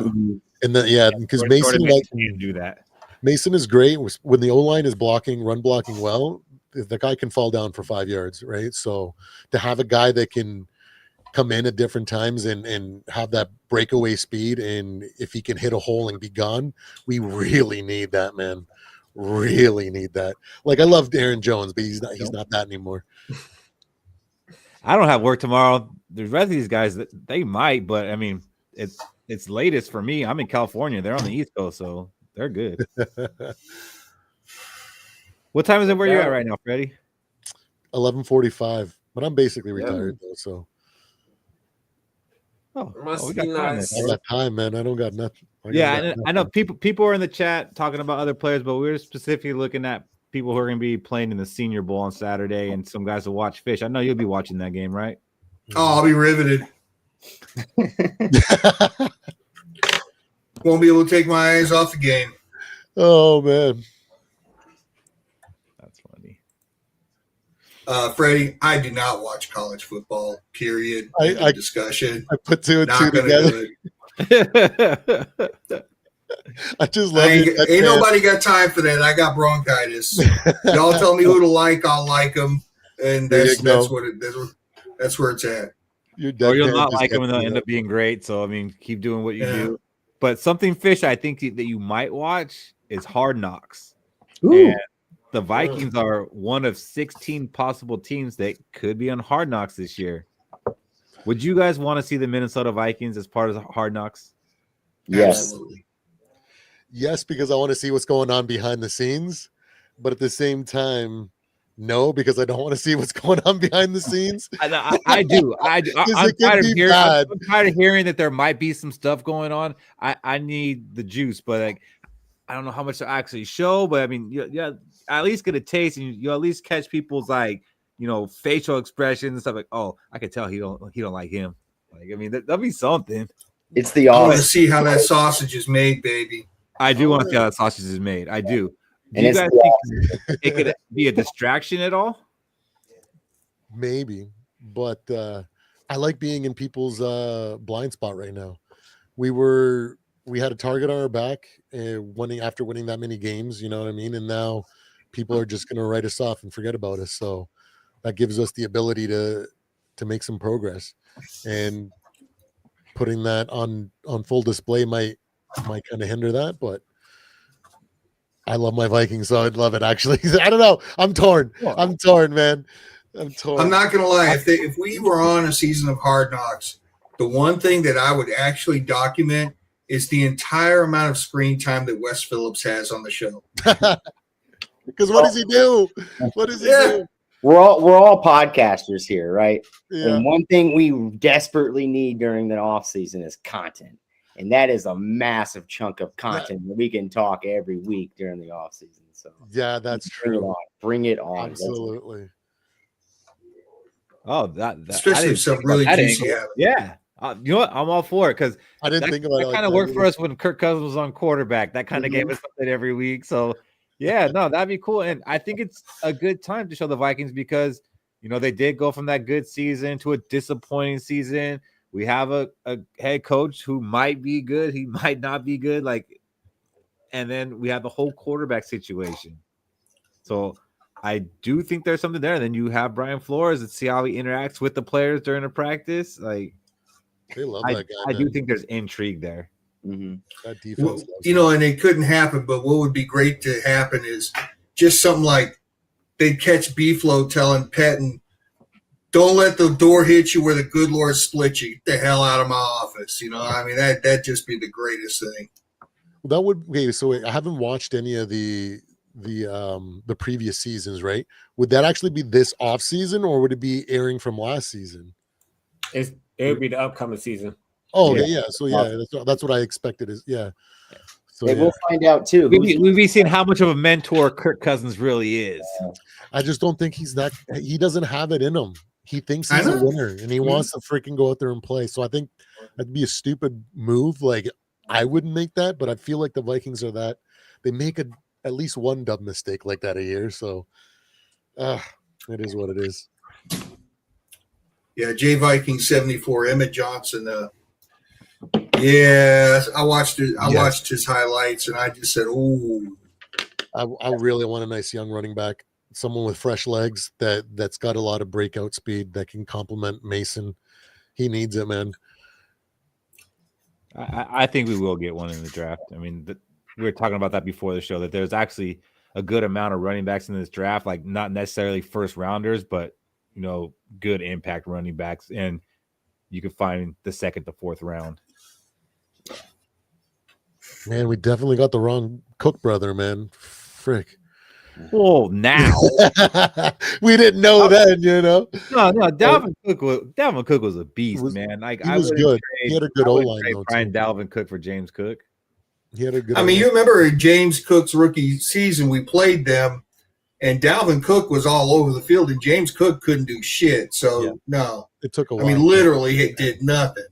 and then because Mason can do that. Mason is great when the O-line is run blocking well. The guy can fall down for 5 yards, right? So to have a guy that can come in at different times and have that breakaway speed, and if he can hit a hole and be gone, we really need that, man. Really need that. I loved Aaron Jones, but he's not that anymore. I don't have work tomorrow. The rest of these guys, they might, but I mean, it's latest for me. I'm in California. They're on the East Coast, so they're good. What time is it where you're at right now, Freddie? 11:45, but I'm basically retired though, so. We got nice. I got time, man. I don't got nothing. I know people are in the chat talking about other players, but we're specifically looking at people who are going to be playing in the Senior Bowl on Saturday, and some guys will watch Fish. I know you'll be watching that game, right? Oh, I'll be riveted. Won't be able to take my eyes off the game. Oh man, that's funny. Freddie, I do not watch college football. Period. Discussion. I put two and two together. I just love it. Ain't nobody got time for that. I got bronchitis. Y'all tell me who to like, I'll like them, and that's where it's at. Or you'll not like them, and they'll end up being great. So I mean, keep doing what you do. But something, Fish, I think that you might watch is Hard Knocks. Ooh. And the Vikings are one of 16 possible teams that could be on Hard Knocks this year. Would you guys want to see the Minnesota Vikings as part of Hard Knocks? Yes. Absolutely. Yes, because I want to see what's going on behind the scenes. But at the same time, no, because I don't want to see what's going on behind the scenes. I do. I'm tired of hearing that there might be some stuff going on. I need the juice, but I don't know how much to actually show. But I mean, yeah, at least get a taste, and you at least catch people's facial expressions and stuff. Like, oh, I can tell he don't like him. I mean, that'll be something. It's the I want to see how that sausage is made, baby. I do want to see how that sausage is made. I do. Do you guys think it could be a distraction at all? Maybe, but I like being in people's blind spot right now. We had a target on our back after winning that many games, you know what I mean? And now people are just going to write us off and forget about us. So that gives us the ability to make some progress, and putting that on full display might kind of hinder that, but I love my Vikings, so I'd love it, actually. I don't know. I'm torn, man. I'm torn. I'm not going to lie. If we were on a season of Hard Knocks, the one thing that I would actually document is the entire amount of screen time that Wes Phillips has on the show. Because what does he do? What does he do? We're all podcasters here, right? Yeah. And one thing we desperately need during the off season is content. And that is a massive chunk of content that we can talk every week during the off season. So yeah, that's true. Bring it on. Absolutely. Oh, that especially if some really juicy. Yeah. You know what? I'm all for it, because I didn't think about it. That kind of worked for us when Kirk Cousins was on quarterback. That kind of gave us something every week. So yeah, no, that'd be cool. And I think it's a good time to show the Vikings, because they did go from that good season to a disappointing season. We have a head coach who might be good. He might not be good. And then we have the whole quarterback situation. So I do think there's something there. Then you have Brian Flores and see how he interacts with the players during the practice. Like, They love I that guy. do Man. think there's intrigue there. That defense, Well, loves you him. know, and it couldn't happen. But what would be great to happen is just something like they'd catch B-Flow telling Pettin, "Don't let the door hit you where the good Lord split you. Get the hell out of my office." You know, I mean, that'd just be the greatest thing. That would so wait, I haven't watched any of the previous seasons, right? Would that actually be this off season or would it be airing from last season? It would be the upcoming season. Oh, okay, yeah. So yeah, that's what I expected. Is yeah. So We'll find out too. We'll be seeing how much of a mentor Kirk Cousins really is. I just don't think he's that. He doesn't have it in him. He thinks he's a winner and he wants to freaking go out there and play. So I think that'd be a stupid move. Like I wouldn't make that, but I feel like the Vikings are that they make at least one dumb mistake like that a year. So it is what it is. Yeah, J Viking 74, Emmett Johnson. Yeah, I watched it. I watched his highlights, and I just said, "Ooh." I really want a nice young running back, someone with fresh legs that's got a lot of breakout speed that can complement Mason. He needs it, man. I think we will get one in the draft. I mean, we were talking about that before the show, that there's actually a good amount of running backs in this draft, like not necessarily first rounders, but good impact running backs, and you can find the second to fourth round. Man, we definitely got the wrong Cook brother, man. Frick. Well, now we didn't know then, No, Dalvin Cook was a beast, man. Like he was good. He had a good O-line though. Brian Dalvin Cook for James Cook. He had a good. I mean, you remember James Cook's rookie season? We played them, and Dalvin Cook was all over the field, and James Cook couldn't do shit. So no, it took a while. I mean, literally, it did nothing.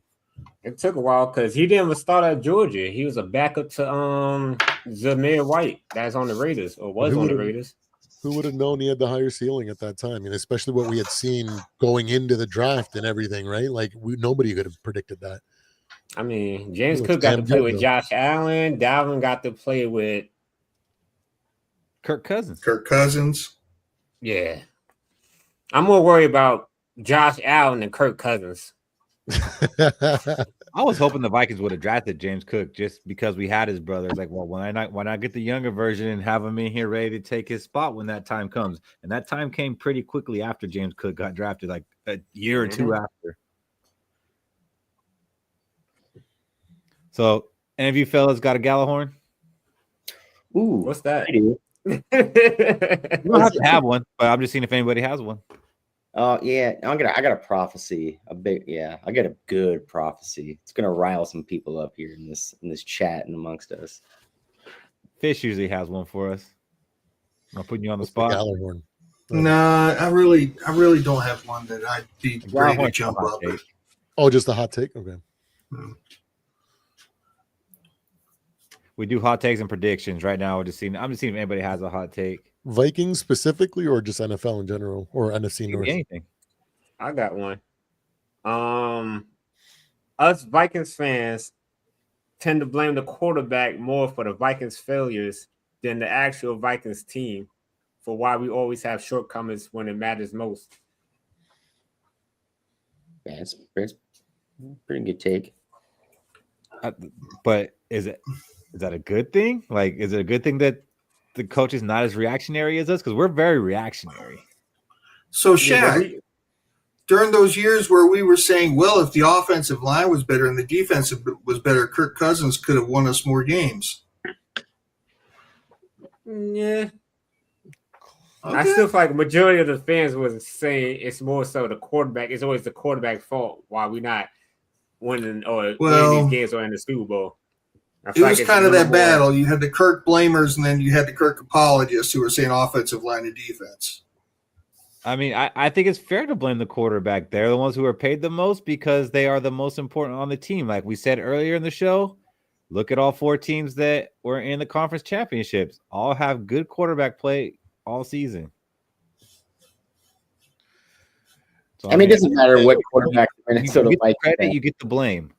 It took a while because he didn't even start at Georgia. He was a backup to Zamir White, that's on the Raiders or was on the Raiders. Who would have known he had the higher ceiling at that time? And especially what we had seen going into the draft and everything, right? Like nobody could have predicted that. I mean, James Cook got to play with Josh Allen. Dalvin got to play with Kirk Cousins. Yeah. I'm more worried about Josh Allen than Kirk Cousins. I was hoping the Vikings would have drafted James Cook just because we had his brother. It's like, well, why not get the younger version and have him in here ready to take his spot when that time comes? And that time came pretty quickly after James Cook got drafted, like a year or two after. So, any of you fellas got a Gallahorn? Ooh, what's that? I do. You don't have to have one, but I'm just seeing if anybody has one. Yeah, I got a prophecy. I got a good prophecy. It's gonna rile some people up here in this chat and amongst us. Fish usually has one for us. I'm putting you on the spot. Nah, I really don't have one that I'd be ready to jump up. Oh, just a hot take? Okay. We do hot takes and predictions right now. I'm just seeing if anybody has a hot take. Vikings specifically, or just NFL in general, or NFC North? Anything. I got one. Us Vikings fans tend to blame the quarterback more for the Vikings' failures than the actual Vikings team for why we always have shortcomings when it matters most. Yeah, it's pretty good take. But is that a good thing? Like, is it a good thing that the coach is not as reactionary as us? Because we're very reactionary. So, Shaq, during those years where we were saying, well, if the offensive line was better and the defense was better, Kirk Cousins could have won us more games. Yeah. Okay. I still feel like the majority of the fans was saying it's more so the quarterback. It's always the quarterback's fault why we're not winning these games or in the Super Bowl. It was kind of that battle. You had the Kirk blamers, and then you had the Kirk apologists who were saying offensive line and defense. I mean, I think it's fair to blame the quarterback. They're the ones who are paid the most because they are the most important on the team. Like we said earlier in the show, look at all 4 teams that were in the conference championships. All have good quarterback play all season. So, I mean, it doesn't matter what quarterback Minnesota you get the credit, you get the blame.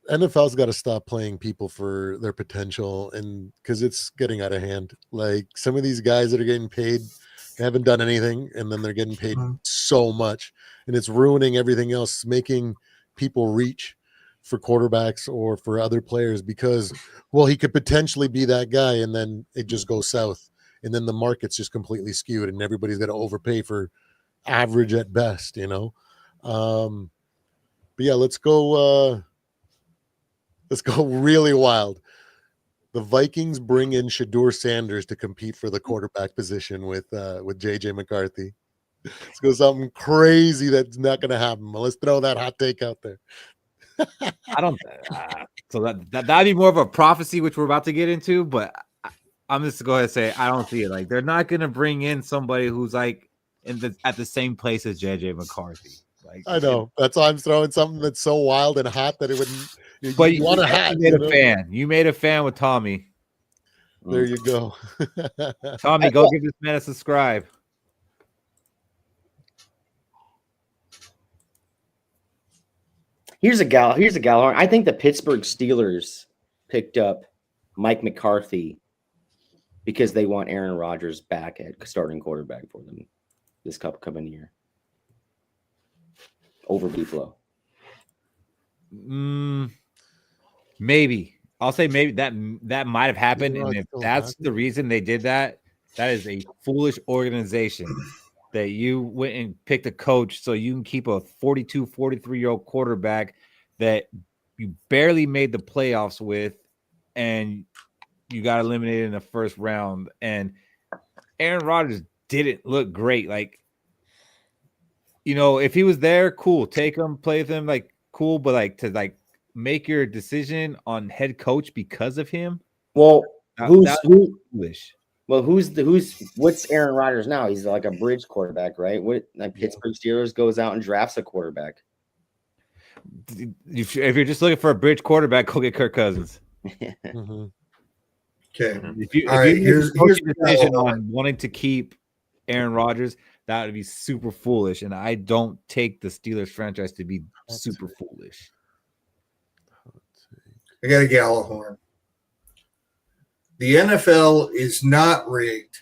NFL's got to stop playing people for their potential, and because it's getting out of hand. Like some of these guys that are getting paid, they haven't done anything, and then they're getting paid so much, and it's ruining everything else, making people reach for quarterbacks or for other players because, well, he could potentially be that guy, and then it just goes south, and then the market's just completely skewed, and everybody's got to overpay for average at best, But yeah, let's go. Let's go really wild. The Vikings bring in Shador Sanders to compete for the quarterback position with JJ McCarthy. Let's go something crazy that's not going to happen. Let's throw that hot take out there. I don't. So that'd be more of a prophecy, which we're about to get into. But I'm just going to say I don't see it. Like they're not going to bring in somebody who's like at the same place as JJ McCarthy. Like I know that's why I'm throwing something that's so wild and hot that it wouldn't. But you want a hat? You made a fan. You made a fan with Tommy. There you go. Tommy, go give this man a subscribe. Here's a gal. I think the Pittsburgh Steelers picked up Mike McCarthy because they want Aaron Rodgers back at starting quarterback for them this coming year over Buffalo. Maybe. I'll say maybe that might have happened. And if that's the reason they did that, that is a foolish organization that you went and picked a coach so you can keep a 42, 43-year-old quarterback that you barely made the playoffs with and you got eliminated in the first round. And Aaron Rodgers didn't look great. Like, if he was there, cool. Take him, play with him, like, cool. But, like, to, make your decision on head coach because of him. Well, what's Aaron Rodgers now? He's like a bridge quarterback, right? Pittsburgh Steelers goes out and drafts a quarterback. If you're just looking for a bridge quarterback, go get Kirk Cousins. Okay. If you here's a decision on wanting to keep Aaron Rodgers, that would be super foolish. And I don't take the Steelers franchise to be super foolish. I got a Gallahorn. The NFL is not rigged,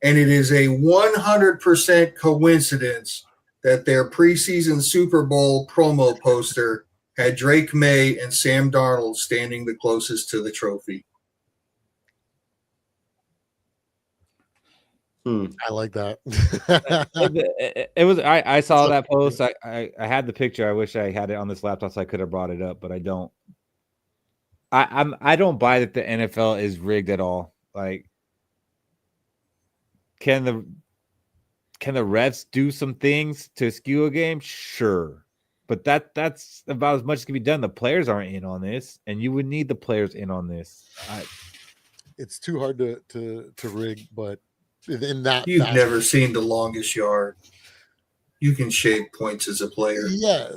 and it is a 100% coincidence that their preseason Super Bowl promo poster had Drake May and Sam Darnold standing the closest to the trophy. I like that. It was. I saw that post. I had the picture. I wish I had it on this laptop so I could have brought it up, but I don't. I don't buy that the NFL is rigged at all. Like, can the refs do some things to skew a game? Sure, but that's about as much as can be done. The players aren't in on this, and you would need the players in on this. It's too hard to rig, but in that you've never seen The Longest Yard. You can shave points as a player. Yeah.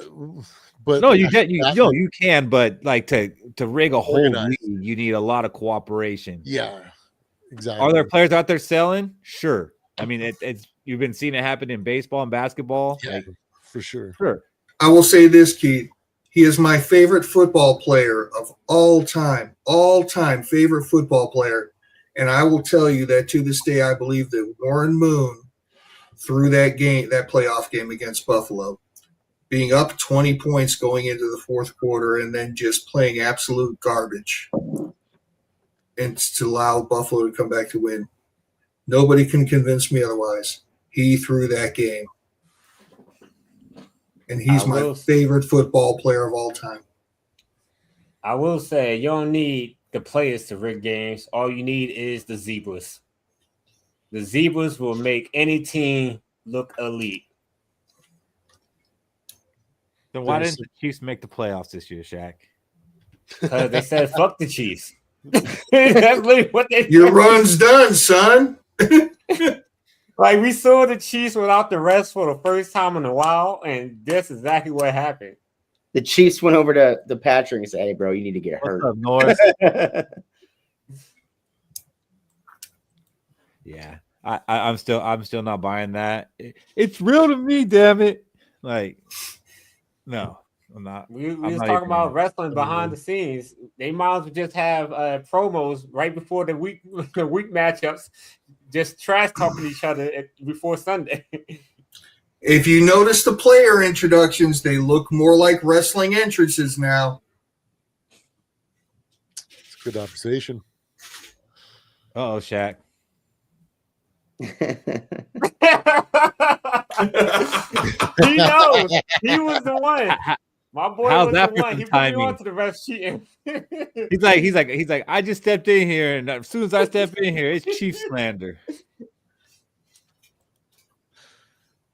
But no, you can, but like to rig a whole league, you need a lot of cooperation. Yeah, exactly. Are there players out there selling? Sure. I mean, it's you've been seeing it happen in baseball and basketball, for sure. Sure. I will say this, Keith. He is my favorite football player of all time favorite football player, and I will tell you that to this day, I believe that Warren Moon threw that playoff game against Buffalo, being up 20 points going into the fourth quarter and then just playing absolute garbage and to allow Buffalo to come back to win. Nobody can convince me otherwise. He threw that game. And he's my favorite football player of all time. I will say you don't need the players to rig games. All you need is the zebras. The zebras will make any team look elite. Then why didn't the Chiefs make the playoffs this year, Shaq? Because they said, fuck the Chiefs. That's literally what they Your run's done, son. Like, we saw the Chiefs without the rest for the first time in a while, and that's exactly what happened. The Chiefs went over to the Patrick and said, "Hey, bro, you need to get hurt." What's up, Norris? Yeah, I'm still not buying that. It's real to me, damn it. Like, no, We was talking about wrestling behind the scenes. They might as well just have promos right before the week matchups, just trash talking each other before Sunday. If you notice the player introductions, they look more like wrestling entrances now. It's a good observation. Oh, Shaq. He knows. He was the one. My boy How's was that the for one. He timing? put me on to the ref cheating. He's like, I just stepped in here, and as soon as I step in here, it's Chief slander.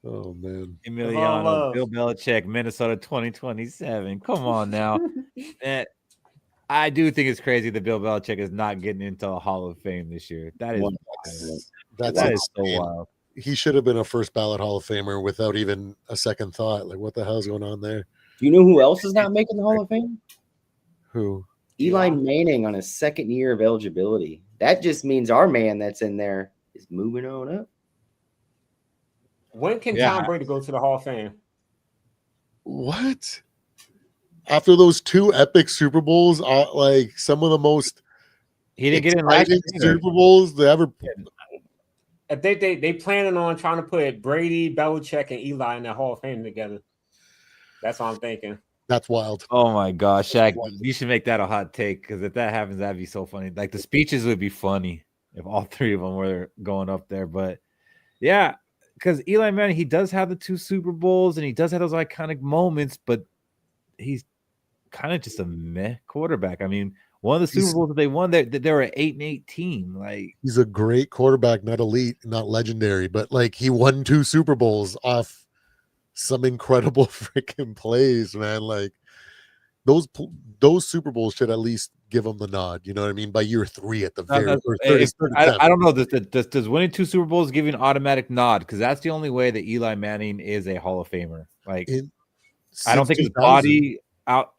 Oh man, Emiliano, Bill Belichick, Minnesota 2027. Come on now. And I do think it's crazy that Bill Belichick is not getting into a Hall of Fame this year. That is wild. That is so wild. He should have been a first ballot Hall of Famer without even a second thought. Like, what the hell is going on there? Do you know who else is not making the Hall of Fame? Who? Eli Manning on his second year of eligibility. That just means our man that's in there is moving on up. When can Tom Brady go to the Hall of Fame? What? After those two epic Super Bowls, like some of the most he didn't get in last Super Bowls they ever. I think they planning on trying to put Brady, Belichick, and Eli in the Hall of Fame together. That's what I'm thinking. That's wild. Oh my gosh, Shaq, you should make that a hot take because if that happens, that'd be so funny. Like the speeches would be funny if all three of them were going up there. But yeah, because Eli Manning, he does have the 2 Super Bowls and he does have those iconic moments, but he's kind of just a meh quarterback. I mean, one of the Super Bowls that they won, they were an 8-8 team. Like he's a great quarterback, not elite, not legendary, but like he won 2 Super Bowls off some incredible freaking plays, man. Like those Super Bowls should at least give him the nod. You know what I mean? By year 3 at the very. I don't know. Does winning 2 Super Bowls give you an automatic nod? Because that's the only way that Eli Manning is a Hall of Famer. Like I don't think his body out.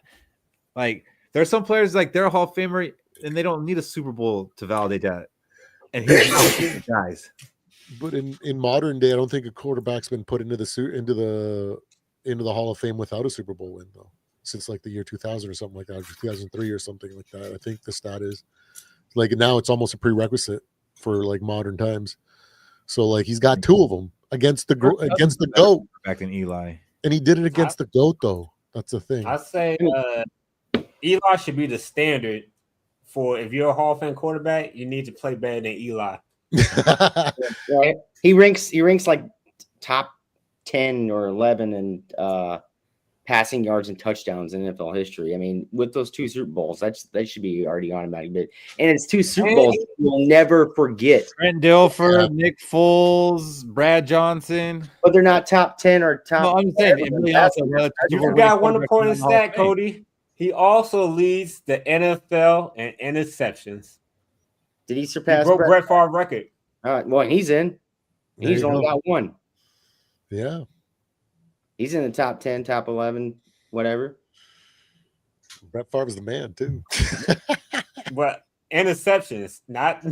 Like there's some players like they're a Hall of Famer and they don't need a Super Bowl to validate that. And he's guys. But in modern day, I don't think a quarterback's been put into the Hall of Fame without a Super Bowl win though. Since like the year 2000 or something like that, or 2003 or something like that. I think the stat is like now it's almost a prerequisite for like modern times. So like he's got 2 of them against the GOAT. Back in Eli, and he did it against the GOAT though. That's the thing. I say Eli should be the standard for if you're a Hall of Fame quarterback, you need to play better than Eli. Right? He ranks like top 10 or 11 in passing yards and touchdowns in NFL history. I mean, with those 2 Super Bowls, that should be already automatic. But and it's 2 Super Bowls you'll never forget. Trent Dilfer, Nick Foles, Brad Johnson, but they're not top 10 or top. No, I'm saying you forgot one important stat, Cody. He also leads the NFL in interceptions. Did he surpass? He broke Brett Favre's record. All right. Well, he's in. He's only got 1. Yeah. He's in the top 10, top 11, whatever. Brett Favre's the man too. But interceptions, not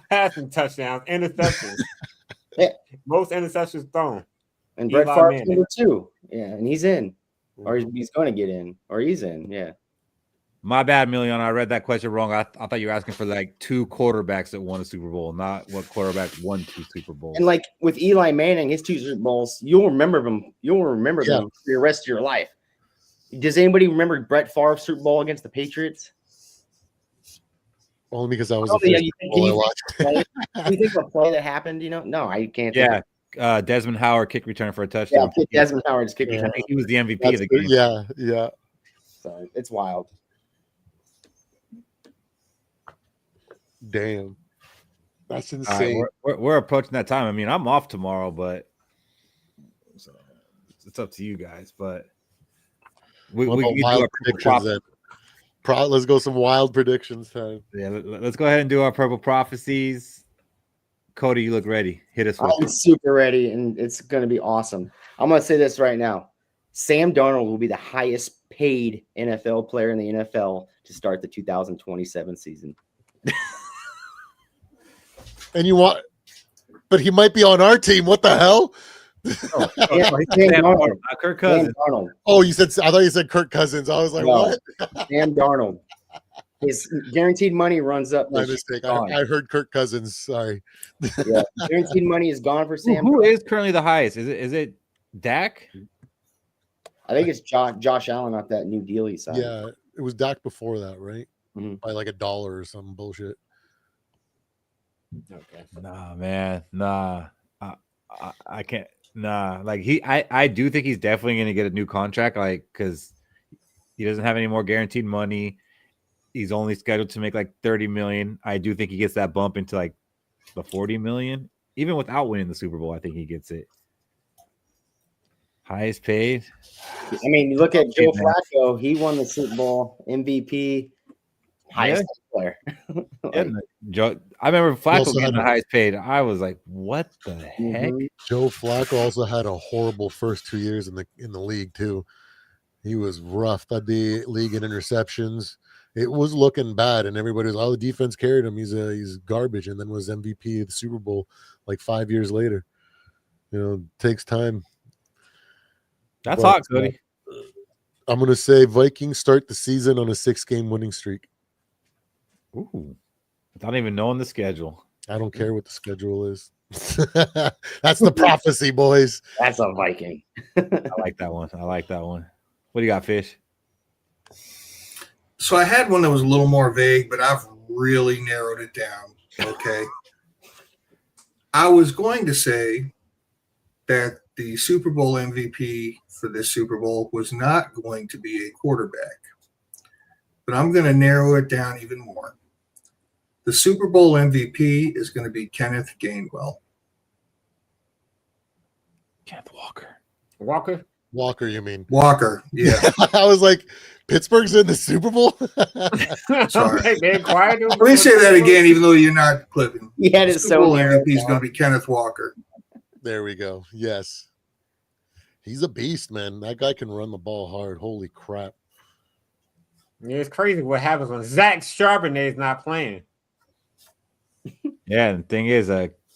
passing touchdowns, interceptions. Yeah. Most interceptions thrown. And Brett Favre's number 2. Yeah, and he's in. Or he's going to get in. Or he's in, yeah. My bad, Million. I read that question wrong. I thought you were asking for like 2 quarterbacks that won a Super Bowl, not what quarterback won 2 Super Bowls. And like with Eli Manning, his 2 Super Bowls, you'll remember them. You'll remember them for the rest of your life. Does anybody remember Brett Favre's Super Bowl against the Patriots? Only because I was the first Bowl I watched. Do you think of a play that happened? You know, no, I can't. Yeah. Desmond Howard kick return for a touchdown. Yeah, Desmond Howard's kick return. I think he was the MVP of the game. Yeah. So it's wild. Damn. That's insane. We're approaching that time. I mean, I'm off tomorrow, but so it's up to you guys. But we can do our predictions then. Let's go some wild predictions time. Yeah, let's go ahead and do our purple prophecies. Cody, you look ready. Hit us with I'm super ready, and it's going to be awesome. I'm going to say this right now. Sam Darnold will be the highest paid NFL player in the NFL to start the 2027 season. And but he might be on our team. What the hell? Sam Sam Darnold. Darnold, not Kirk Cousins. Sam Darnold. Oh, I thought you said Kirk Cousins. I was like, No. what? Sam Darnold. His guaranteed money runs up. My this mistake. year. I heard Kirk Cousins. Sorry. Yeah, guaranteed money is gone for Sam. Who Darnold. is currently the highest? Is it Dak? I think it's Josh Allen off that new deal he signed. Yeah, it was Dak before that, right? Mhm. By like $1 or some bullshit. Okay. Nah, man. Nah. I can't. Nah. Like I do think he's definitely going to get a new contract, like, because he doesn't have any more guaranteed money. He's only scheduled to make like 30 million. I do think he gets that bump into like the 40 million. Even without winning the Super Bowl, I think he gets it. Highest paid. I mean, you look at Joe Flacco. He won the Super Bowl MVP. Highest player. Joe, I remember Flacco also getting had the a- highest paid. I was like, what the heck? Joe Flacco also had a horrible first 2 years in the league too. He was rough. That'd be league in interceptions. It was looking bad, and everybody was, the defense carried him. He's garbage, and then was MVP of the Super Bowl like 5 years later. You know, it takes time. That's But, hot, Cody. I'm gonna say Vikings start the season on a 6-game winning streak. Ooh, without even knowing the schedule. I don't care what the schedule is. That's the prophecy, boys. That's a Viking. I like that one. What do you got, Fish? So I had one that was a little more vague, but I've really narrowed it down. Okay. I was going to say that the Super Bowl MVP for this Super Bowl was not going to be a quarterback, but I'm going to narrow it down even more. The Super Bowl MVP is going to be Kenneth Gainwell. Kenneth Walker. Walker, you mean? Walker, yeah. I was like, Pittsburgh's in the Super Bowl? Sorry. They acquired him. Let me say that again, even though you're not clipping. He had it The so Super Bowl narrowed MVP is down. going to be Kenneth Walker. There we go. Yes. He's a beast, man. That guy can run the ball hard. Holy crap. Yeah, it's crazy what happens when Zach Charbonnet is not playing. Yeah, and the thing is,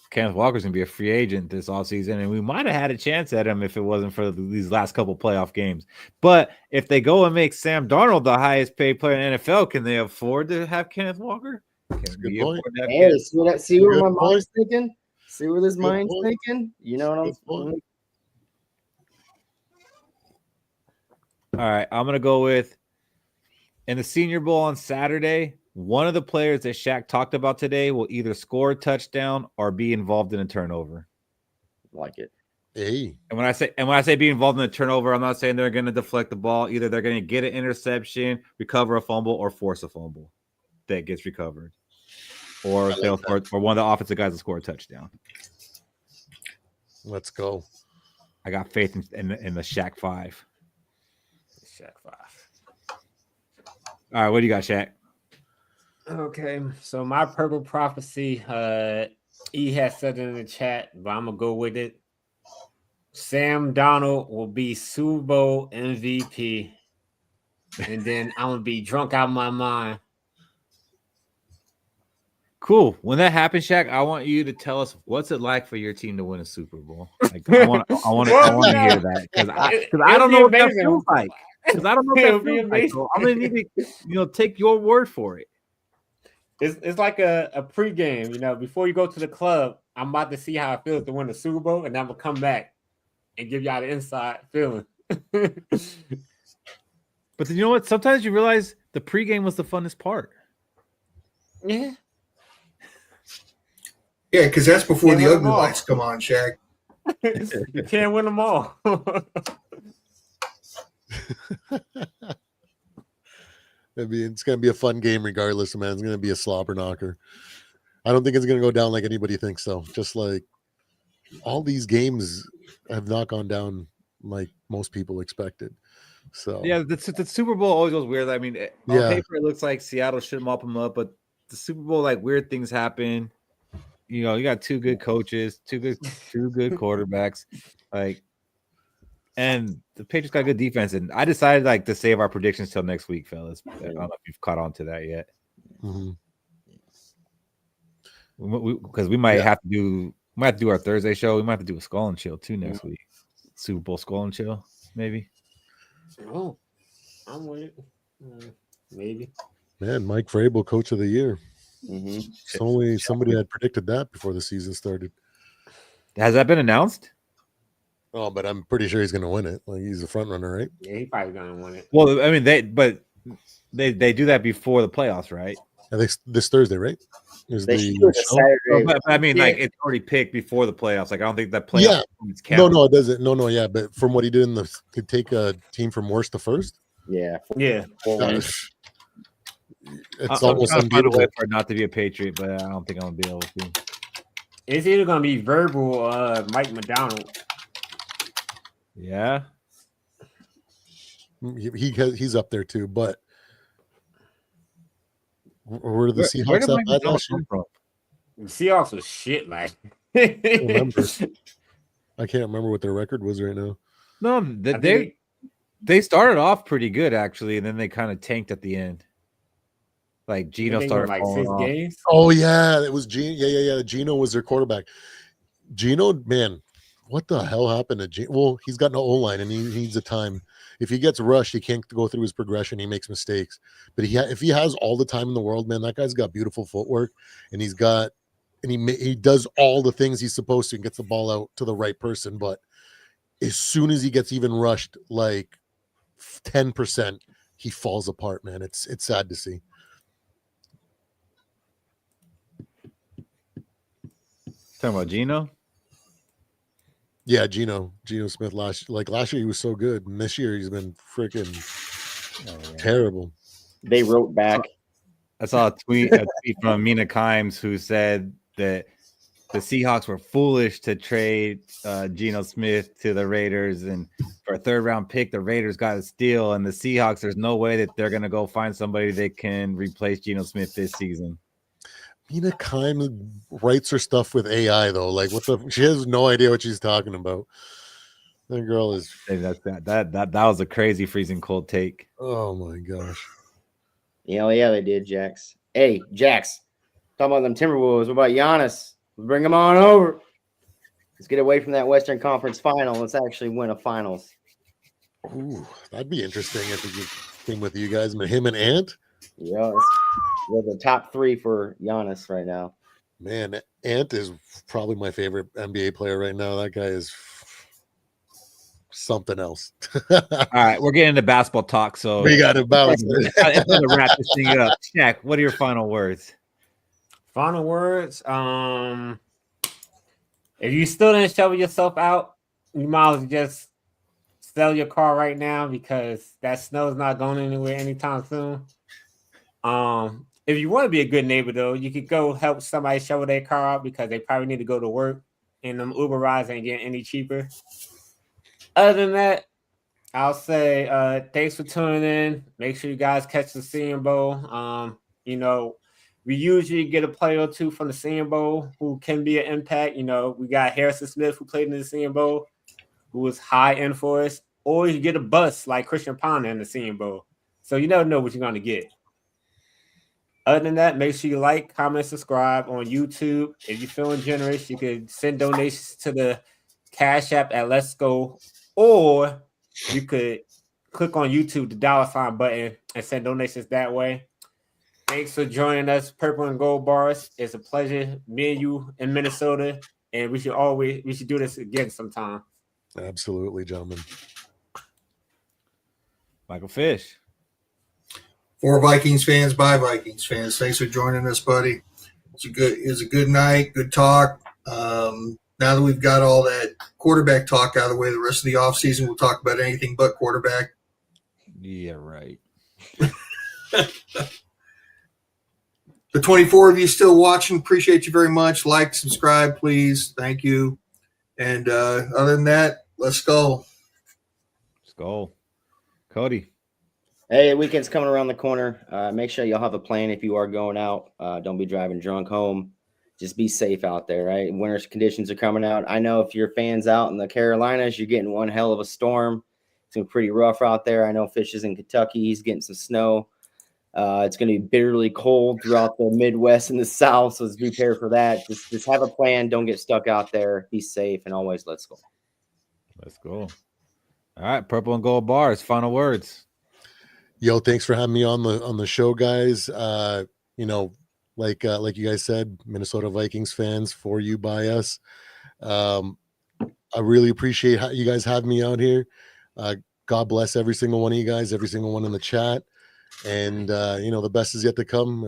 Kenneth Walker's going to be a free agent this offseason, and we might have had a chance at him if it wasn't for these last couple playoff games. But if they go and make Sam Darnold the highest paid player in the NFL, can they afford to have Kenneth Walker? That's a good point. Hey, see where my Good mind's thinking? See where this Good mind's point. thinking? You know what I'm Good point. saying? All right, I'm going to go with in the Senior Bowl on Saturday, one of the players that Shaq talked about today will either score a touchdown or be involved in a turnover. Like it. Hey. And when I say be involved in a turnover, I'm not saying they're going to deflect the ball. Either they're going to get an interception, recover a fumble, or force a fumble that gets recovered, or they'll score, or one of the offensive guys will score a touchdown. Let's go. I got faith in the Shaq 5. Shaq 5. All right, what do you got, Shaq? Okay, so my purple prophecy, E has said it in the chat, but I'm gonna go with it. Sam Darnold will be Super Bowl MVP, and then I'm gonna be drunk out of my mind. Cool. When that happens, Shaq, I want you to tell us what's it like for your team to win a Super Bowl. Like, I want to hear that because I don't know what that feels like. Because I don't know It'll what that be feels like. amazing. So I'm gonna need to, take your word for it. It's like a pregame, before you go to the club. I'm about to see how it feels to win the Super Bowl, and I'm gonna come back and give y'all the inside feeling. But then you know what? Sometimes you realize the pregame was the funnest part. Yeah. Yeah, because that's before Can't the win ugly them all. lights come on, Shaq. You can't win them all. It's going to be a fun game regardless, man. It's going to be a slobber knocker. I don't think it's going to go down like anybody thinks, though. Just like all these games have not gone down like most people expected. So Yeah, the Super Bowl always goes weird. I mean, on paper it looks like Seattle should mop them up, but the Super Bowl, like, weird things happen. You got two good coaches, two good quarterbacks, and the Patriots got good defense. And I decided to save our predictions till next week, fellas. I don't know if you've caught on to that yet. Mm-hmm. Because we might have to do might have to do our Thursday show. We might have to do a Skol and Chill too next week. Super Bowl Skol and Chill, maybe. Oh, I'm with it. Maybe. Man, Mike Vrabel, Coach of the Year. Mm-hmm. Somebody had predicted that before the season started. Has that been announced? Oh, but I'm pretty sure he's going to win it. Like, he's a front runner, right? Yeah, he probably gonna win it. Well, I mean, they do that before the playoffs, right? I think this Thursday, right? Is They the should do it show? Saturday. But I mean, like it's already picked before the playoffs. Like I don't think that playoff is counted. No, it doesn't. No, yeah. But from what he did to take a team from worst to first, Yeah. Yeah. it's I'm almost trying to find a way unbeatable. for it not to be a Patriot, but I don't think I'm gonna be able to. It's either gonna be Verbal or Mike McDonald. Yeah. He's up there too. But where did the Where Seahawks did have Mike that McDonald last year? come from? The Seahawks was shit, like. Remember. I can't remember what their record was right now. No, they started off pretty good actually, and then they kind of tanked at the end. Like Gino started like falling 6 off. games. Oh yeah, it was Gino. Yeah. Gino was their quarterback. Gino, man, what the hell happened to Gino? Well, he's got no O-line and he needs a time. If he gets rushed, he can't go through his progression. He makes mistakes. But if he has all the time in the world, man, that guy's got beautiful footwork, and he does all the things he's supposed to and gets the ball out to the right person. But as soon as he gets even rushed, like 10%, he falls apart, man. It's sad to see. Talking about Gino? Yeah, Gino Smith last year he was so good, and this year he's been freaking terrible. They wrote back. I saw a tweet from Mina Kimes who said that the Seahawks were foolish to trade Geno Smith to the Raiders, and for a 3rd-round pick, the Raiders got a steal, and the Seahawks, there's no way that they're going to go find somebody that can replace Geno Smith this season. Mina Kimes writes her stuff with AI though. Like she has no idea what she's talking about. That girl is. Hey, that was a crazy freezing cold take. Oh my gosh. Yeah, they did, Jax. Hey, Jax. Talking about them Timberwolves. What about Giannis? Bring them on over. Let's get away from that Western Conference final. Let's actually win a finals. Ooh, that'd be interesting if he came with you guys. Him and Ant. Yeah, we're the top 3 for Giannis right now. Man, Ant is probably my favorite NBA player right now. That guy is something else. All right, we're getting into basketball talk, so we got to balance it. It's going to wrap this thing up. Shaq, what are your final words? Final words. If you still didn't shovel yourself out, you might as well just sell your car right now because that snow's not going anywhere anytime soon. If you want to be a good neighbor, though, you could go help somebody shovel their car out because they probably need to go to work, and them Uber rides ain't getting any cheaper. Other than that, I'll say thanks for tuning in. Make sure you guys catch the Senior Bowl. We usually get a player or two from the Senior Bowl who can be an impact. We got Harrison Smith who played in the Senior Bowl, who was high end for us, or you get a bust like Christian Ponder in the Senior Bowl. So you never know what you're going to get. Other than that, make sure you like, comment, subscribe on YouTube. If you're feeling generous, you can send donations to the Cash App at Let's Go, or you could click on YouTube, the $sign button, and send donations that way. Thanks for joining us, Purple and Gold Bars. It's a pleasure, me and you in Minnesota, and we should do this again sometime. Absolutely, gentlemen. Michael Fish. For Vikings fans, by Vikings fans. Thanks for joining us, buddy. It's a good night, good talk. Now that we've got all that quarterback talk out of the way, the rest of the offseason, we'll talk about anything but quarterback. Yeah, right. The 24 of you still watching, appreciate you very much. Like, subscribe, please. Thank you. And other than that, let's go. Skol. Cody. Hey, the weekend's coming around the corner. Make sure y'all have a plan if you are going out. Don't be driving drunk home. Just be safe out there, right? Winter conditions are coming out. I know if your fans out in the Carolinas, you're getting one hell of a storm. It's been pretty rough out there. I know Fish is in Kentucky. He's getting some snow. It's going to be bitterly cold throughout the Midwest and the South, so let's prepare for that. Just have a plan. Don't get stuck out there. Be safe, and always let's go. Let's go. All right, purple and gold bars. Final words. Yo, thanks for having me on the show, guys. You know, like you guys said, Minnesota Vikings fans, for you, by us. I really appreciate how you guys have me out here. God bless every single one of you guys, every single one in the chat. And, you know, the best is yet to come.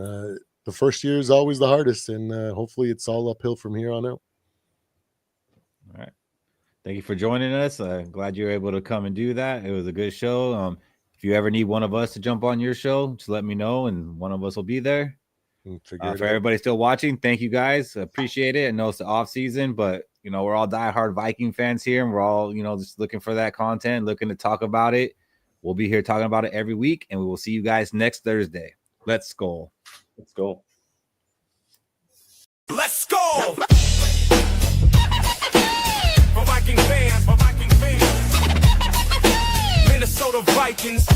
The first year is always the hardest, and hopefully it's all uphill from here on out. All right. Thank you for joining us. Glad you were able to come and do that. It was a good show. If you ever need one of us to jump on your show, just let me know, and one of us will be there. For everybody still watching, thank you guys. Appreciate it. I know it's the off season, but you know, we're all diehard Viking fans here, and we're all, you know, just looking for that content, looking to talk about it. We'll be here talking about it every week, and we will see you guys next Thursday. Let's go. Let's go. Let's go. For Viking fans, Minnesota Vikings.